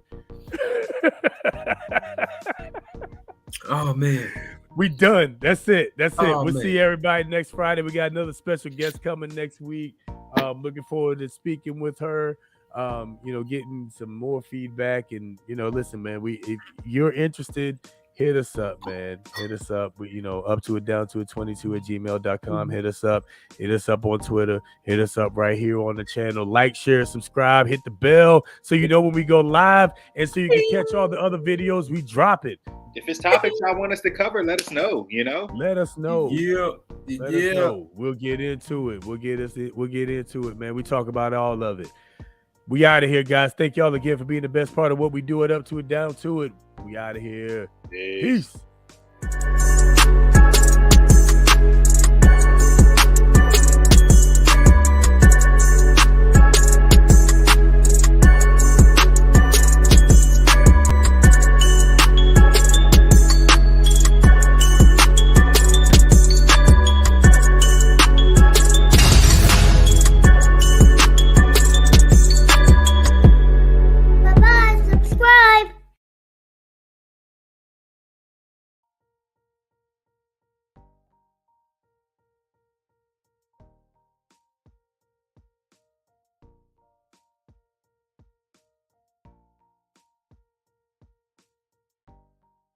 Oh man. We done. That's it. We'll man. see everybody next Friday. We got another special guest coming next week. Looking forward to speaking with her. Getting some more feedback, and listen, man, if you're interested, hit us up, man. Hit us up. Up to it, down to it 22@gmail.com. Hit us up on Twitter. Hit us up right here on the channel. Like, share, subscribe, hit the bell so you know when we go live, and so you can catch all the other videos we drop it. If it's topics y'all want us to cover, let us know. Let us know. Let us know. We'll get into it. We'll get into it, man. We talk about all of it. We out of here, guys. Thank y'all again for being the best part of what we do. It up to it, down to it. We out of here. Peace.